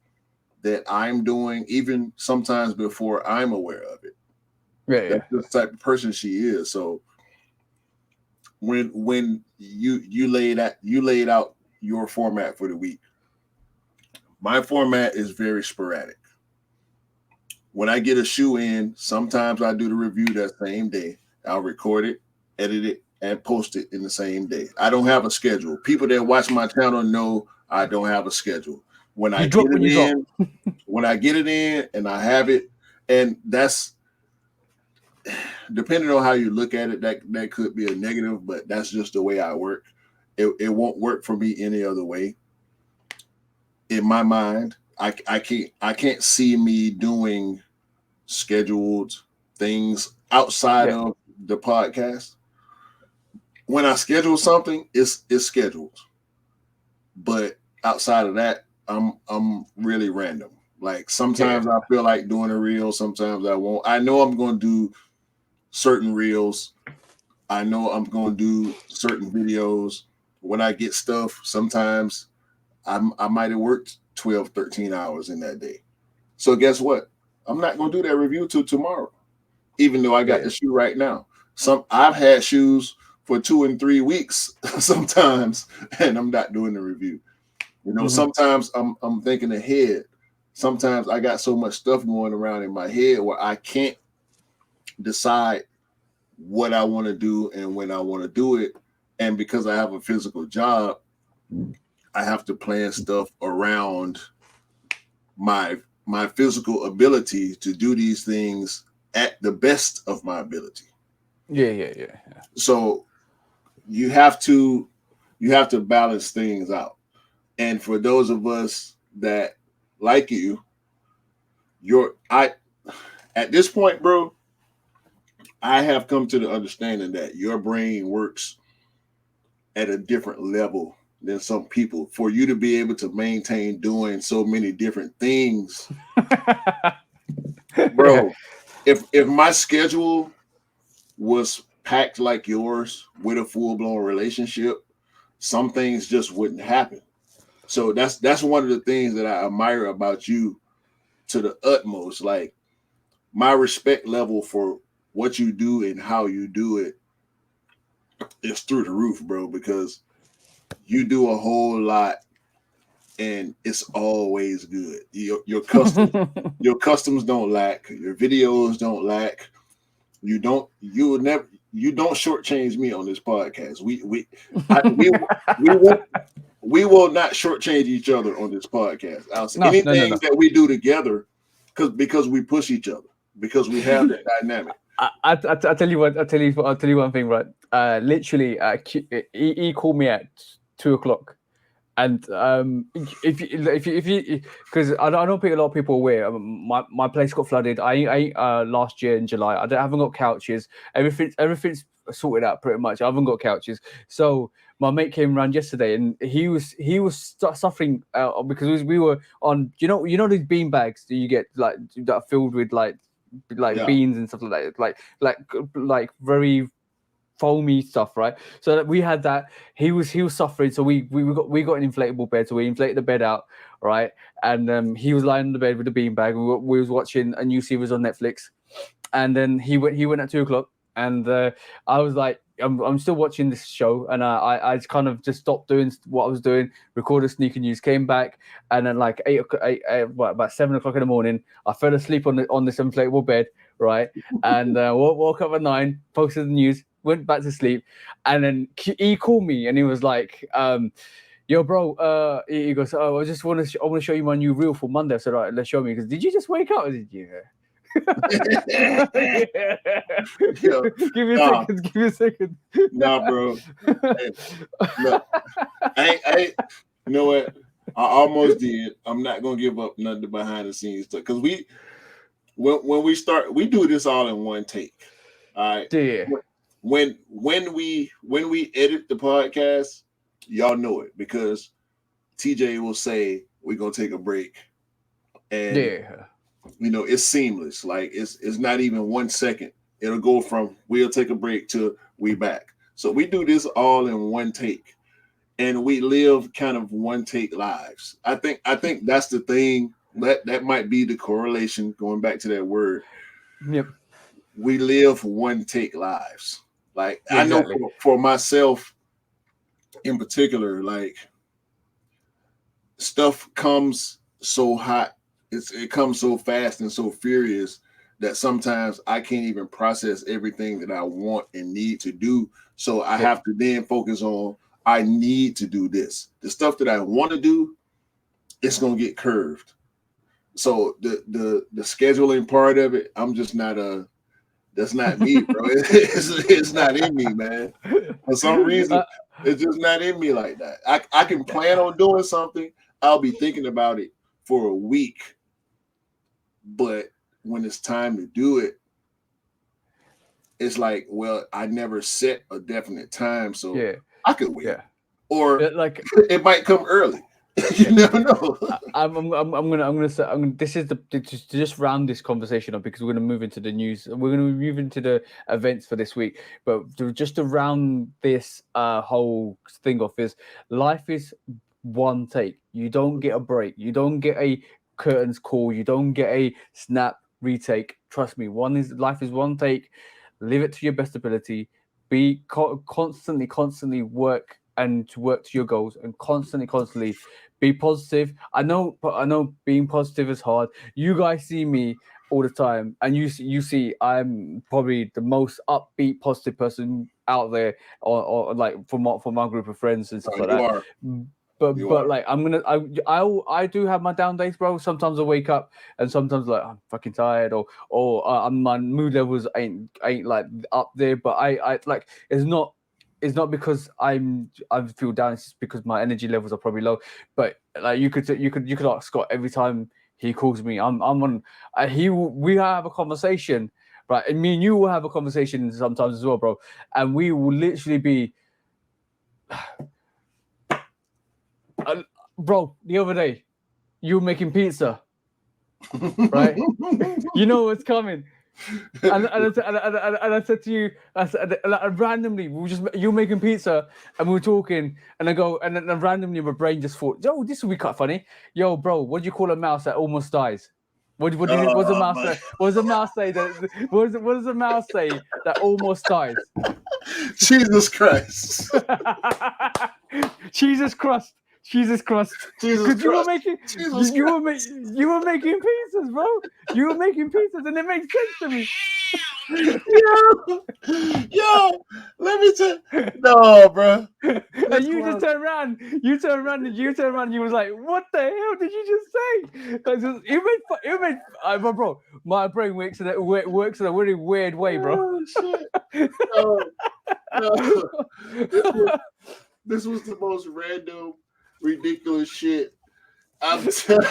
B: that I'm doing, even sometimes before I'm aware of it. That's the type of person she is. So when you laid out your format for the week, my format is very sporadic. When I get a shoe in, sometimes I do the review that same day. I'll record it, edit it, and post it in the same day. I don't have a schedule. People that watch my channel know I don't have a schedule. When I get it in and I have it, and that's depending on how you look at it, that could be a negative, but that's just the way I work. It won't work for me any other way. In my mind, I can't see me doing scheduled things outside of the podcast. When I schedule something, it's scheduled. But outside of that, I'm really random. Like
A: Yeah.
B: sometimes I feel like doing a reel, sometimes I won't. I know I'm going to do certain reels. I know I'm going to do certain videos. When I get stuff, sometimes I might have worked 12, 13 hours in that day. So guess what? I'm not going to do that review till tomorrow, even though I got
A: Yeah.
B: the shoe right now. I've had shoes for 2 and 3 weeks sometimes, and I'm not doing the review. You know,
A: Mhm.
B: sometimes I'm thinking ahead. Sometimes I got so much stuff going around in my head where I can't decide what I want to do and when I want to do it. And because I have a physical job, I have to plan stuff around my physical ability to do these things at the best of my ability.
A: Yeah, yeah, yeah, yeah.
B: So you have to balance things out. And for those of us that like you're I at this point, bro, I have come to the understanding that your brain works at a different level than some people. For you to be able to maintain doing so many different things,
A: Yeah.
B: bro, if my schedule was packed like yours with a full-blown relationship, some things just wouldn't happen. So that's one of the things that I admire about you to the utmost. Like my respect level for what you do and how you do it is through the roof, bro, because you do a whole lot and it's always good. Your customs don't lack, your videos don't lack. You don't shortchange me on this podcast. We will not shortchange each other on this podcast. I'll say
A: No, no, no,
B: anything
A: no.
B: that we do together because we push each other, because we have that dynamic.
A: I tell you what. I'll tell you one thing. Right. Literally, he called me at 2 o'clock, and if you because I don't think a lot of people are aware. My place got flooded. I last year in July. I haven't got couches. Everything's sorted out pretty much. I haven't got couches. So my mate came around yesterday, and he was suffering because we were on. You know these bean bags that you get like that are filled with like
B: Yeah.
A: beans and stuff like that, like very foamy stuff, right? So we had that. He was suffering, so we got an inflatable bed, so we inflated the bed out, right? And he was lying on the bed with the beanbag. We was watching a new series on Netflix, and then he went at 2 o'clock, and I was like, I'm still watching this show, and I just kind of just stopped doing what I was doing, recorded sneaker news, came back, and then like about 7 o'clock in the morning, I fell asleep on this inflatable bed, right? And woke up at 9, posted the news, went back to sleep, and then he called me, and he was like, yo, bro, he goes, oh, I want to show you my new reel for Monday. I said, all right, let's show me. Because did you just wake up? I said, yeah. Yeah.
B: Yeah.
A: Give me a
B: Nah,
A: second. Give me a second.
B: nah, bro. Hey, look, you know what? I almost did. I'm not gonna give up nothing behind the scenes stuff because when we start, we do this all in one take. All right.
A: Yeah.
B: When we edit the podcast, y'all know it because TJ will say we're gonna take a break, and
A: Yeah.
B: it's seamless. Like it's not even 1 second. It'll go from we'll take a break to we back. So we do this all in one take, and we live kind of one take lives. I think that's the thing that might be the correlation. Going back to that word,
A: Yep.
B: we live one take lives. Like
A: Yeah,
B: I know
A: exactly.
B: for myself in particular, like stuff comes so hot, it comes so fast and so furious that sometimes I can't even process everything that I want and need to do. So I
A: Yep.
B: have to then focus on I need to do this. The stuff that I want to do, it's gonna get curved. So the scheduling part of it, I'm just not a that's not me, bro. It's not in me, man. For some reason,
A: uh,
B: it's just not in me like that. I can plan on doing something. I'll be thinking about it for a week, but when it's time to do it, it's like, well, I never set a definite time, so
A: yeah.
B: I could wait,
A: Yeah.
B: or
A: Like
B: it might come early. You never know.
A: This is to just round this conversation up because we're going to move into the news. We're going to move into the events for this week. But just to round this whole thing off is life is one take. You don't get a break. You don't get a curtains call. You don't get a snap retake. Trust me. Life is one take. Live it to your best ability. Be constantly work and to work to your goals and constantly be positive. I know being positive is hard. You guys see me all the time, and you see I'm probably the most upbeat, positive person out there, or like for my group of friends and stuff like
B: You
A: that.
B: are.
A: But
B: You
A: but
B: are.
A: like I do have my down days, bro. Sometimes I wake up and sometimes like I'm fucking tired or my mood levels ain't like up there. But I like it's not because I feel down. It's just because my energy levels are probably low. But like you could ask Scott every time he calls me. I'm on. We have a conversation, right? And me and you will have a conversation sometimes as well, bro. And we will literally be, bro. The other day, you were making pizza, right? You know what's coming. And I said to you, randomly, you were making pizza and we were talking, and I go, and then randomly my brain just thought, yo, this will be quite funny. Yo, bro, what do you call a mouse that almost dies? What does a mouse say? What does a mouse say what does a mouse say that almost dies?
B: Jesus Christ.
A: Jesus Christ.
B: Jesus
A: Because you were
B: Christ.
A: making
B: Jesus
A: you were making pizzas, bro. You were making pizzas, and it makes sense to me.
B: Yo, let me tell. No, bro.
A: And you just turn around. You turn around, and you was like, "What the hell did you just say?" It made, bro. My brain works in a really weird way, bro.
B: Oh, shit. No. This was the most random, ridiculous shit. I'm telling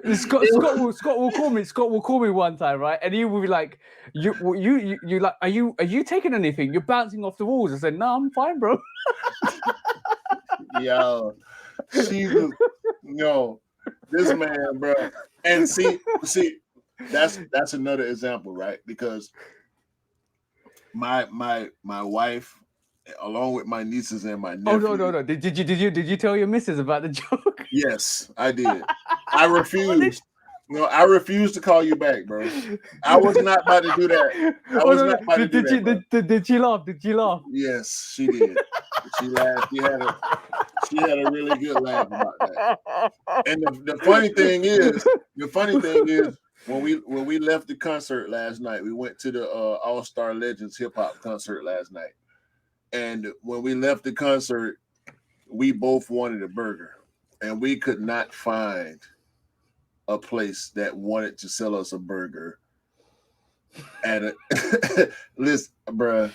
B: you.
A: Scott will call me. Scott will call me one time, right? And he will be like, "You like, are you taking anything? You're bouncing off the walls." I said, "No, I'm fine, bro."
B: Yo, Jesus, no, this man, bro. And see, that's another example, right? Because my wife, along with my nieces and my nephew.
A: Oh no! Did you tell your missus about the joke?
B: Yes, I did. I refused. No, I refused to call you back, bro. I was not about to do that. I was not about to do that, bro.
A: Did she laugh? Did she laugh?
B: Yes, she did. She laughed. She had a really good laugh about that. And the funny thing is, when we left the concert last night, we went to the All Star Legends hip hop concert last night. And when we left the concert, we both wanted a burger, and we could not find a place that wanted to sell us a burger. And listen, bruh,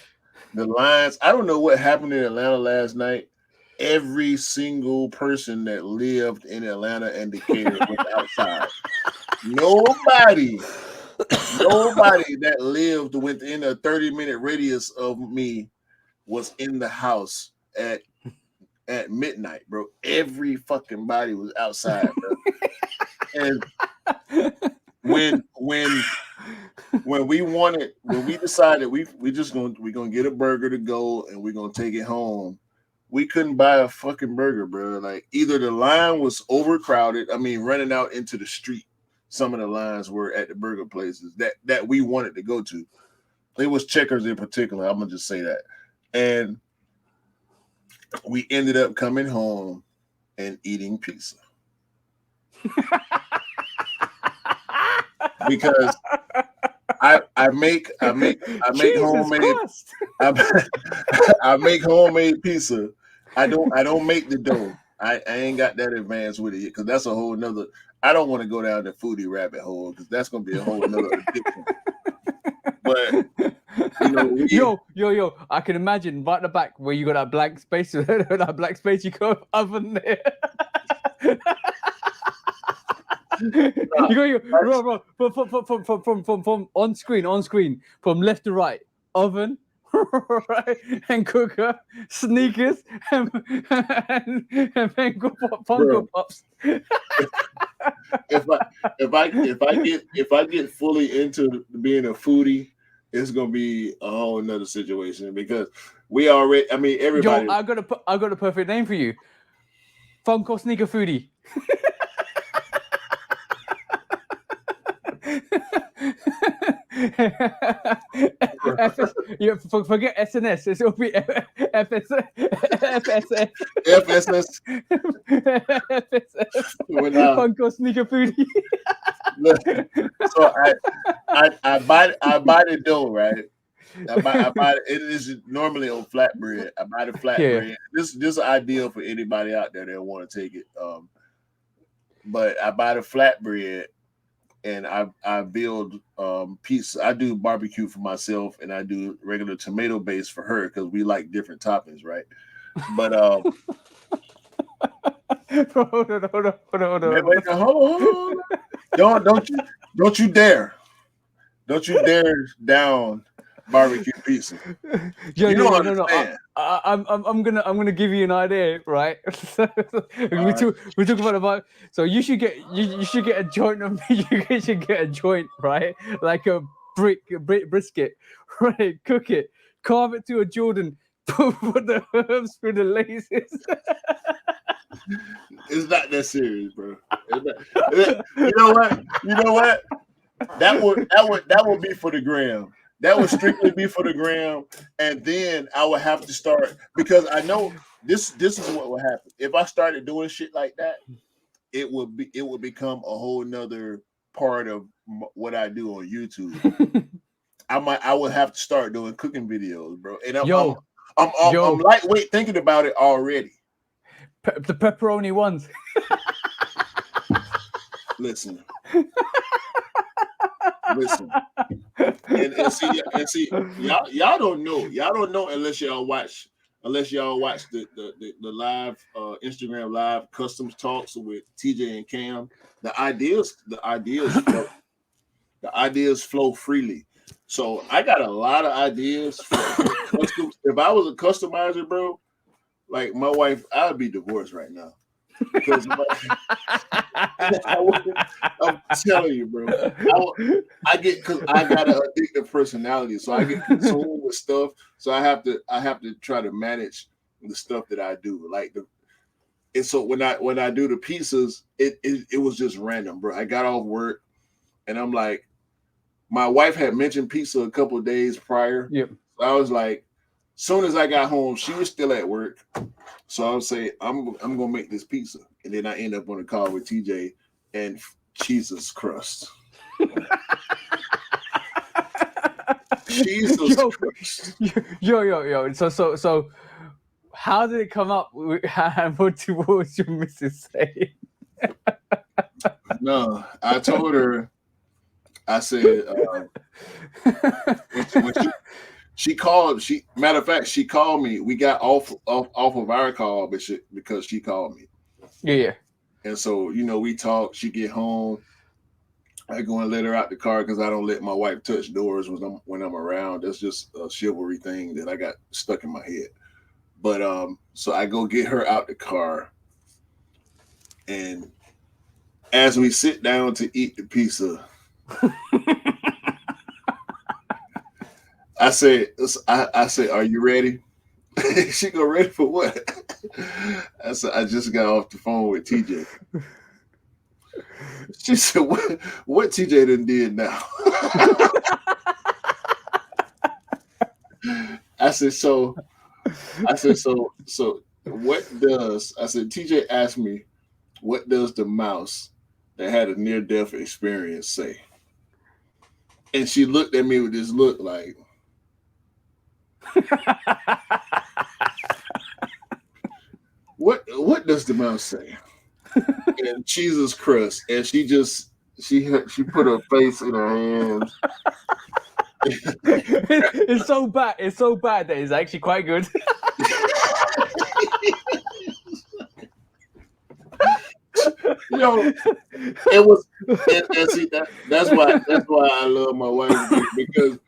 B: the lines. I don't know what happened in Atlanta last night. Every single person that lived in Atlanta and Decatur was outside. Nobody that lived within a 30-minute radius of me was in the house at midnight, bro. Every fucking body was outside, bro. And when we decided we're gonna get a burger to go and we're gonna take it home, we couldn't buy a fucking burger, bro. Like either the line was overcrowded, running out into the street. Some of the lines were at the burger places that we wanted to go to. It was Checkers in particular. I'm gonna just say that. And we ended up coming home and eating pizza. Because I make homemade I make homemade pizza. I don't make the dough. I ain't got that advanced with it yet because that's a whole nother. I don't want to go down the foodie rabbit hole because that's gonna be a whole nother addiction. But
A: yo, I can imagine right at the back where you got that blank space, you got oven there. You go, bro, from on screen, from left to right, oven, right? And cooker, sneakers, and Funko Pops.
B: If I get fully into being a foodie, it's gonna be a whole nother situation because we already. I mean, everybody.
A: Yo, I got a perfect name for you. Funko Sneaker Foodie. Forget SNS. It'll be FSS.
B: FSS.
A: Funko Sneaker Foodie.
B: So I buy the dough, right? I buy it is normally on flatbread. I buy the flatbread. This is ideal for anybody out there that want to take it. But I buy the flatbread and I build pizza. I do barbecue for myself and I do regular tomato base for her because we like different toppings, right? But
A: hold on.
B: Don't you dare down barbecue pizza.
A: You
B: don't
A: no. I'm gonna give you an idea, right? We talk about so you should get a joint of meat. You should get a joint, right? Like a brisket, right? Cook it, carve it to a Jordan, put the herbs through the laces.
B: It's not that serious, bro. You know what? That would be for the gram. That would strictly be for the gram, and then I would have to start because I know this is what would happen if I started doing shit like that. It would become a whole nother part of what I do on YouTube. I would have to start doing cooking videos, bro. And I'm lightweight thinking about it already.
A: The pepperoni ones.
B: Listen. And see, y'all don't know unless y'all watch the live Instagram live customs talks with TJ and Cam. The ideas flow freely. So I got a lot of ideas for customs. If I was a customizer, bro, like my wife, I'd be divorced right now. Because I'm telling you, bro, because I got an addictive personality, so I get consumed with stuff. So I have to try to manage the stuff that I do. And so when I do the pizzas, it was just random, bro. I got off work, and I'm like, my wife had mentioned pizza a couple of days prior.
A: Yep.
B: So I was like, soon as I got home, she was still at work. So I would say, I'm gonna make this pizza, and then I end up on a call with TJ and Jesus crust. Jesus Christ.
A: Yo. So, how did it come up? What was your missus saying?
B: No, I told her. I said, when she called. Matter of fact, she called me. We got off of our call, because she called me.
A: Yeah.
B: And so, we talked. She get home. I go and let her out the car because I don't let my wife touch doors when I'm around. That's just a chivalry thing that I got stuck in my head. But so I go get her out the car, and as we sit down to eat the pizza. I said, are you ready? She go, ready for what? I said, I just got off the phone with TJ. She said, what TJ done did now? I said, so what does, I said, TJ asked me, what does the mouse that had a near-death experience say? And she looked at me with this look like, what does the mouse say? And Jesus crust. And she put her face in her hands.
A: It's so bad. It's so bad that it's actually quite good.
B: It was, and see that's why I love my wife, because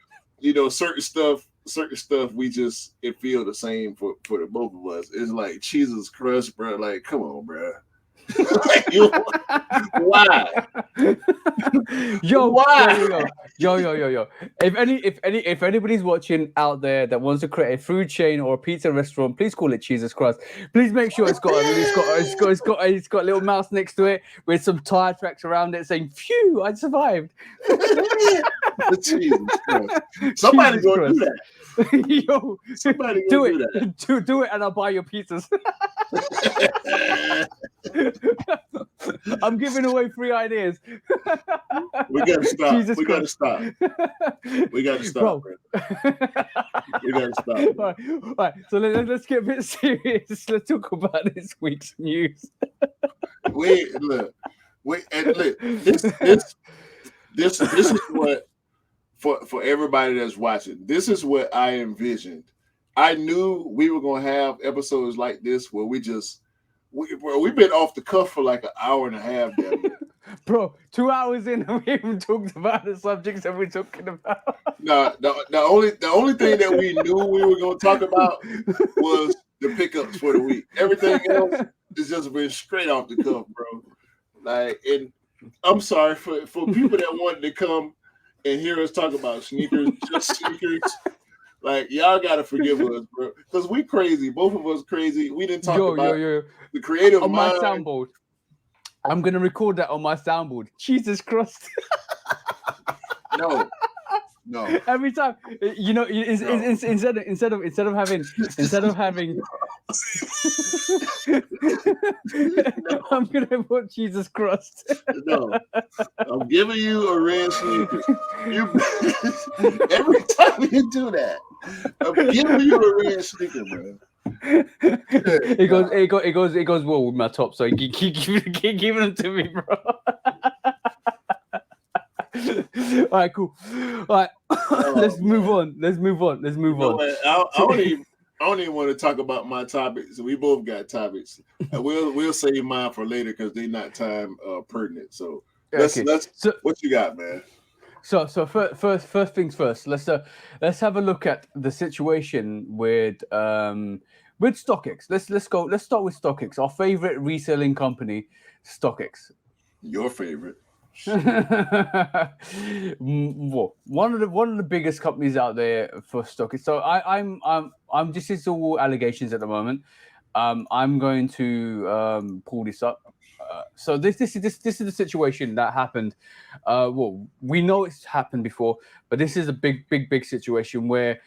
B: certain certain stuff it feel the same for the both of us. It's like Jesus Christ, bro. Like, come on, bro. Why?
A: Why? Yo. If anybody's watching out there that wants to create a food chain or a pizza restaurant, please call it Jesus Christ. Please make sure it's got a little mouse next to it with some tire tracks around it saying, "Phew, I survived."
B: Jesus Christ. Somebody
A: Jesus
B: gonna do that.
A: Yo,
B: Somebody
A: do
B: gonna
A: it. Do it, and I'll buy your pizzas. I'm giving away free ideas.
B: We gotta stop.
A: Jesus
B: We gotta
A: Christ.
B: stop. We gotta stop,
A: Bro.
B: bro. We gotta stop.
A: All right. So let's get a bit serious. Let's talk about this week's news.
B: Look. This is what for everybody that's watching. This is what I envisioned. I knew we were gonna have episodes like this where we've been off the cuff for like an hour and a half.
A: Bro, 2 hours in and we haven't talked about the subjects that we're talking about.
B: No, the only thing that we knew we were gonna talk about was the pickups for the week. Everything else has just been straight off the cuff, bro. Like, and I'm sorry for people that wanted to come and hear us talk about sneakers, just sneakers. Like, y'all gotta forgive us, bro, because we crazy. Both of us crazy. We didn't talk about the creative
A: on
B: mind.
A: My soundboard. I'm gonna record that on my soundboard. Jesus Christ.
B: No.
A: Every time, instead of having, I'm gonna put Jesus Christ.
B: No, I'm giving you a red sneaker. Every time you do that, I'm giving you a red sneaker, bro.
A: It goes well with my top, so keep giving them to me, bro. All right, cool. All right, let's move on. I
B: don't even want to talk about my topics. We both got topics, and we'll save mine for later because they're not time pertinent. So let's what you got, man?
A: So first things first. Let's have a look at the situation with StockX. Let's start with StockX, our favorite reselling company, StockX.
B: Your favorite.
A: Well, one of the biggest companies out there for StockX. So I'm this is all allegations at the moment. I'm going to pull this up. So this is the situation that happened. Well, we know it's happened before, but this is a big situation where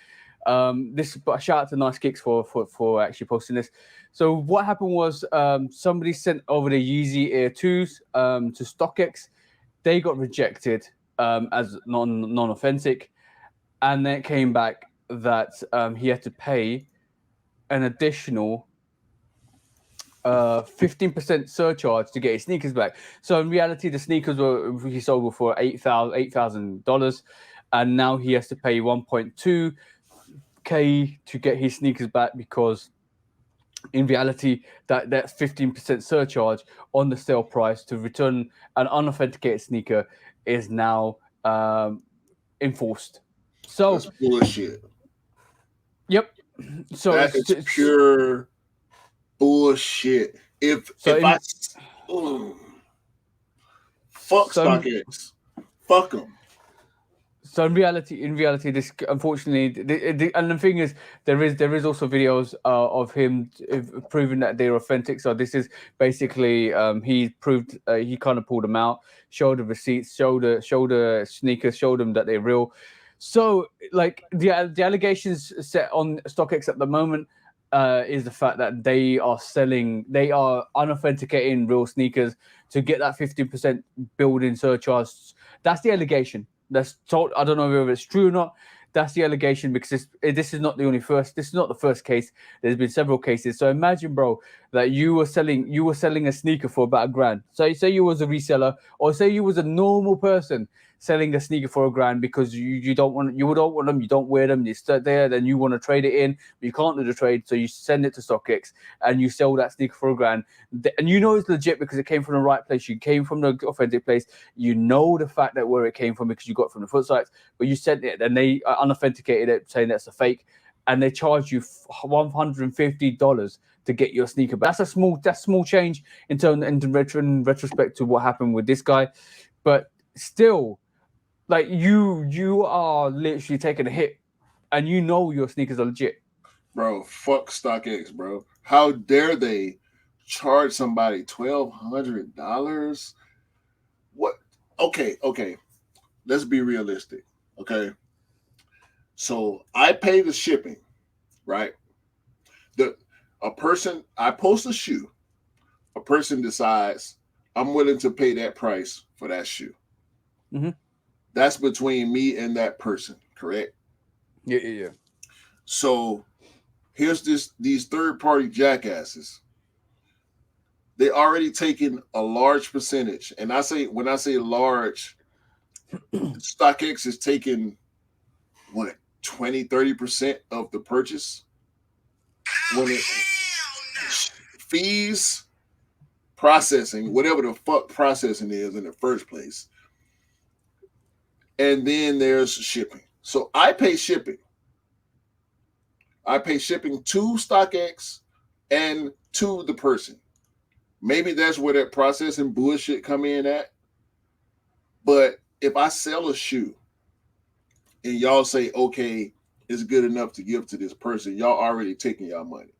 A: shout out to Nice Kicks for actually posting this. So what happened was somebody sent over the Yeezy Air 2s to StockX. They got rejected as non-authentic, and then it came back that he had to pay an additional 15% surcharge to get his sneakers back. So in reality, the sneakers he sold for $8,000, and now he has to pay $1.2K to get his sneakers back because in reality, that 15% surcharge on the sale price to return an unauthenticated sneaker is now enforced. So
B: that's bullshit.
A: Yep. So
B: that is pure bullshit. Fuck StockX. Fuck them.
A: So in reality, this unfortunately, and the thing is, there is also videos of him proving that they're authentic. So this is basically he proved he kind of pulled them out, showed the receipts, showed the sneakers, showed them that they're real. So like the allegations set on StockX at the moment is the fact that they are unauthenticating real sneakers to get that 15% build-in surcharge. That's the allegation. That's told. I don't know whether it's true or not. That's the allegation because this is not the first case. There's been several cases. So imagine, bro, that you were selling a sneaker for about $1,000. So say you was a reseller, or say you was a normal person selling a sneaker for $1,000 because you don't want them, you don't wear them, you stood there, then you want to trade it in, but you can't do the trade, so you send it to StockX and you sell that sneaker for $1,000, and you know it's legit because it came from the right place, you came from the authentic place, you know the fact that where it came from because you got it from the foot sites, but you sent it, and they unauthenticated it, saying that's a fake, and they charge you $150 to get your sneaker. But that's small change in retrospect to what happened with this guy, but still, like you are literally taking a hit, and you know your sneakers are legit.
B: Bro, fuck StockX, bro. How dare they charge somebody $1,200? What? Okay. Let's be realistic. Okay. So I pay the shipping, right? I post a shoe. A person decides I'm willing to pay that price for that shoe.
A: Mm-hmm.
B: That's between me and that person, correct?
A: Yeah.
B: So here's these third-party jackasses. They already taken a large percentage, and when I say large, StockX is taking what 20-30% of the purchase. When it fees, processing, whatever the fuck processing is in the first place, and then there's shipping. So I pay shipping. I pay shipping to StockX and to the person. Maybe that's where that processing bullshit come in at. But if I sell a shoe and y'all say, okay, it's good enough to give to this person, y'all already taking y'all money.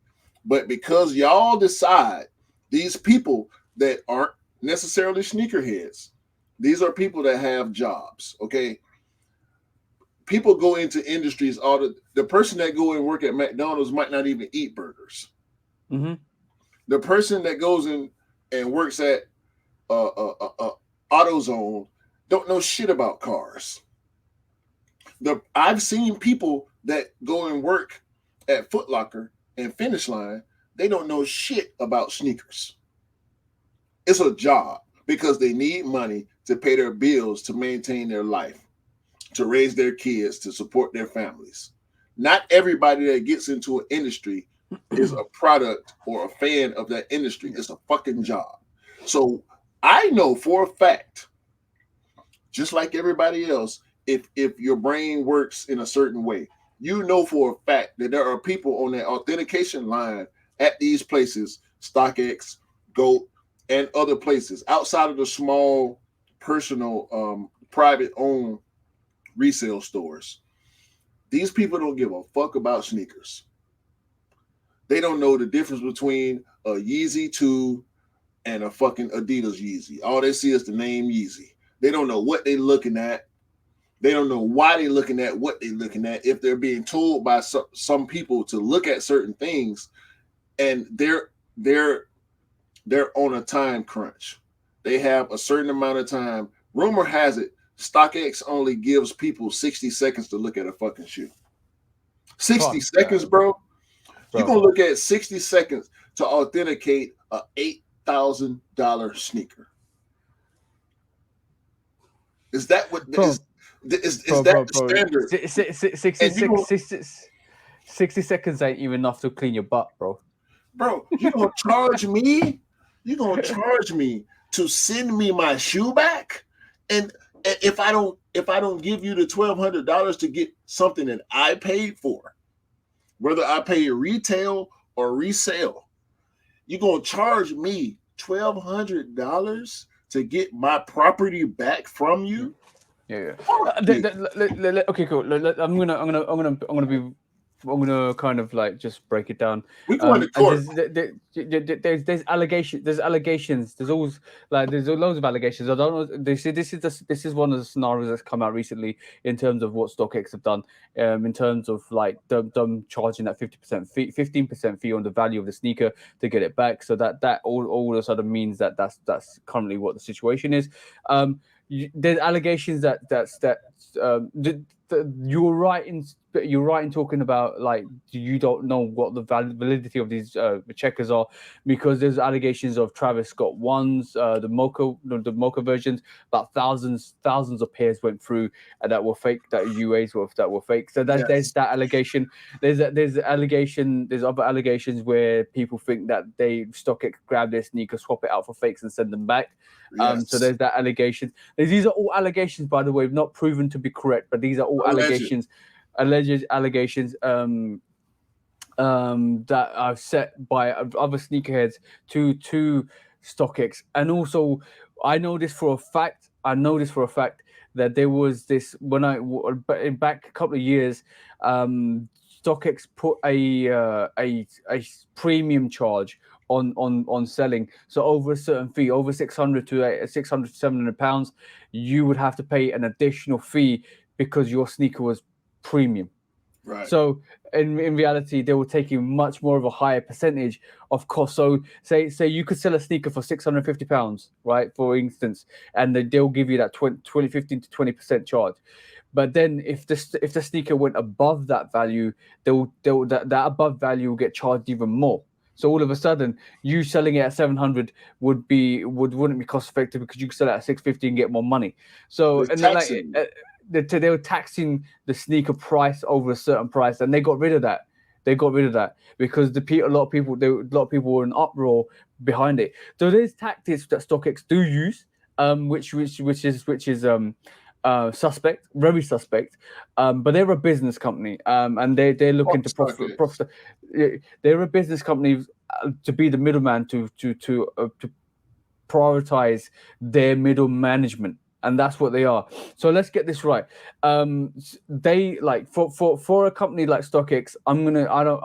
B: But because y'all decide, these people that aren't necessarily sneakerheads, these are people that have jobs, okay? People go into industries, the person that go and work at McDonald's might not even eat burgers.
A: Mm-hmm.
B: The person that goes in and works at AutoZone don't know shit about cars. I've seen people that go and work at Foot Locker and Finish Line, they don't know shit about sneakers. It's a job because they need money to pay their bills, to maintain their life, to raise their kids, to support their families. Not everybody that gets into an industry is a product or a fan of that industry. It's a fucking job. So I know for a fact, just like everybody else, if your brain works in a certain way, you know for a fact that there are people on that authentication line at these places, StockX, GOAT, and other places outside of the small personal private owned resale stores. These people don't give a fuck about sneakers. They don't know the difference between a Yeezy 2 and a fucking Adidas Yeezy. All they see is the name Yeezy. They don't know what they're looking at. They don't know why they're looking at what they're looking at. If they're being told by some people to look at certain things, and they're on a time crunch. They have a certain amount of time. Rumor has it, StockX only gives people 60 seconds to look at a fucking shoe. 60 seconds, bro. You're going to look at 60 seconds to authenticate a $8,000 sneaker. Is that what is that the standard?
A: 60 seconds ain't even enough to clean your butt, bro.
B: Bro, you going to charge me? You going to charge me to send me my shoe back? And if I don't give you the $1,200 to get something that I paid for, whether I pay retail or resale, you're going to charge me $1,200 to get my property back from you?
A: Yeah. Okay, cool. I'm gonna kind of like just break it down.
B: We're going to court.
A: There's allegations. There's always there's loads of allegations. I don't know. This is one of the scenarios that's come out recently in terms of what StockX have done. In terms of like them charging that 15% fee on the value of the sneaker to get it back. So that all of a sudden means that that's currently what the situation is. There's allegations that you're right in talking about like you don't know what the validity of these checkers are, because there's allegations of Travis Scott ones, the Mocha versions, about thousands of pairs went through that were fake, that UAs that were fake. So there's that allegation. There's other allegations where people think that they StockX grab their sneakers, swap it out for fakes, and send them back. So there's that allegation. These are all allegations, by the way, not proven to be correct, but these are all allegations. alleged allegations that are set by other sneakerheads to StockX, and also I know this for a fact. I know this for a fact that there was this when back a couple of years, StockX put a premium charge on selling. So over a certain fee, over 600 to 600 to £700, you would have to pay an additional fee because your sneaker was premium.
B: Right.
A: So in reality, they were taking much more of a higher percentage of cost. So say you could sell a sneaker for £650, right, for instance, and they'll give you that 15 to 20% charge. But then if the sneaker went above that value, they'll that above value will get charged even more. So all of a sudden, you selling it at 700 wouldn't be cost effective because you could sell it at 650 and get more money. So
B: It's
A: and then
B: taxing.
A: they were taxing the sneaker price over a certain price, and they got rid of that. They got rid of that because a lot of people were in uproar behind it. So there's tactics that StockX do use, which is suspect, very suspect. But they're a business company, and they're looking
B: Fuck
A: to
B: StockX.
A: profit. They're a business company to be the middleman to prioritize their middle management, and that's what they are. So let's get this right. They like for a company like StockX, I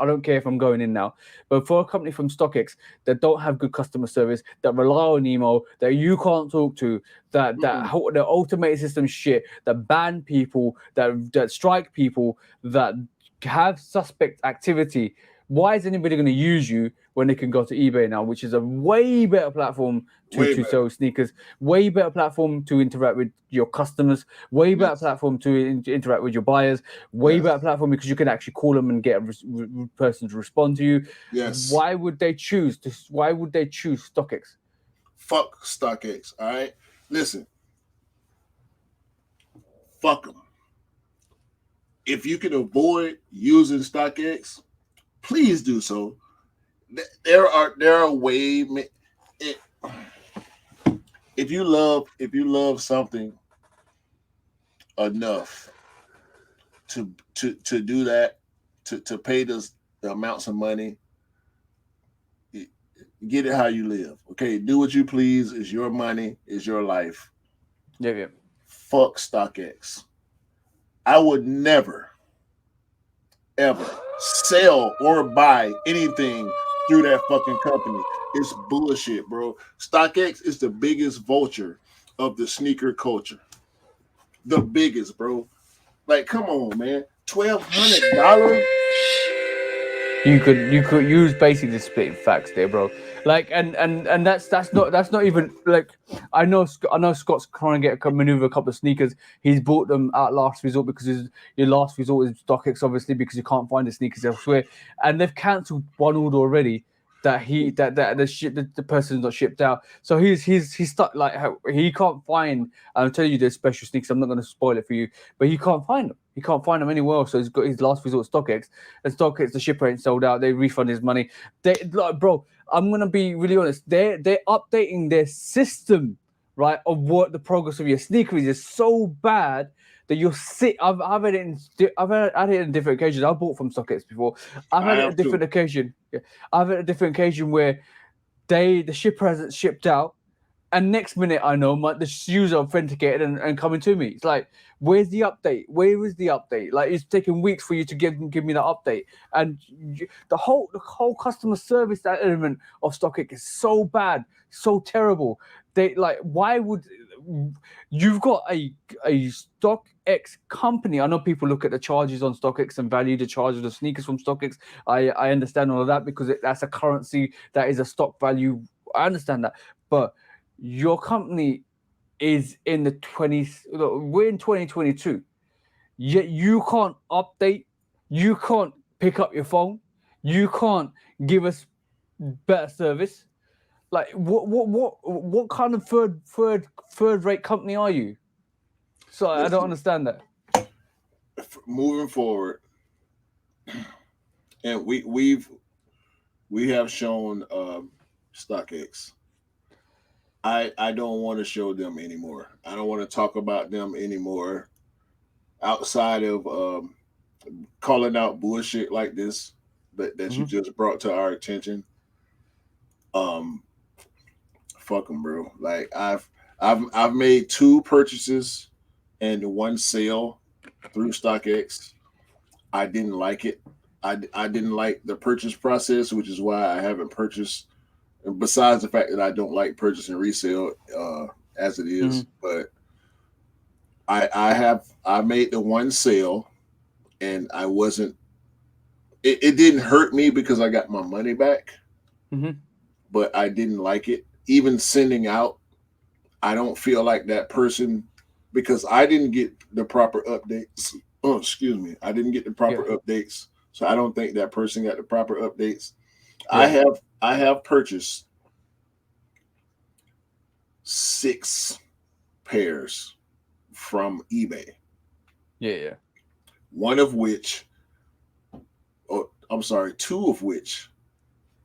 A: don't care if I'm going in now, but for a company from StockX that don't have good customer service, that rely on email, that you can't talk to, the automated system shit, that ban people, that strike people, that have suspect activity. Why is anybody going to use you when they can go to eBay now, which is a way better platform
B: Way
A: to
B: better.
A: sell sneakers, way better platform to interact with your customers, way better
B: Yes.
A: platform to interact with your buyers, way
B: Yes.
A: better platform because you can actually call them and get a person to respond to you.
B: Yes.
A: Why would they choose this? Why would they choose StockX?
B: Fuck StockX. All right. Listen. Fuck them. If you can avoid using StockX, please do so. There are way. If you love something enough to do that, to pay the amounts of money, get it how you live. Okay, do what you please. It's your money. It's your life.
A: Yeah.
B: Fuck StockX. I would never ever sell or buy anything through that fucking company. It's bullshit, bro. StockX is the biggest vulture of the sneaker culture. The biggest, bro. Like, come on, man. $1,200.
A: You could use basically splitting facts there, bro. Like and that's not even like I know Scott's trying to get maneuver a couple of sneakers. He's bought them at last resort because your last resort is StockX, obviously, because you can't find the sneakers elsewhere, and they've cancelled one order already that the person's not shipped out. So he's stuck like he can't find. I'm telling you, there's special sneakers. I'm not going to spoil it for you, but he can't find them. He can't find them anywhere else. So he's got his last resort StockX, and StockX the shipper ain't sold out. They refund his money. They like, bro. I'm gonna be really honest. They're updating their system, right, of what the progress of your sneaker is so bad that you'll sit. I've had had it on different occasions. I've bought from StockX before. I've
B: I
A: had it a
B: have
A: different
B: too.
A: occasion. Yeah. I've had a different occasion where the shipper hasn't shipped out, and next minute I know the shoes are authenticated and coming to me. It's like, where's the update? Where is the update? Like, it's taking weeks for you to give me that update, and the whole customer service, that element of StockX is so bad, so terrible. They like, why would you've got a StockX company? I know people look at the charges on StockX and value the charges of sneakers from StockX. I understand all of that because that's a currency, that is a stock value. I understand that, but your company is in the 20s. We're in 2022. Yet you can't update. You can't pick up your phone. You can't give us better service. Like, what kind of third rate company are you? So I don't
B: Listen,
A: understand that.
B: moving forward, and we have shown StockX. I don't want to show them anymore. I don't want to talk about them anymore outside of calling out bullshit like this that you just brought to our attention. Um, fuck them, bro. Like I've made 2 purchases and 1 sale through StockX. I didn't like it. I didn't like the purchase process, which is why I haven't purchased. Besides the fact that I don't like purchase and resale as it is, but I made the 1 sale and I wasn't. It didn't hurt me because I got my money back, but I didn't like it. Even sending out, I don't feel like that person because I didn't get the proper updates. Oh, excuse me. I didn't get the proper updates. So I don't think that person got the proper updates. Yeah. I have purchased 6 pairs from eBay.
A: Yeah.
B: One of which, oh, I'm sorry, 2 of which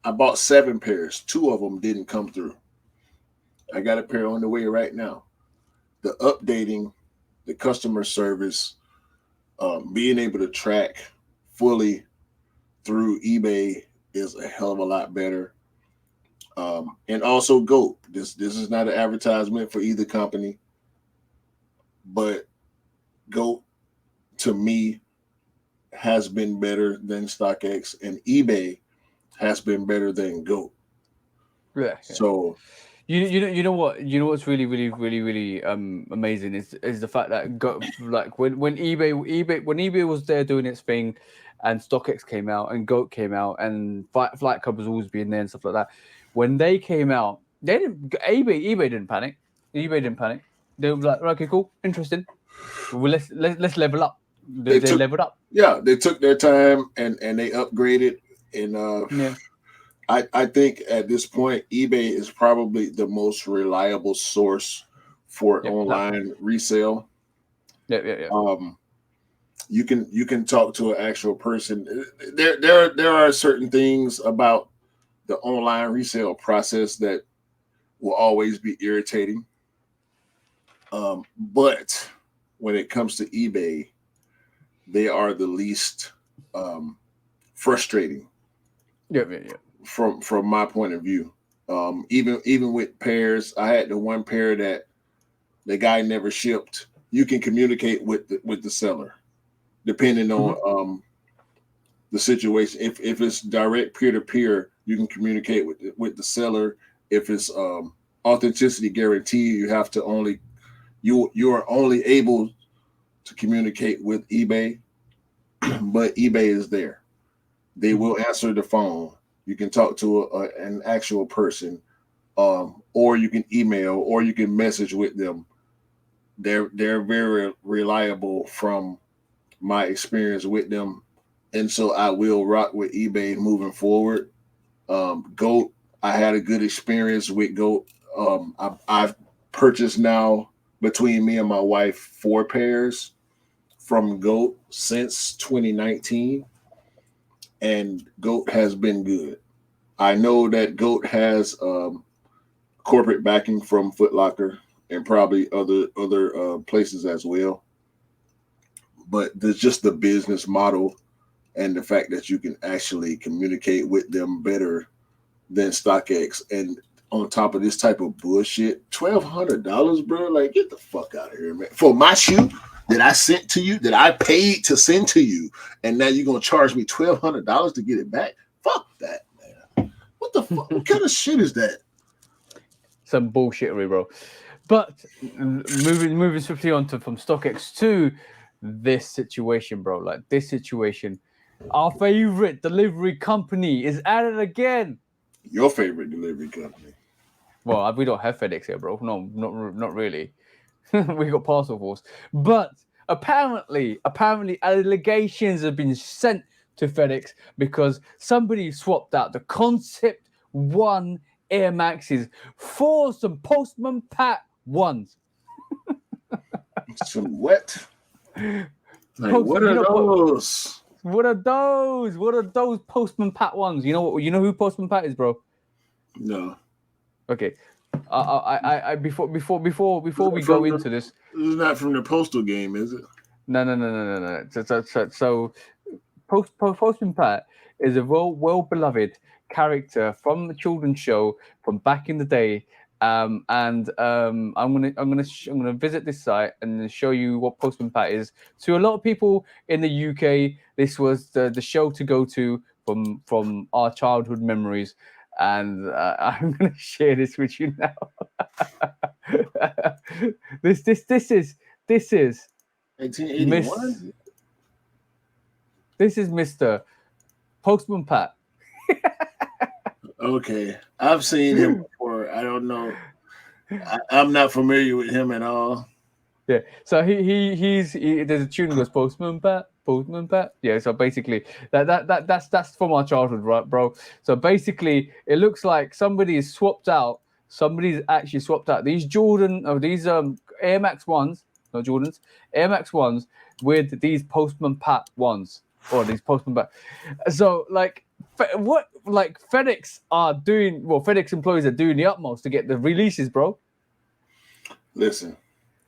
B: I bought 7 pairs. 2 of them didn't come through. I got a pair on the way right now. The updating, the customer service, being able to track fully through eBay is a hell of a lot better. And also GOAT. This is not an advertisement for either company, but GOAT to me has been better than StockX, and eBay has been better than GOAT.
A: Yeah.
B: So
A: you know what's really amazing is the fact that like when eBay was there doing its thing, and StockX came out and GOAT came out and Flight Club was always being there and stuff like that. When they came out, they didn't eBay didn't panic. eBay didn't panic. They were like, okay, cool, interesting. Well, let's level up. They leveled up.
B: Yeah, they took their time and they upgraded. And I think at this point, eBay is probably the most reliable source for online resale.
A: Yeah.
B: You can talk to an actual person. There are certain things about the online resale process that will always be irritating. But when it comes to eBay, they are the least frustrating.
A: Yeah.
B: From my point of view. Even with pairs, I had the 1 pair that the guy never shipped. You can communicate with the seller, depending on the situation. If it's direct peer-to-peer, you can communicate with the seller. If it's authenticity guarantee, you have to only you are only able to communicate with eBay, but eBay is there. They will answer the phone. You can talk to an actual person, or you can email, or you can message with them. They're very reliable from my experience with them, and so I will rock with eBay moving forward. GOAT, I had a good experience with GOAT. I've purchased now between me and my wife 4 pairs from GOAT since 2019. And GOAT has been good. I know that GOAT has corporate backing from Foot Locker and probably other places as well. But there's just the business model and the fact that you can actually communicate with them better than StockX. And on top of this type of bullshit, $1,200, bro. Like, get the fuck out of here, man. For my shoe that I sent to you, that I paid to send to you, and now you're gonna charge me $1,200 to get it back? Fuck that, man. What the fuck? What kind of shit is that?
A: Some bullshittery, bro. But moving swiftly on from StockX to this situation, bro. Like this situation, our favorite delivery company is at it again.
B: Your favorite delivery company?
A: Well, we don't have FedEx here, bro. No, not really. We got Parcel Force, but apparently allegations have been sent to FedEx because somebody swapped out the Concept 1 Air Maxes for some Postman Pat ones.
B: Some what? Like, what are those?
A: What are those? What are those Postman Pat ones? You know who Postman Pat is, bro?
B: No.
A: Okay. I before we go into this.
B: This is not from the Postal game, is it?
A: No. So Postman Pat is a well beloved character from the children's show from back in the day. And I'm gonna visit this site and show you what Postman Pat is. To a lot of people in the UK, this was the show to go to from our childhood memories, and I'm gonna share this with you now. This is Miss
B: 1881.
A: this is Mr. Postman Pat.
B: Okay, I've seen him before. I don't know. I'm not familiar with him at all.
A: Yeah. So there's a tune that goes Postman Pat. Yeah. So basically that's from our childhood, right, bro? So basically it looks like somebody is swapped out. Somebody's actually swapped out these these Air Max ones, no Jordans, Air Max ones with these Postman Pat ones or these Postman Pat. So what like FedEx are doing? Well, FedEx employees are doing the utmost to get the releases, bro.
B: Listen,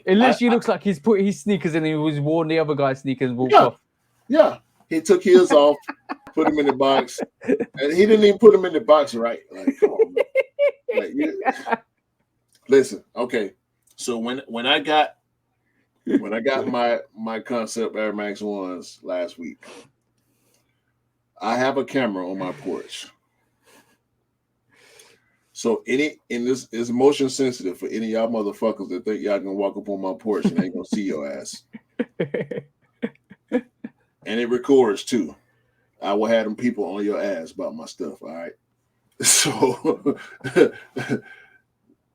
A: It
B: I,
A: literally looks like he's put his sneakers and he was worn the other guy's sneakers and walked
B: yeah,
A: off.
B: yeah. He took his off, put him in the box, and he didn't even put him in the box right. Like, come on, man. Like, listen, okay. So when I got my concept Air Max ones last week, I have a camera on my porch. So this is motion sensitive for any of y'all motherfuckers that think y'all can walk up on my porch and ain't gonna see your ass. And it records too. I will have them people on your ass about my stuff. All right. So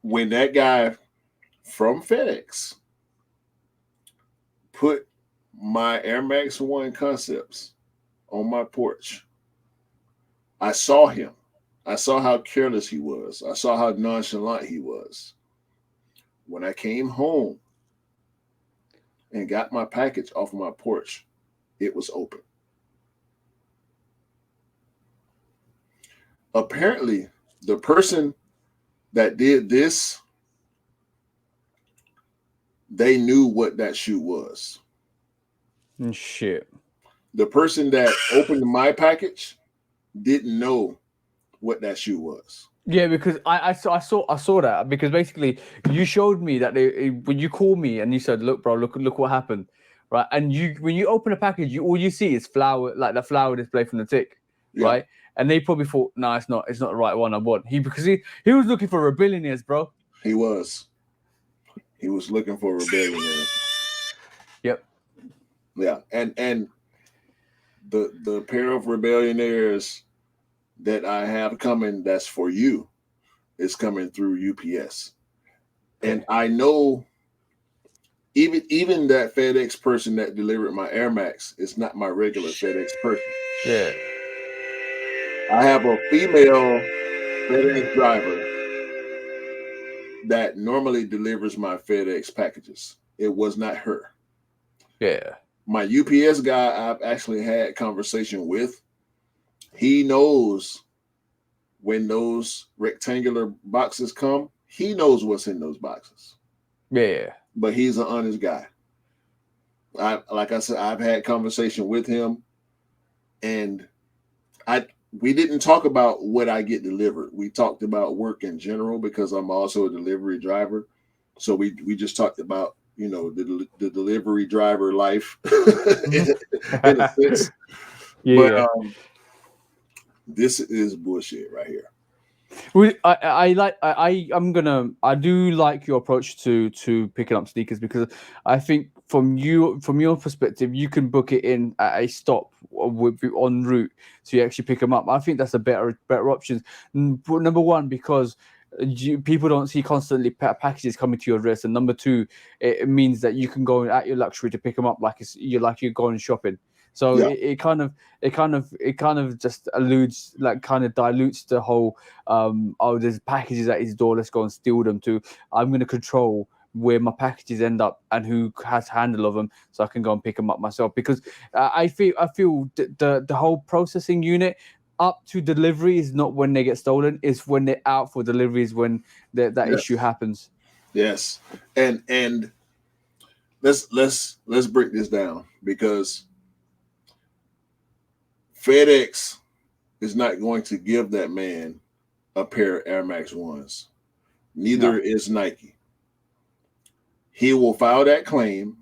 B: when that guy from FedEx put my Air Max One concepts on my porch, I saw him. I saw how careless he was. I saw how nonchalant he was. When I came home and got my package off of my porch, it was open. Apparently, the person that did this, they knew what that shoe was.
A: Shit.
B: The person that opened my package didn't know what that shoe was.
A: Yeah, because I saw that because basically you showed me that when you called me and you said, "Look, bro, look what happened," right? And when you open a package, all you see is flower, like the flower display from the tick,
B: Yeah.
A: right? And they probably thought, "No, it's not the right one I want." Because he was looking for rebellionaires, bro.
B: He was looking for rebellion.
A: Yep.
B: Yeah, and the pair of rebellionaires that I have coming, that's for you, is coming through UPS. And I know even that FedEx person that delivered my Air Max is not my regular FedEx person.
A: Yeah.
B: I have a female FedEx driver that normally delivers my FedEx packages. It was not her.
A: Yeah.
B: My UPS guy I've actually had conversation with. He knows when those rectangular boxes come, he knows what's in those boxes.
A: Yeah.
B: But he's an honest guy. Like I said, I've had conversation with him, and we didn't talk about what I get delivered. We talked about work in general because I'm also a delivery driver. So we just talked about, the delivery driver life in a sense.
A: Yeah.
B: But this is bullshit right here.
A: Well, I do like your approach to picking up sneakers because I think from your perspective you can book it in at a stop en route so you actually pick them up. I think that's a better option. Number one, because people don't see constantly packages coming to your address, and number two, it means that you can go at your luxury to pick them up like you're going shopping. So
B: Yeah.
A: it kind of just alludes, like kind of dilutes the whole there's packages at his door, let's go and steal them, to I'm going to control where my packages end up and who has handle of them so I can go and pick them up myself. Because I feel the whole processing unit up to delivery is not when they get stolen, it's when they're out for deliveries when that
B: Yes.
A: issue happens.
B: Yes. And let's break this down because FedEx is not going to give that man a pair of Air Max Ones. Neither
A: No.
B: is Nike. He will file that claim.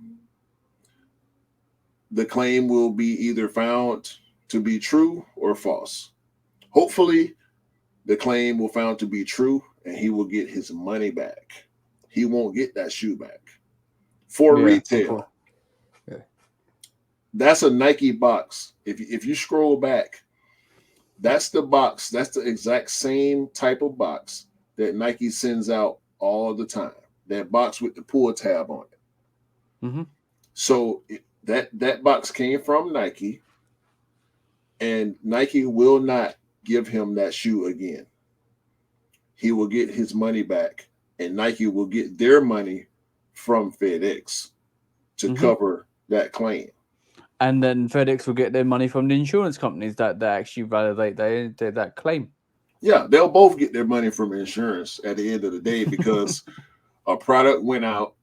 B: The claim will be either found to be true or false. Hopefully, the claim will found to be true and he will get his money back. He won't get that shoe back. For
A: Yeah.
B: retail, that's a Nike box. If you scroll back, that's the box. That's the exact same type of box that Nike sends out all the time. That box with the pull tab on it.
A: Mm-hmm.
B: So that box came from Nike, and Nike will not give him that shoe again. He will get his money back, and Nike will get their money from FedEx to cover that claim.
A: And then FedEx will get their money from the insurance companies that actually validate that claim.
B: Yeah, they'll both get their money from insurance at the end of the day because a product went out,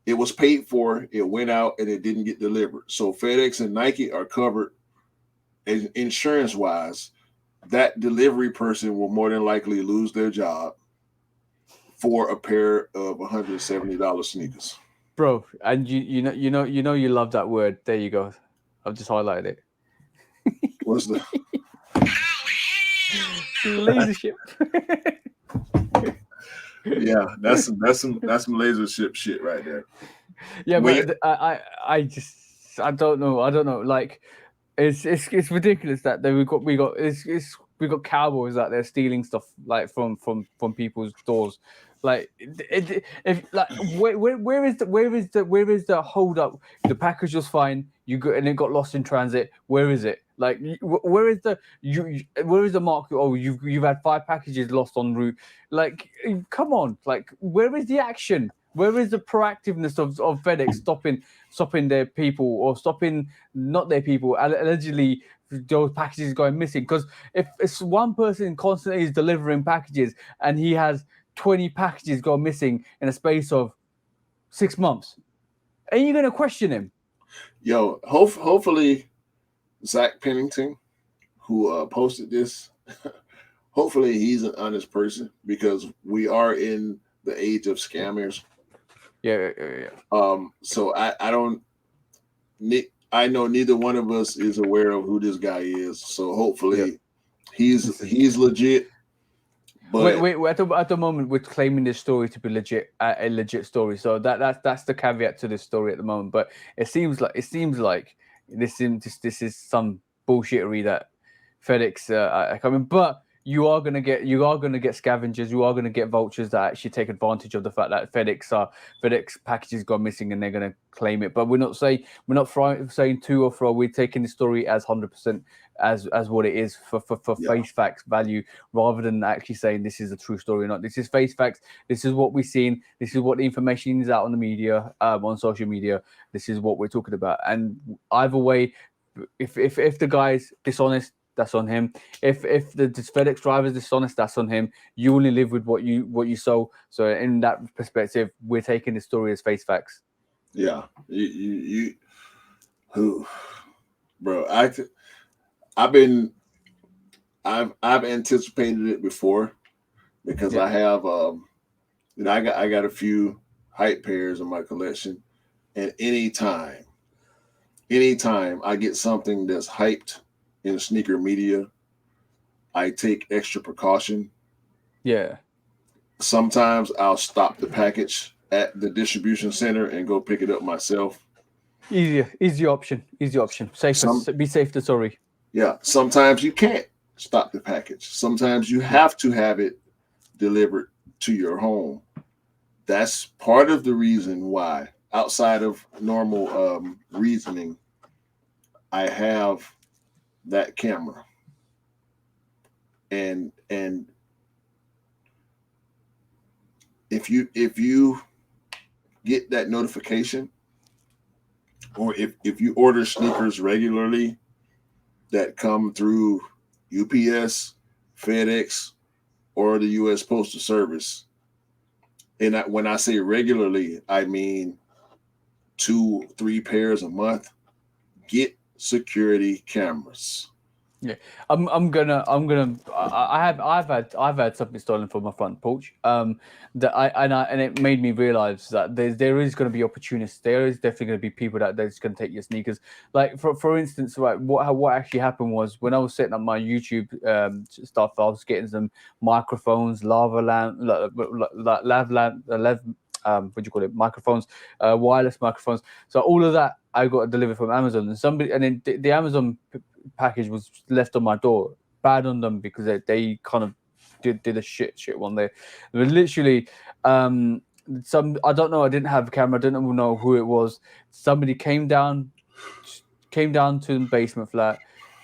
B: it was paid for, it went out, and it didn't get delivered. So FedEx and Nike are covered insurance wise. That delivery person will more than likely lose their job for a pair of $170 sneakers.
A: Bro, and you love that word. There you go. I've just highlighted it.
B: What's the
A: Leadership.
B: Yeah, that's some laser shit right there.
A: Yeah,
B: When
A: but I don't know. Like, it's ridiculous that we got cowboys out there stealing stuff like from people's doors. Like, if like where is the hold up? The package was fine. You got and it got lost in transit. Where is it? Like, where is where is the mark? Oh, you've had 5 packages lost en route. Like, come on. Like, where is the action? Where is the proactiveness of FedEx stopping their people or stopping not their people allegedly those packages going missing? Because if it's one person constantly is delivering packages and he has 20 packages go missing in a space of 6 months, are you going to question him?
B: Yo, hopefully Zach Pennington, who posted this, hopefully he's an honest person because we are in the age of scammers.
A: Yeah.
B: So I don't. I know neither one of us is aware of who this guy is. So hopefully he's legit. But
A: wait, at the moment we're claiming this story to be legit, a legit story. So that's the caveat to this story at the moment. But it seems like this is some bullshittery that FedEx are coming. But you are gonna get scavengers. You are gonna get vultures that actually take advantage of the fact that FedEx packages gone missing and they're gonna claim it. But we're not saying to or fro. We're taking the story as 100% as what it is for face facts value, rather than actually saying this is a true story or not. This is face facts. This is what we've seen. This is what the information is out on the media, on social media. This is what we're talking about. And either way, if the guy's dishonest, that's on him. If the FedEx driver is dishonest, that's on him. You only live with what you sow. So in that perspective, we're taking the story as face facts.
B: Yeah, you who, bro? I've anticipated it before because I have I got a few hype pairs in my collection, and anytime I get something that's hyped in sneaker media, I take extra precaution.
A: Yeah.
B: Sometimes I'll stop the package at the distribution center and go pick it up myself.
A: Easy option. Be safe than sorry.
B: Yeah, sometimes you can't stop the package. Sometimes you have to have it delivered to your home. That's part of the reason why, outside of normal reasoning, I have that camera. And if you get that notification, or if you order sneakers regularly that come through UPS, FedEx, or the U.S. Postal Service, and when I say regularly, I mean 2-3 pairs a month. Get security cameras.
A: Yeah, I've had something stolen from my front porch. And it made me realize that there is going to be opportunists. There is definitely going to be people that that's going to take your sneakers. Like for instance, right, what actually happened was when I was setting up my YouTube stuff, I was getting some microphones, lava lamp, lav lamp, what do you call it? Microphones, wireless microphones. So all of that I got delivered from Amazon, and then the Amazon package was left on my door. Bad on them because they kind of did a shit one day. But literally, some I don't know. I didn't have a camera. I didn't know who it was. Somebody came down to the basement flat,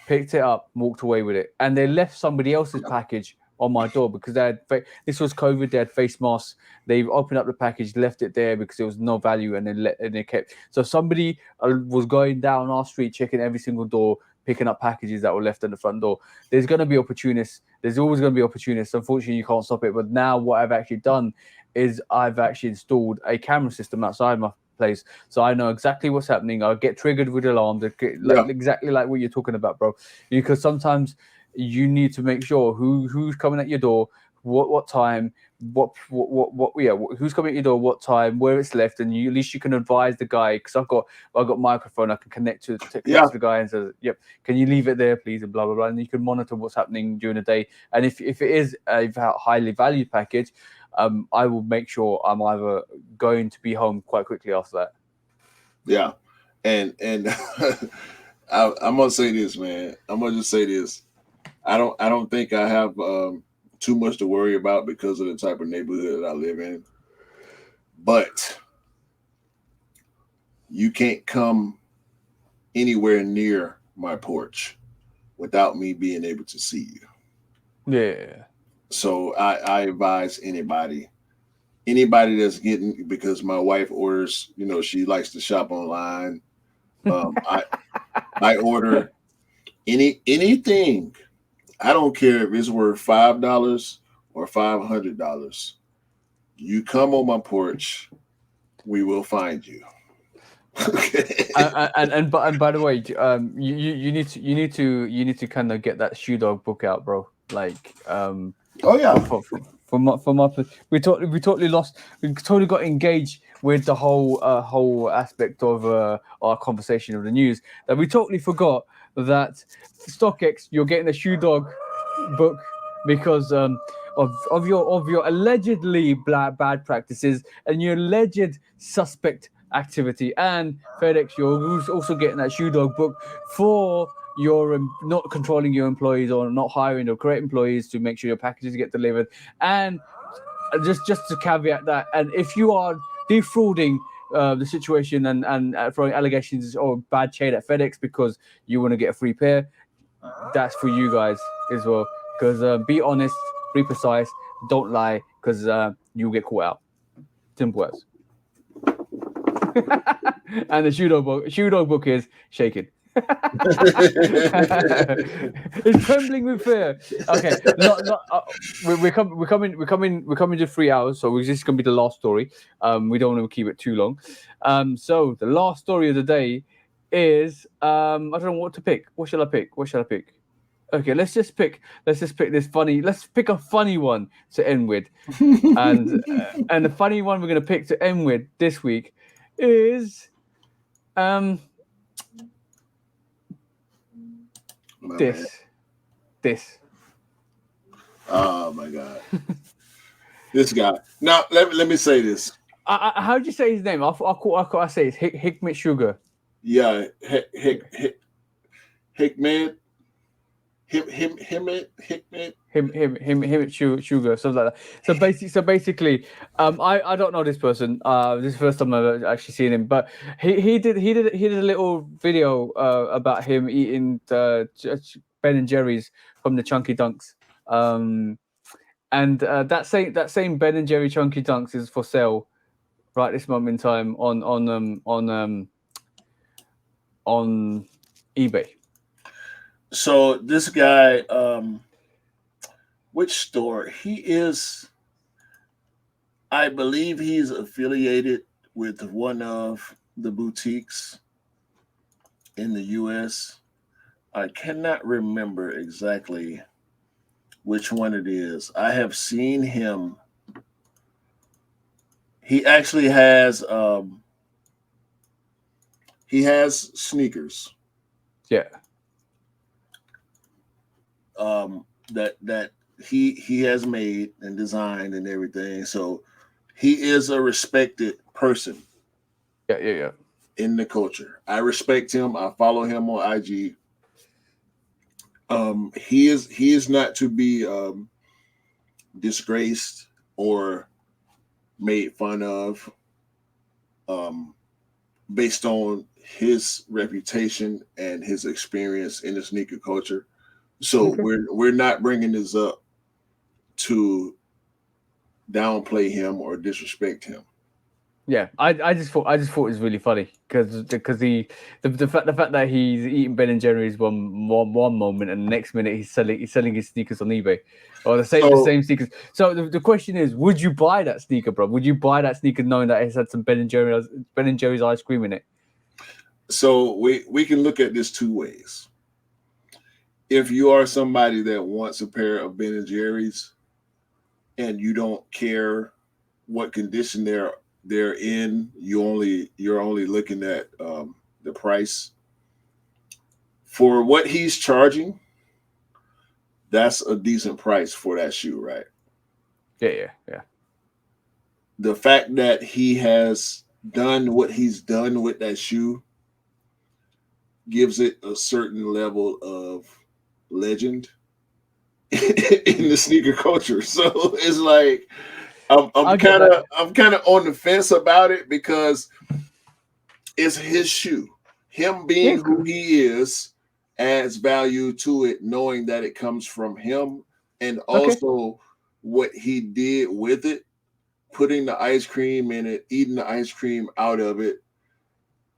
A: picked it up, walked away with it, and they left somebody else's package on my door because they had this was COVID. They had face masks. They opened up the package, left it there because there was no value, and they kept. So somebody was going down our street, checking every single door, picking up packages that were left at the front door. There's going to be opportunists. There's always going to be opportunists. Unfortunately, you can't stop it. But now what I've actually done is I've actually installed a camera system outside my place, so I know exactly what's happening. I'll get triggered with alarms, exactly like what you're talking about, bro. Because sometimes you need to make sure who's coming at your door, what time, who's coming at your door, what time, where it's left, and at least you can advise the guy. Because I've got microphone, I can connect to the guy and say, "Yep, can you leave it there, please?" and blah blah blah. And you can monitor what's happening during the day. And if it is a highly valued package, I will make sure I'm either going to be home quite quickly after that.
B: Yeah, and I'm gonna say this, man. I'm gonna just say this. I don't think I have too much to worry about because of the type of neighborhood that I live in. But you can't come anywhere near my porch without me being able to see you.
A: Yeah.
B: So I advise anybody that's getting, because my wife orders, she likes to shop online. I order anything. I don't care if it's worth $5 or $500. You come on my porch, we will find you.
A: and by the way, you need to kind of get that Shoe Dog book out, bro. Like,
B: oh yeah.
A: For my we totally got engaged with the whole aspect of our conversation of the news, that we totally forgot that StockX, you're getting a Shoe Dog book because of your allegedly bad practices and your alleged suspect activity. And FedEx, you're also getting that Shoe Dog book for your not controlling your employees or not hiring the correct employees to make sure your packages get delivered. And just to caveat that, and if you are defrauding the situation and throwing allegations or bad shade at FedEx because you want to get a free pair, that's for you guys as well. Because be honest, be precise, don't lie, because you'll get caught out. Simple as. And the Shoe Dog book is shaking. It's trembling with fear. Okay, we're coming to 3 hours, so this is gonna be the last story. We don't want to keep it too long. So the last story of the day is I don't know what to pick. What shall I pick? Okay, let's just pick this funny. Let's pick a funny one to end with, and the funny one we're gonna pick to end with this week is this.
B: Oh my god, this guy. Now let me say this.
A: How do you say his name? I say it's Hickmet Sugar.
B: Yeah, Hickmet. Hickmet.
A: Him Sugar, something like that. So basically, I don't know this person. This is the first time I've actually seen him, but he did a little video about him eating Ben and Jerry's from the Chunky Dunks. And that same Ben and Jerry Chunky Dunks is for sale right this moment in time on eBay.
B: So this guy, which store he is? I believe he's affiliated with one of the boutiques in the US. I cannot remember exactly which one it is. I have seen him. He actually has sneakers
A: Yeah.
B: that he has made and designed and everything. So he is a respected person
A: Yeah.
B: in the culture. I respect him. I follow him on IG. He is not to be disgraced or made fun of um, based on his reputation and his experience in the sneaker culture. So
A: Okay.
B: we're not bringing this up to downplay him or disrespect him.
A: Yeah, I just thought it was really funny because the fact that he's eating Ben and Jerry's one moment and the next minute he's selling his sneakers on eBay, or the
B: So
A: same sneakers. So the question is, would you buy that sneaker, bro? Would you buy that sneaker knowing that it's had some Ben and Jerry's ice cream in it?
B: so we can look at this two ways. If you are somebody that wants a pair of Ben and Jerry's and you don't care what condition they're in, you're only looking at the price for what he's charging. That's a decent price for that shoe, right?
A: Yeah.
B: The fact that he has done what he's done with that shoe gives it a certain level of legend in the sneaker culture. So it's like I'm
A: I get
B: kind
A: that.
B: of I'm kind of on the fence about it because it's his shoe. Him
A: Yeah,
B: being who he is adds value to it, knowing that it comes from him, and
A: okay.
B: also what he did with it, putting the ice cream in it, eating the ice cream out of it.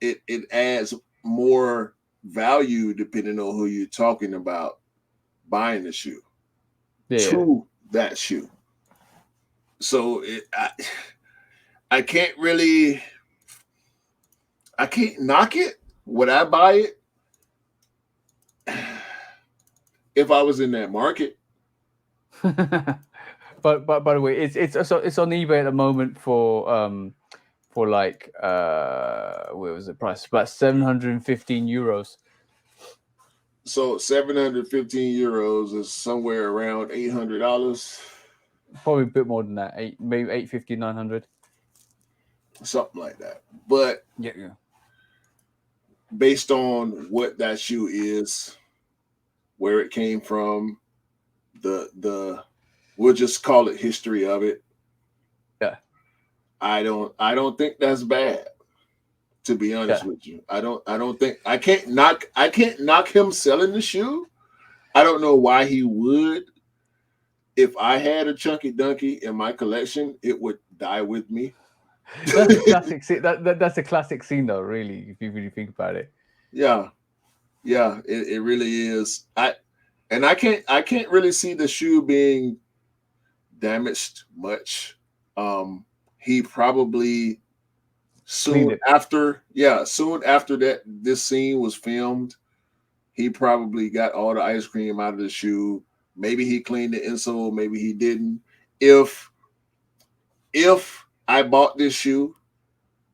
B: It adds more value depending on who you're talking about buying the shoe
A: Yeah.
B: to that shoe. So I can't really I can't knock it. Would I buy it if I was in that market?
A: But by the way, it's on eBay at the moment for like where was the price? About 715 euros.
B: So 715 euros is somewhere around $800,
A: Probably a bit more than that. Maybe 850, 900.
B: something like that. But
A: Yeah.
B: based on what that shoe is, where it came from, the we'll just call it history of it.
A: Yeah.
B: I don't think that's bad, to be honest
A: Yeah.
B: with you. I don't think I can't knock him selling the shoe. I don't know why he would. If I had a chunky donkey in my collection, it would die with me.
A: That's a classic scene. That's a classic scene though, really, if you really think about it.
B: Yeah, yeah, it really is. I can't really see the shoe being damaged much. He probably
A: Cleaned
B: soon
A: it.
B: after, yeah, soon after that this scene was filmed, he probably got all the ice cream out of the shoe. Maybe he cleaned the insole, maybe he didn't. If if I bought this shoe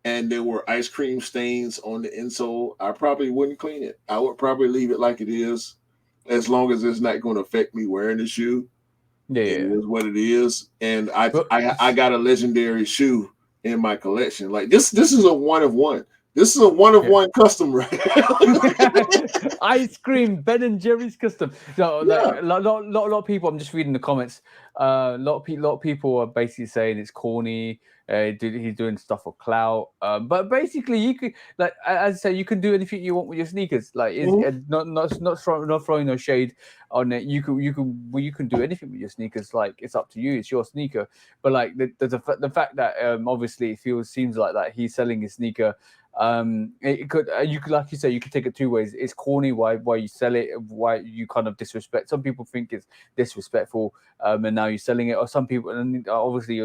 B: and there were ice cream stains on the insole, I probably wouldn't clean it. I would probably leave it like it is, as long as it's not going to affect me wearing the shoe. It
A: Yeah.
B: is what it is, and I
A: But
B: I I got a legendary shoe in my collection. Like this is a one of one. This is a one of
A: yeah.
B: one custom, right?
A: Ice cream, Ben and Jerry's custom. So, like
B: Yeah.
A: lot of people. I'm just reading the comments. Lot of people are basically saying it's corny. He's doing stuff for clout. But basically, you could like as I say, you can do anything you want with your sneakers. Like, is
B: Mhm.
A: not throwing no shade on it. You can do anything with your sneakers. Like, it's up to you. It's your sneaker. But like the fact that obviously it seems like that he's selling his sneaker It could you could, like you say, you could take it two ways. It's corny why you sell it, why you kind of disrespect. Some people think it's disrespectful, and now you're selling it. Or some people, and obviously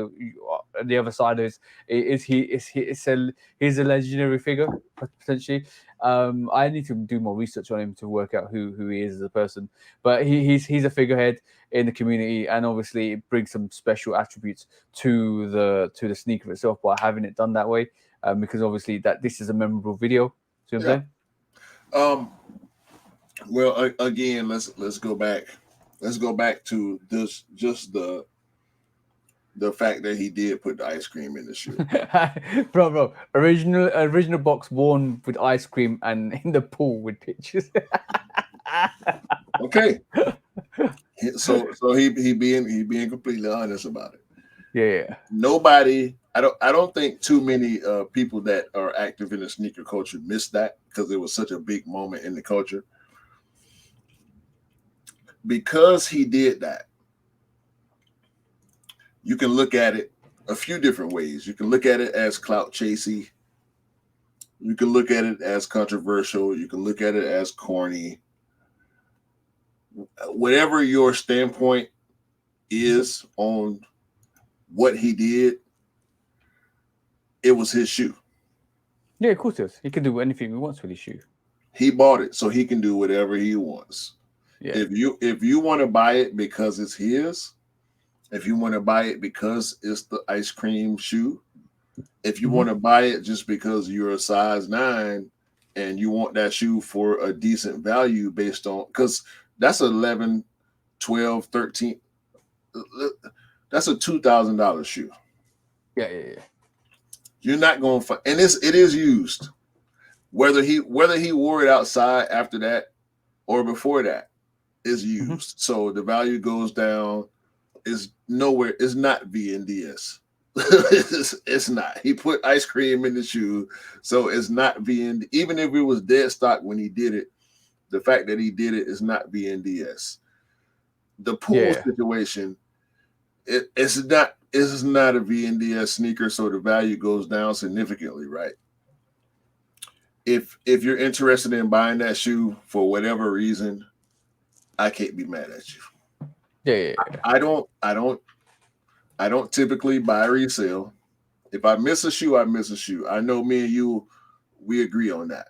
A: the other side he's a legendary figure potentially. I need to do more research on him to work out who he is as a person. But he's a figurehead in the community, and obviously it brings some special attributes to the sneaker itself by having it done that way. Because obviously that this is a memorable video. See what I'm saying?
B: Well, again, let's go back. Let's go back to this, just the fact that he did put the ice cream in the shoe.
A: bro, original box worn with ice cream and in the pool with pictures.
B: Okay, so he being completely honest about it.
A: Yeah.
B: Nobody, I don't think too many people that are active in the sneaker culture missed that, because it was such a big moment in the culture. Because he did that, you can look at it a few different ways. You can look at it as clout chasey. You can look at it as controversial. You can look at it as corny. Whatever your standpoint is on what he did, it was his shoe.
A: Yeah, of course it is. He can do anything he wants with his shoe.
B: He bought it, so he can do whatever he wants.
A: Yeah.
B: If you want to buy it because it's his, if you want to buy it because it's the ice cream shoe, if you want to buy it just because you're a size 9 and you want that shoe for a decent value based on, because that's 11, 12, 13, that's a $2,000 shoe.
A: Yeah.
B: You're not going to find, and it is used. Whether he wore it outside after that or before that is used. So the value goes down. Is nowhere. It's not VNDS. It's not. He put ice cream in the shoe, so it's not VND. Even if it was dead stock when he did it, the fact that he did it is not VNDS. The pool situation, it's not a VNDS sneaker, so the value goes down significantly, right? If you're interested in buying that shoe for whatever reason, I can't be mad at you.
A: Yeah.
B: I don't typically buy resale. If I miss a shoe, I miss a shoe. I know me and you, we agree on that.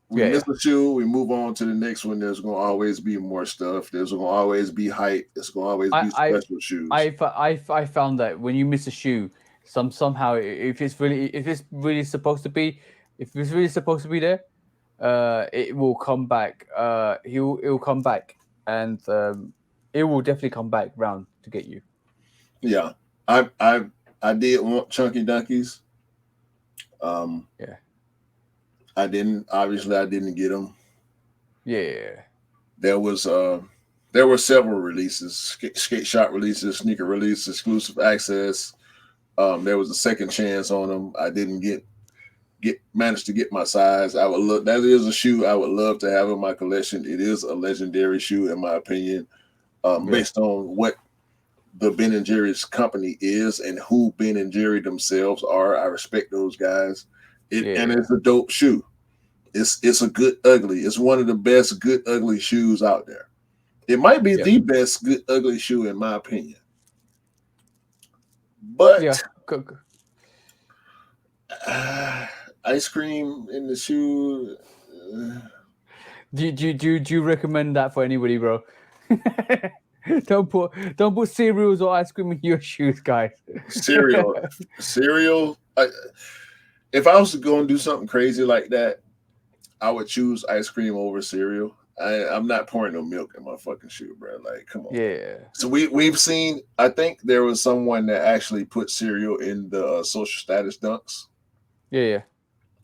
B: We miss a shoe, we move on to the next one. There's going to always be more stuff. There's going to always be hype. There's going to always be special shoes.
A: I found that when you miss a shoe, somehow if it's really supposed to be, there, it will come back. It will come back, and it will definitely come back round to get you.
B: Yeah, I did want Chunky Dunkies. I didn't get them.
A: Yeah.
B: There were several releases, skate shop releases, sneaker release, exclusive access. There was a second chance on them. I didn't managed to get my size. That is a shoe I would love to have in my collection. It is a legendary shoe in my opinion, based on what the Ben & Jerry's company is and who Ben & Jerry themselves are. I respect those guys. And it's a dope shoe. It's a good ugly. It's one of the best good ugly shoes out there. It might be the best good ugly shoe in my opinion. But ice cream in the shoe.
A: Do you recommend that for anybody, bro? Don't put cereals or ice cream in your shoes, guys.
B: Cereal. If I was going to do something crazy like that, I would choose ice cream over cereal. I'm not pouring no milk in my fucking shoe, bro. Like, come on.
A: Yeah.
B: So we've seen. I think there was someone that actually put cereal in the social status dunks.
A: Yeah.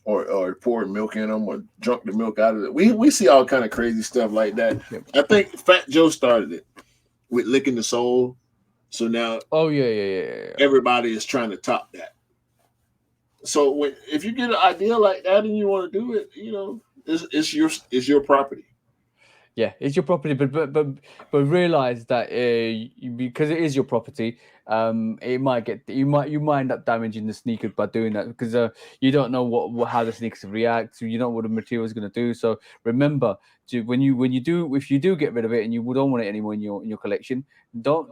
B: Or poured milk in them, or drunk the milk out of it. We see all kind of crazy stuff like that. Yep. I think Fat Joe started it with licking the sole. So now, everybody is trying to top that. So if you get an idea like that and you want to do it, it's your property.
A: Yeah, it's your property, but realize that because it is your property, it might get you might end up damaging the sneakers by doing that because you don't know what how the sneakers react, so you don't know what the material is going to do. So remember to when you do if you do get rid of it and you don't want it anymore in your collection, don't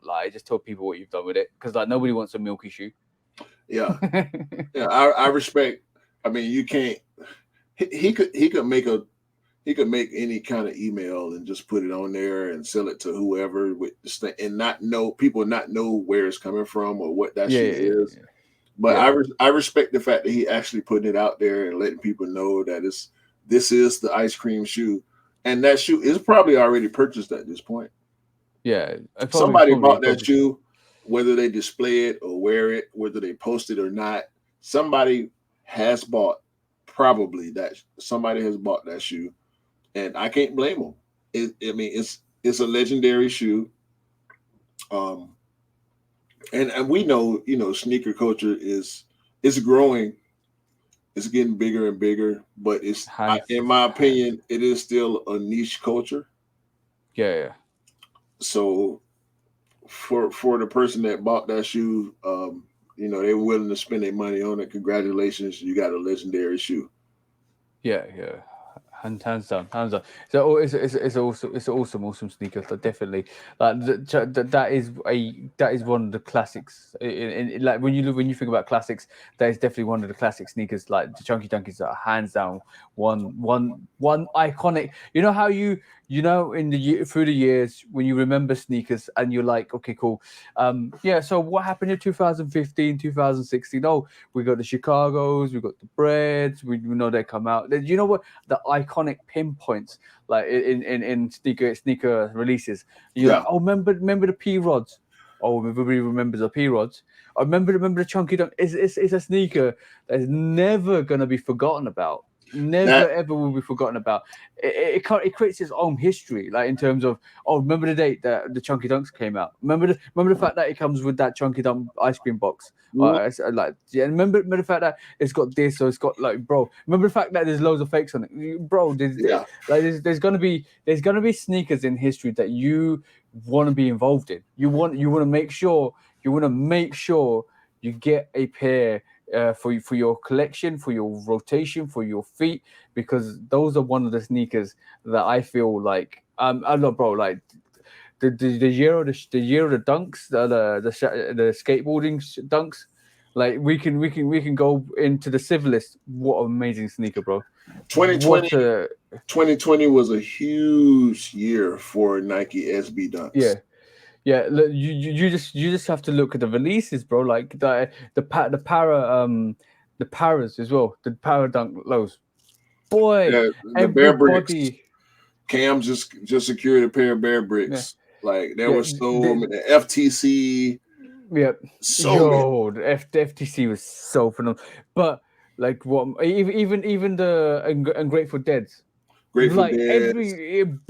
A: lie. Just tell people what you've done with it because like nobody wants a milky shoe.
B: Yeah, yeah. I respect. I mean, you can't. He could make a he could make any kind of email and just put it on there and sell it to whoever with this thing and not know people not know where it's coming from or what that
A: Yeah,
B: shoe
A: yeah,
B: is.
A: yeah,
B: But
A: yeah.
B: I respect the fact that he actually putting it out there and letting people know that this is the ice cream shoe, and that shoe is probably already purchased at this point.
A: Yeah,
B: Somebody bought that
A: probably.
B: shoe, whether they display it or wear it, whether they post it or not. Somebody has bought probably that somebody has bought that shoe, and I can't blame them. I mean, it's a legendary shoe. Um, and we know, sneaker culture is growing. It's getting bigger and bigger, but in my
A: Hand.
B: opinion, it is still a niche culture.
A: Yeah, yeah.
B: So for the person that bought that shoe, they were willing to spend their money on it. Congratulations, you got a legendary shoe.
A: Yeah, yeah. Hands down, hands down. So it's awesome sneaker. So definitely, like that is one of the classics. Like when you think about classics, that is definitely one of the classic sneakers. Like the Chunky Dunkies are hands down one iconic. You know how in through the years when you remember sneakers and you're like, okay, cool. Yeah. So what happened in 2015, 2016? Oh, we got the Chicago's, we got the Breads. We know they come out. You know what? The iconic pinpoints, like in sneaker releases. You're like,
B: Yeah,
A: oh, remember the P Rods. Oh, everybody remembers the P Rods. I remember the Chunky Dunk. It's a sneaker that's never gonna be forgotten about. Never
B: that
A: ever will be forgotten about. It creates its own history, like in terms of remember the date that the Chunky Dunks came out. Remember the fact that it comes with that Chunky Dunk ice cream box. Like yeah, remember the fact that it's got this, so it's got like, bro. Remember the fact that there's loads of fakes on it, bro.
B: yeah,
A: There's gonna be sneakers in history that you want to be involved in. You want to make sure you get a pair for your collection, for your rotation, for your feet, because those are one of the sneakers that I feel like I love, bro. Like the year of the dunks, the skateboarding dunks. Like we can go into the civilist. What an amazing sneaker, bro!
B: 2020
A: What a
B: 2020 was a huge year for Nike SB
A: yeah.
B: Dunks.
A: Yeah, look, you just have to look at the releases, bro. Like the paras as well, the para dunk lows. Boy,
B: The Bear Bricks.
A: everybody,
B: Cam just secured a pair of Bear
A: yeah,
B: Bricks. Like there
A: yeah,
B: was so many FTC,
A: yeah.
B: so many.
A: Yo, the FTC was so phenomenal. But like what, even the Ungrateful Deads,
B: Grateful
A: like
B: Dead.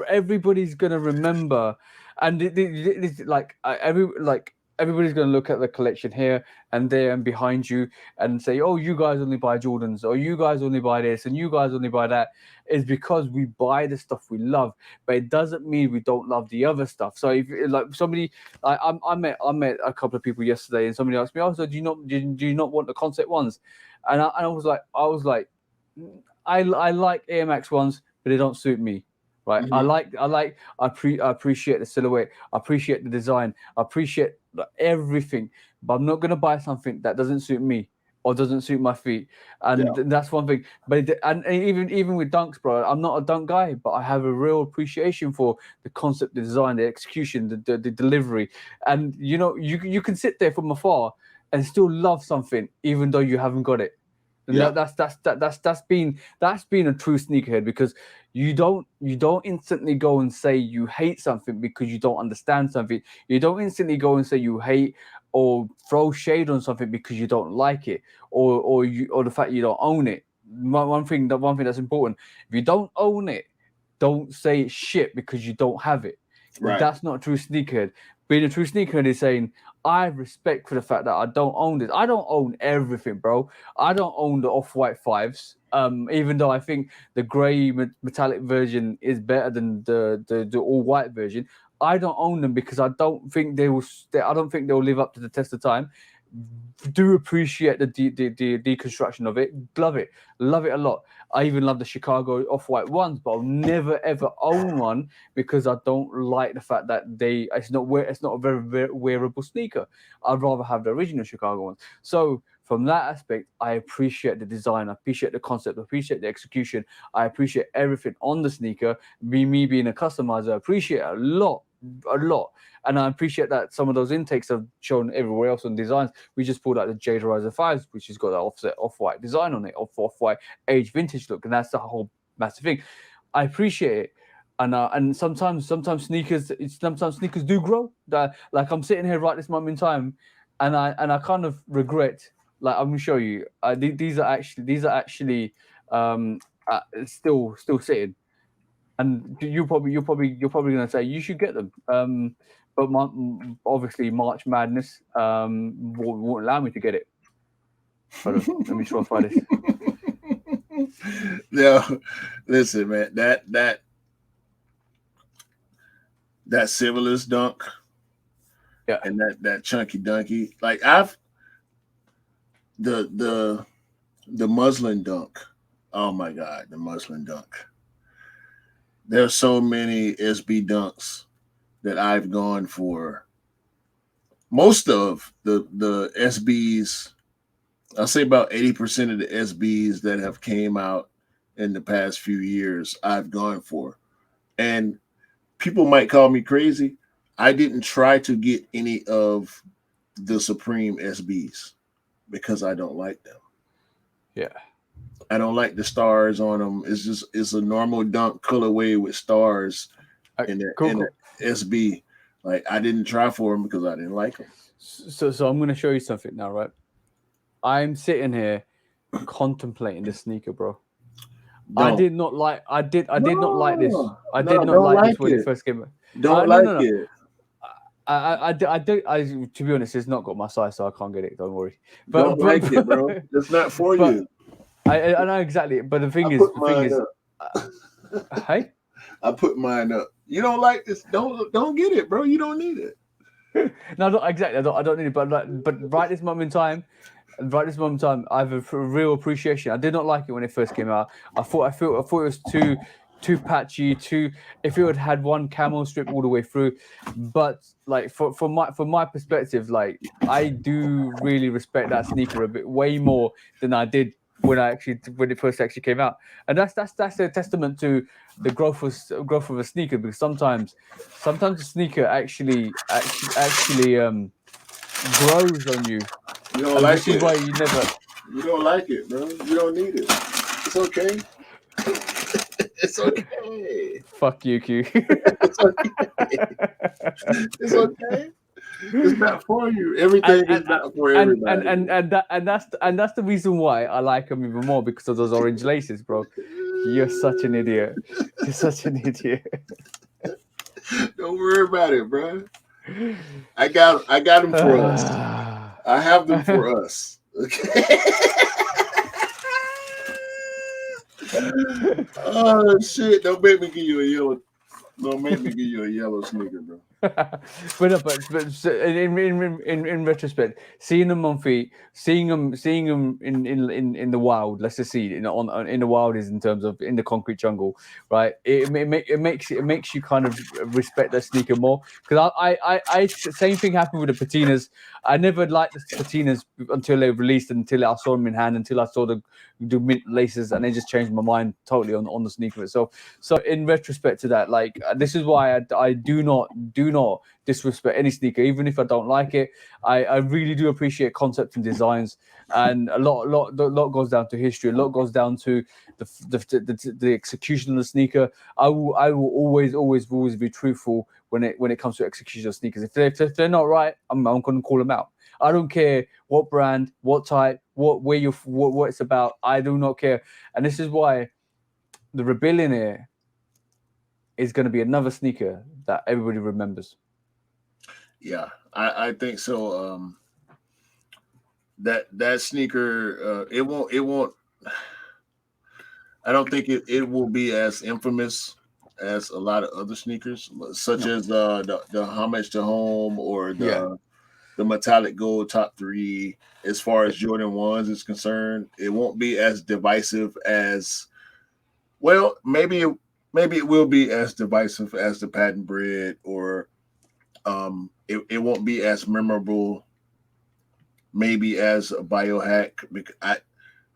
A: everybody's gonna remember, and like everybody's gonna look at the collection here and there and behind you and say, oh, you guys only buy Jordans, or you guys only buy this, and you guys only buy that. Is because we buy the stuff we love, but it doesn't mean we don't love the other stuff. So if like somebody, I met a couple of people yesterday, and somebody asked me, oh, so do you not want the concept ones? And I was like, I like Air Max ones, but they don't suit me. Right.
B: Mhm.
A: I appreciate the silhouette. I appreciate the design. I appreciate everything. But I'm not gonna buy something that doesn't suit me or doesn't suit my feet. And
B: Yeah,
A: that's one thing. But even with dunks, bro, I'm not a dunk guy, but I have a real appreciation for the concept, the design, the execution, the delivery. And you can sit there from afar and still love something, even though you haven't got it. And
B: yeah,
A: that's been a true sneakerhead, because you don't instantly go and say you hate something because you don't understand something. You don't instantly go and say you hate or throw shade on something because you don't like it, or the fact you don't own it. One thing that's important: if you don't own it, don't say it's shit because you don't have it.
B: right,
A: That's not a true sneakerhead. Being a true sneakerhead is saying, I have respect for the fact that I don't own this. I don't own everything, bro. I don't own the off-white fives. Even though I think the grey metallic version is better than the all white version, I don't own them because I don't think they will. I don't think they'll live up to the test of time. Do appreciate the deconstruction of it. Love it a lot. I even love the Chicago off-white ones, but I'll never ever own one because I don't like the fact that it's not a very wearable sneaker. I'd rather have the original Chicago ones. So from that aspect, I appreciate the design, I appreciate the concept, I appreciate the execution, I appreciate everything on the sneaker. Me being a customizer, I appreciate it a lot. And I appreciate that some of those intakes have shown everywhere else on designs. We just pulled out the Jade Riser 5s, which has got that offset off-white design on it, off-white age vintage look, and that's the whole massive thing. I appreciate it. And sometimes sneakers do grow. Like I'm sitting here right this moment in time, and I kind of regret. Like I'm gonna show you. These are actually still sitting. And you're probably gonna say you should get them. But obviously March Madness won't allow me to get it. Hold on, let me try to find this.
B: No, listen, man. That Civilus dunk,
A: Yeah,
B: and that chunky dunky. Like the muslin dunk. Oh my god, the muslin dunk. There's so many SB dunks that I've gone for. Most of the SBs, I'll say about 80% of the SBs that have came out in the past few years, I've gone for. And people might call me crazy. I didn't try to get any of the Supreme SBs because I don't like them.
A: yeah.
B: I don't like the stars on them. It's a normal dunk colorway with stars in the SB. Like I didn't try for them because I didn't like them.
A: So I'm going to show you something now, right? I'm sitting here contemplating this sneaker, bro. I did not like this. I did not like this when it first came out.
B: Don't like it.
A: To be honest, it's not got my size, so I can't get it. Don't worry.
B: Don't like it, bro. It's not for you.
A: I know exactly, but the thing is, hey,
B: I put mine up. You don't like this? Don't get it, bro. You don't need it.
A: No, not exactly. I don't need it, but right this moment in time, I have a real appreciation. I did not like it when it first came out. I thought it was too patchy. If it had one camo strip all the way through, but like from my perspective, like I do really respect that sneaker a bit way more than I did when it first actually came out, and that's a testament to the growth of a sneaker, because sometimes the sneaker actually grows on you.
B: You don't like it.
A: Why you never.
B: You don't like it, bro. You don't need it. It's okay. It's okay.
A: Fuck you, Q.
B: It's okay. It's okay. It's not for you. Everything is not for everybody.
A: And that's the reason why I like them even more, because of those orange laces, bro. You're such an idiot. You're such an idiot.
B: Don't worry about it, bro. I got them for us. I have them for us. Okay. Oh shit! Don't make me give you a yellow. Don't make me give you a yellow sneaker, bro.
A: but in retrospect, seeing them on feet, seeing them in the wild. Let's just see in the wild is in terms of in the concrete jungle, right? It makes you kind of respect that sneaker more, because I same thing happened with the patinas. I never liked the patinas until they released, until I saw them in hand, until I saw the mint laces, and they just changed my mind totally on the sneaker itself. So in retrospect to that, like this is why I do not disrespect any sneaker, even if I don't like it. I really do appreciate concepts and designs, and a lot goes down to history. A lot goes down to the execution of the sneaker. I will always be truthful when it comes to execution of sneakers. If they're not right, I'm going to call them out. I don't care what brand, what type, what it's about. I do not care, and this is why the Rebellion Air is going to be another sneaker that everybody remembers.
B: Yeah, I think so. That sneaker, it won't. I don't think it will be as infamous as a lot of other sneakers, such
A: No.
B: as the homage to home or
A: Yeah.
B: the metallic gold top three. As far
A: Yeah.
B: as Jordan ones is concerned, it won't be as divisive as well. Maybe it will be as divisive as the patent bread, or it won't be as memorable maybe as a biohack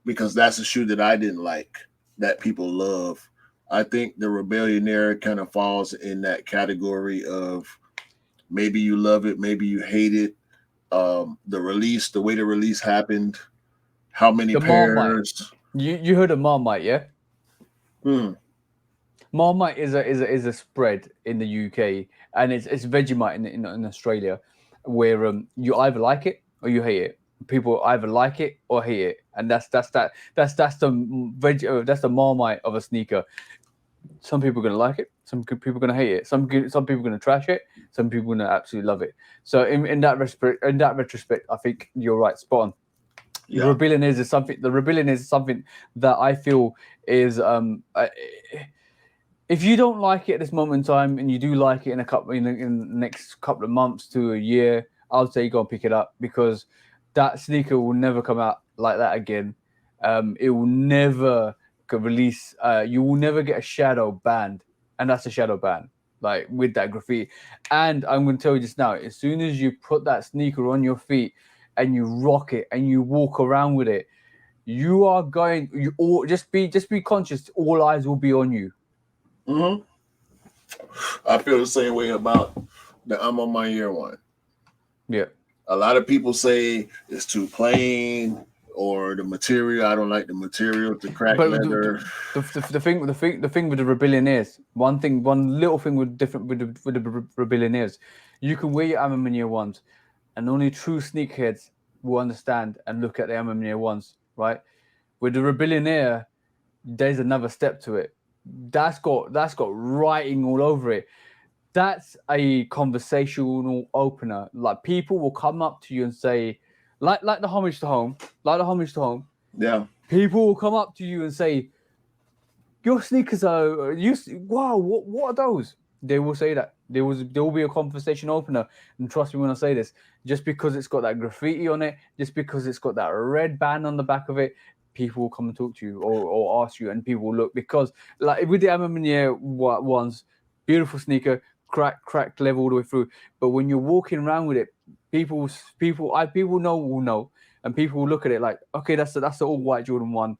B: because that's a shoe that I didn't like that people love. I think the Rebellionaire kind of falls in that category of maybe you love it, maybe you hate it. The release, the way the release happened, how many
A: The Marmite.
B: pairs.
A: You heard of Marmite, yeah?
B: Hmm.
A: Marmite is a spread in the UK, and it's Vegemite in Australia, where you either like it or you hate it. People either like it or hate it, and that's the that's the Marmite of a sneaker. Some people are gonna like it, people are gonna hate it, some people are gonna trash it, some people are gonna absolutely love it. So in that retrospect, I think you're right, spot on. The
B: Yeah.
A: rebellion is something. The rebellion is something that I feel is if you don't like it at this moment in time, and you do like it in the next couple of months to a year, I'll say go and pick it up, because that sneaker will never come out like that again. It will never release. You will never get a shadow banned, and that's a shadow ban, like with that graffiti. And I'm going to tell you just now: as soon as you put that sneaker on your feet and you rock it and you walk around with it, you are going. You all just be conscious. All eyes will be on you.
B: Hmm. I feel the same way about the I'm on my year one.
A: Yeah.
B: A lot of people say it's too plain or the material. I don't like the material, the cracked
A: But
B: leather.
A: the thing with the rebellion is one little thing with different with the rebellion is you can wear your Amamiya ones, and only true sneakerheads will understand and look at the Amamiya ones, right? With the rebellion air, there's another step to it. That's got writing all over it. That's a conversational opener. Like, people will come up to you and say, like the homage to home, like the homage to home.
B: Yeah.
A: People will come up to you and say, your sneakers are wow, what are those? They will say that. There will be a conversation opener, and trust me when I say this, just because it's got that graffiti on it, just because it's got that red band on the back of it, people will come and talk to you, or ask you, and people will look, because like with the Amamiya ones, beautiful sneaker, cracked level all the way through. But when you're walking around with it, people know will know, and people will look at it like, okay, that's the all white Jordan one.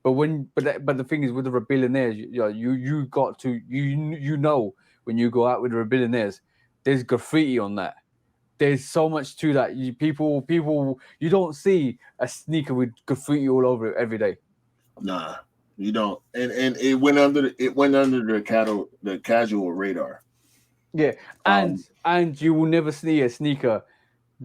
A: But but the thing is, with the rebellionaires, you got to you know, when you go out with the rebellionaires, there's graffiti on that. There's so much to that. People you don't see a sneaker with graffiti all over it every day.
B: Nah, you don't. And it went under the casual radar.
A: Yeah,
B: Um,
A: and you will never see a sneaker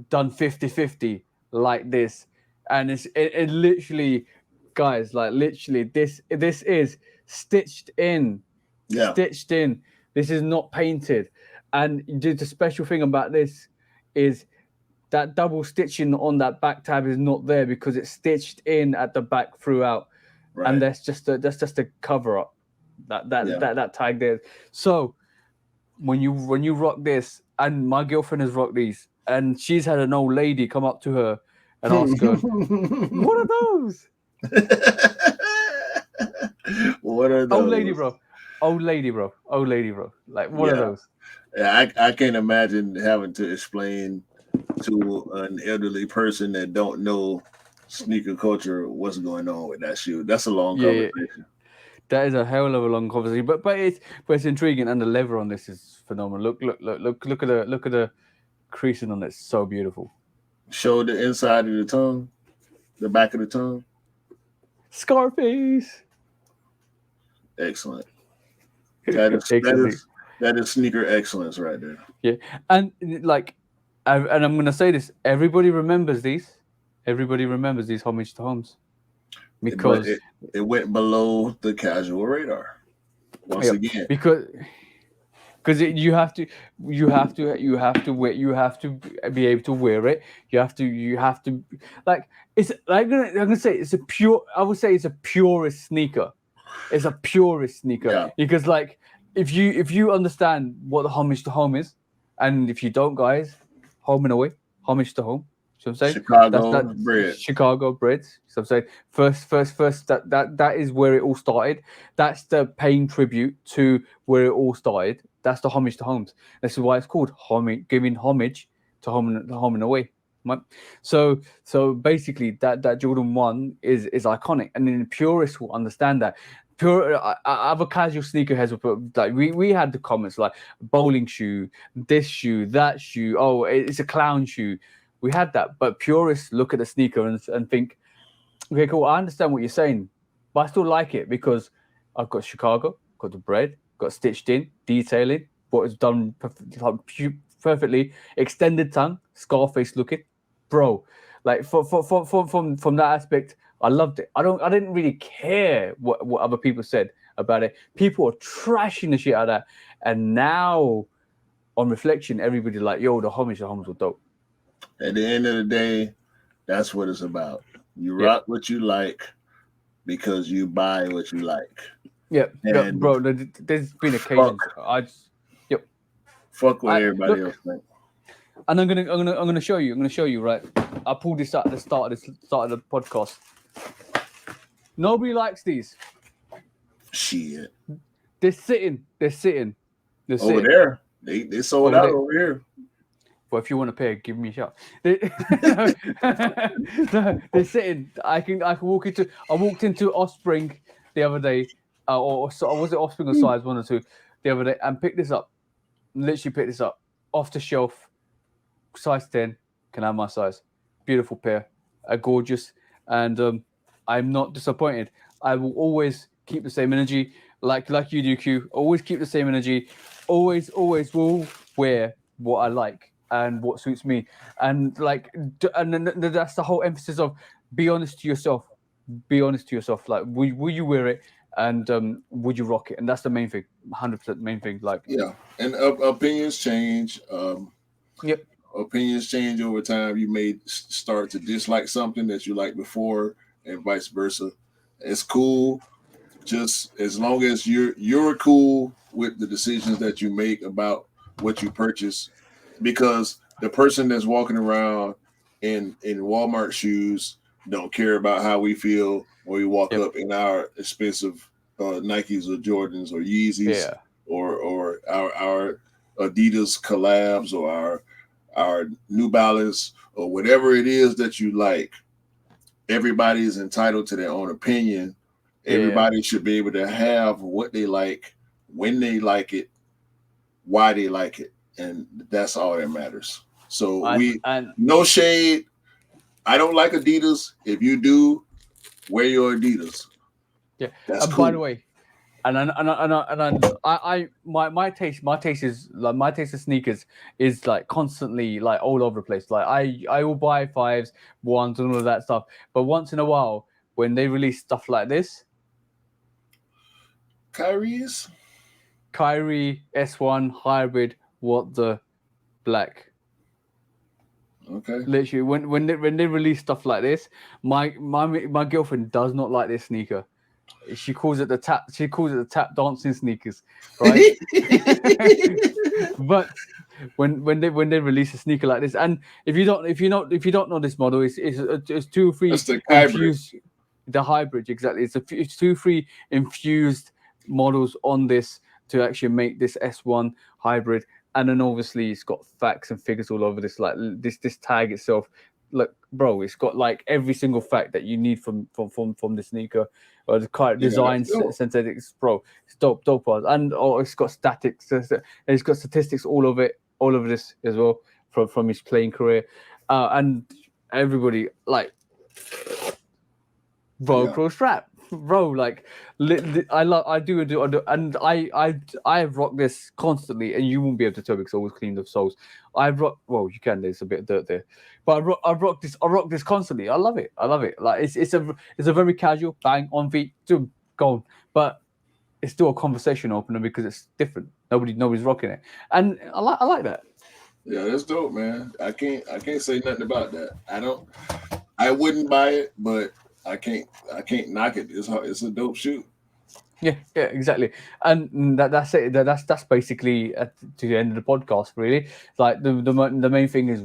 A: done 50-50 like this. And it literally, guys, like literally, this is stitched in,
B: yeah,
A: stitched in. This is not painted. And the special thing about this is that double stitching on that back tab is not there, because it's stitched in at the back throughout. And
B: right.
A: that's just a cover up,
B: Yeah.
A: that tag there. So when you rock this, and my girlfriend has rocked these, and she's had an old lady come up to her and ask her, "What are those?"
B: What are
A: Old lady,
B: those?
A: bro. Old lady, bro. Old lady, bro. Like, what are
B: Yeah.
A: those?
B: Yeah, I can't imagine having to explain to an elderly person that don't know sneaker culture what's going on with that shoe. That's a long
A: Yeah,
B: conversation.
A: that is a hell of a long conversation, but it's intriguing, and the leather on this is phenomenal. Look at the creasing on it. It's so beautiful.
B: Show the inside of the tongue, the back of the tongue.
A: Scarface.
B: Excellent. That is that
A: Excellent.
B: is that is sneaker excellence right there.
A: Yeah, and like, and I'm gonna say this: everybody remembers these. Everybody remembers these homage to homes,
B: But
A: because
B: it went below the casual radar once
A: yeah,
B: again.
A: because you have to be able to wear it. You have to like, it's like, I'm gonna say it's a pure. I would say it's a purest sneaker. It's a purist sneaker.
B: Yeah.
A: Because like if you understand what the homage to home is, and if you don't, guys, home and away, homage to home. So I'm saying
B: Chicago
A: that's
B: bread.
A: Chicago bread. So I'm saying first that is where it all started. That's the paying tribute to where it all started. That's the homage to homes. This is why it's called homage, giving homage to home and away. Right? So basically that Jordan 1 is iconic, and then the purists will understand that. Pure other casual sneakerheads will put, like we had the comments like bowling shoe, this shoe, that shoe, oh it's a clown shoe. We had that, but purists look at the sneaker and think, okay, cool, I understand what you're saying, but I still like it because I've got Chicago, got the bread, got stitched in, detailing, what is done perfectly, extended tongue, Scarface looking, bro. Like from that aspect, I loved it. I didn't really care what other people said about it. People are trashing the shit out of that, and now on reflection, everybody like, yo, the homies were dope.
B: At the end of the day, that's what it's about. You
A: Yeah.
B: rock what you like because you buy what you like.
A: Yeah,
B: And
A: bro. There's been occasions
B: fuck what
A: I-
B: everybody
A: look,
B: else think.
A: and I'm gonna show you. I'm gonna show you. Right, I pulled this out at the start of the podcast. Nobody likes these.
B: Shit.
A: They're sitting. They're sitting. They're
B: Over
A: sitting.
B: there. They sold
A: Over
B: out
A: there.
B: over here.
A: Well, if you want a pair, give me a shot. They're sitting. I walk into. I walked into Offspring the other day, or was it Offspring or Size 1 or 2 the other day, and picked this up. Literally picked this up off the shelf. Size 10. Can I have my size? Beautiful pair. Gorgeous, and I'm not disappointed. I will always keep the same energy, like you do, Q. Always keep the same energy. Always will wear what I like and what suits me, and that's the whole emphasis of be honest to yourself. Be honest to yourself. Like, will you wear it, and would you rock it? And that's the main thing. 100% main thing. Like,
B: Yeah. And opinions change.
A: Yep.
B: Opinions change over time. You may start to dislike something that you liked before, and vice versa. It's cool, just as long as you're cool with the decisions that you make about what you purchase. Because the person that's walking around in Walmart shoes don't care about how we feel when we walk up in our expensive Nikes or Jordans or Yeezys or our Adidas collabs or our New Balance or whatever it is that you like. Everybody is entitled to their own opinion. Everybody should be able to have what they like, when they like it, why they like it, and that's all that matters. So no shade. I don't like Adidas. If you do, wear your Adidas.
A: Yeah.
B: That's
A: And
B: cool.
A: by the way, my taste is like, my taste of sneakers is like constantly like all over the place. Like I will buy 5s, 1s, and all of that stuff. But once in a while, when they release stuff like this, Kyrie S1 hybrid, what the black.
B: Okay.
A: Literally, when they release stuff like this, my girlfriend does not like this sneaker. She calls it the tap dancing sneakers, right? But when they release a sneaker like this, and if you don't know this model, it's 2 or 3
B: That's the
A: infused, the hybrid, exactly. It's 2 or 3 infused models on this to actually make this S1 hybrid, and then obviously it's got facts and figures all over this. Like this tag itself, look, bro, it's got like every single fact that you need from the sneaker, or the kind of design, synthetics, bro. It's dope, and it's got it's got statistics all over this as well from his playing career, and everybody like Velcro strap, bro. Like I do, and I have rocked this constantly, and you won't be able to tell because I always clean the soles. Well, you can. There's a bit of dirt there, but I rock this constantly. I love it. Like it's a very casual bang on feet, gone, but it's still a conversation opener because it's different. Nobody's rocking it, and I like that.
B: Yeah, that's dope, man. I can't say nothing about that. I wouldn't buy it, but I can't knock it. It's a dope shoe.
A: Yeah, exactly, and that's it. That's basically to the end of the podcast. Really, like the main thing is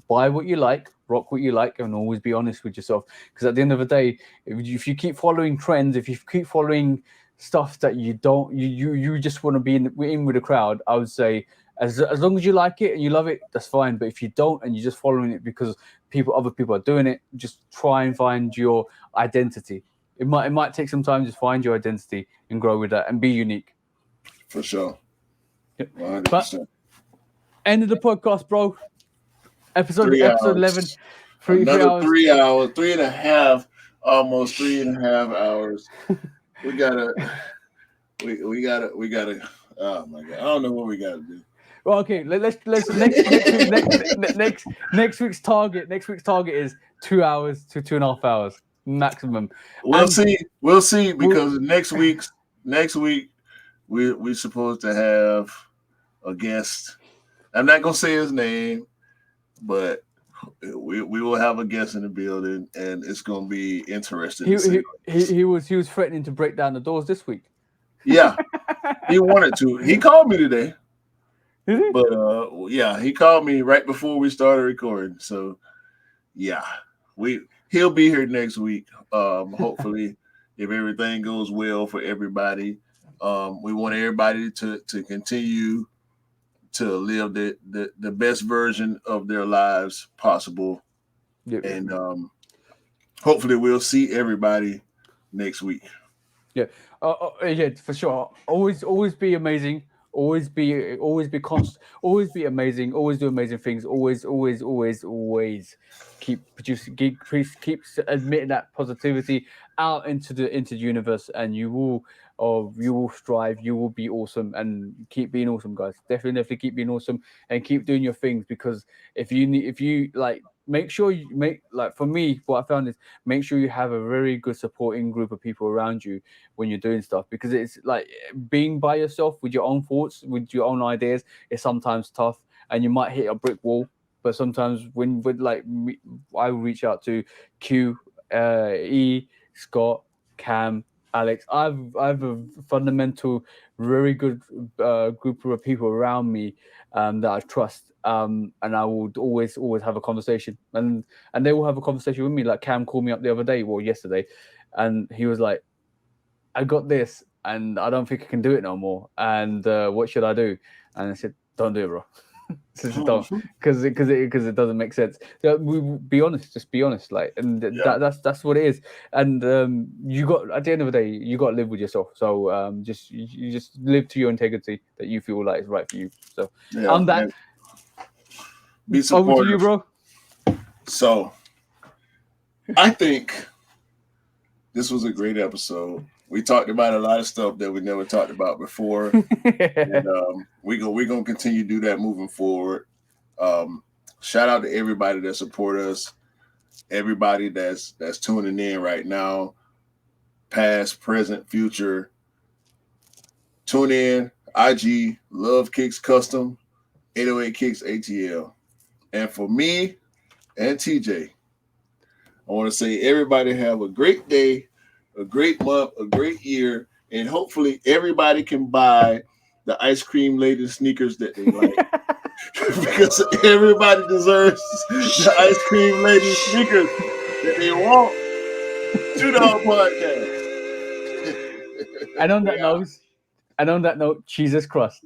A: buy what you like, rock what you like, and always be honest with yourself. Because at the end of the day, if you keep following trends, if you keep following stuff that you don't, you just want to be in with the crowd, I would say as long as you like it and you love it, that's fine. But if you don't and you're just following it because other people are doing it, just try and find your identity. It might take some time to find your identity and grow with that and be unique.
B: For sure.
A: Yep.
B: 100%.
A: But end of the podcast, bro. Episode 11. 3 hours.
B: 3 hours, 3.5, almost 3.5 hours. We gotta. Oh my god, I don't know what we gotta do.
A: Well, okay. Let's next week's target. Next week's target is 2 hours to 2.5 hours maximum.
B: We'll see because next week we're supposed to have a guest. I'm not gonna say his name, but we will have a guest in the building, and it's gonna be interesting.
A: He was threatening to break down the doors this week.
B: Yeah, he wanted to. He called me today. But yeah, he called me right before we started recording. So yeah, he'll be here next week. Hopefully, if everything goes well for everybody. We want everybody to continue to live the best version of their lives possible.
A: Yep.
B: And hopefully we'll see everybody next week.
A: Yeah. Yeah, for sure. Always be amazing. Always be constant. Always be amazing. Always do amazing things. Always keep producing. Keep admitting that positivity out into the universe, and you will strive. You will be awesome, and keep being awesome, guys. Definitely keep being awesome, and keep doing your things. Because if you like, make sure you make, like, for me, what I found is make sure you have a very good supporting group of people around you when you're doing stuff, because it's like being by yourself with your own thoughts, with your own ideas, is sometimes tough, and you might hit a brick wall. But sometimes when I reach out to Q, E, Scott, Cam, Alex. I've a fundamental, very good group of people around me that I trust, and I would always have a conversation, and they will have a conversation with me. Like Cam called me up the other day, well, yesterday, and he was like, "I got this, and I don't think I can do it no more. And what should I do?" And I said, "Don't do it, bro." Just don't, because it doesn't make sense. We be honest, just be honest, like, and that's what it is. And you got, at the end of the day, you got to live with yourself. So you just live to your integrity that you feel like is right for you. So on that,
B: be supportive.
A: Over to you, bro.
B: So I think this was a great episode. We talked about a lot of stuff that we never talked about before, and we're gonna continue to do that moving forward. Shout out to everybody that support us, everybody that's tuning in right now, past, present, future. Tune in. IG Love Kicks Custom, 808 Kicks ATL, and for me and TJ, I want to say everybody have a great day, a great month, a great year, and hopefully everybody can buy the ice cream lady sneakers that they like. Because everybody deserves the ice cream lady sneakers that they want. $2 podcast.
A: And on that note, Jesus Christ.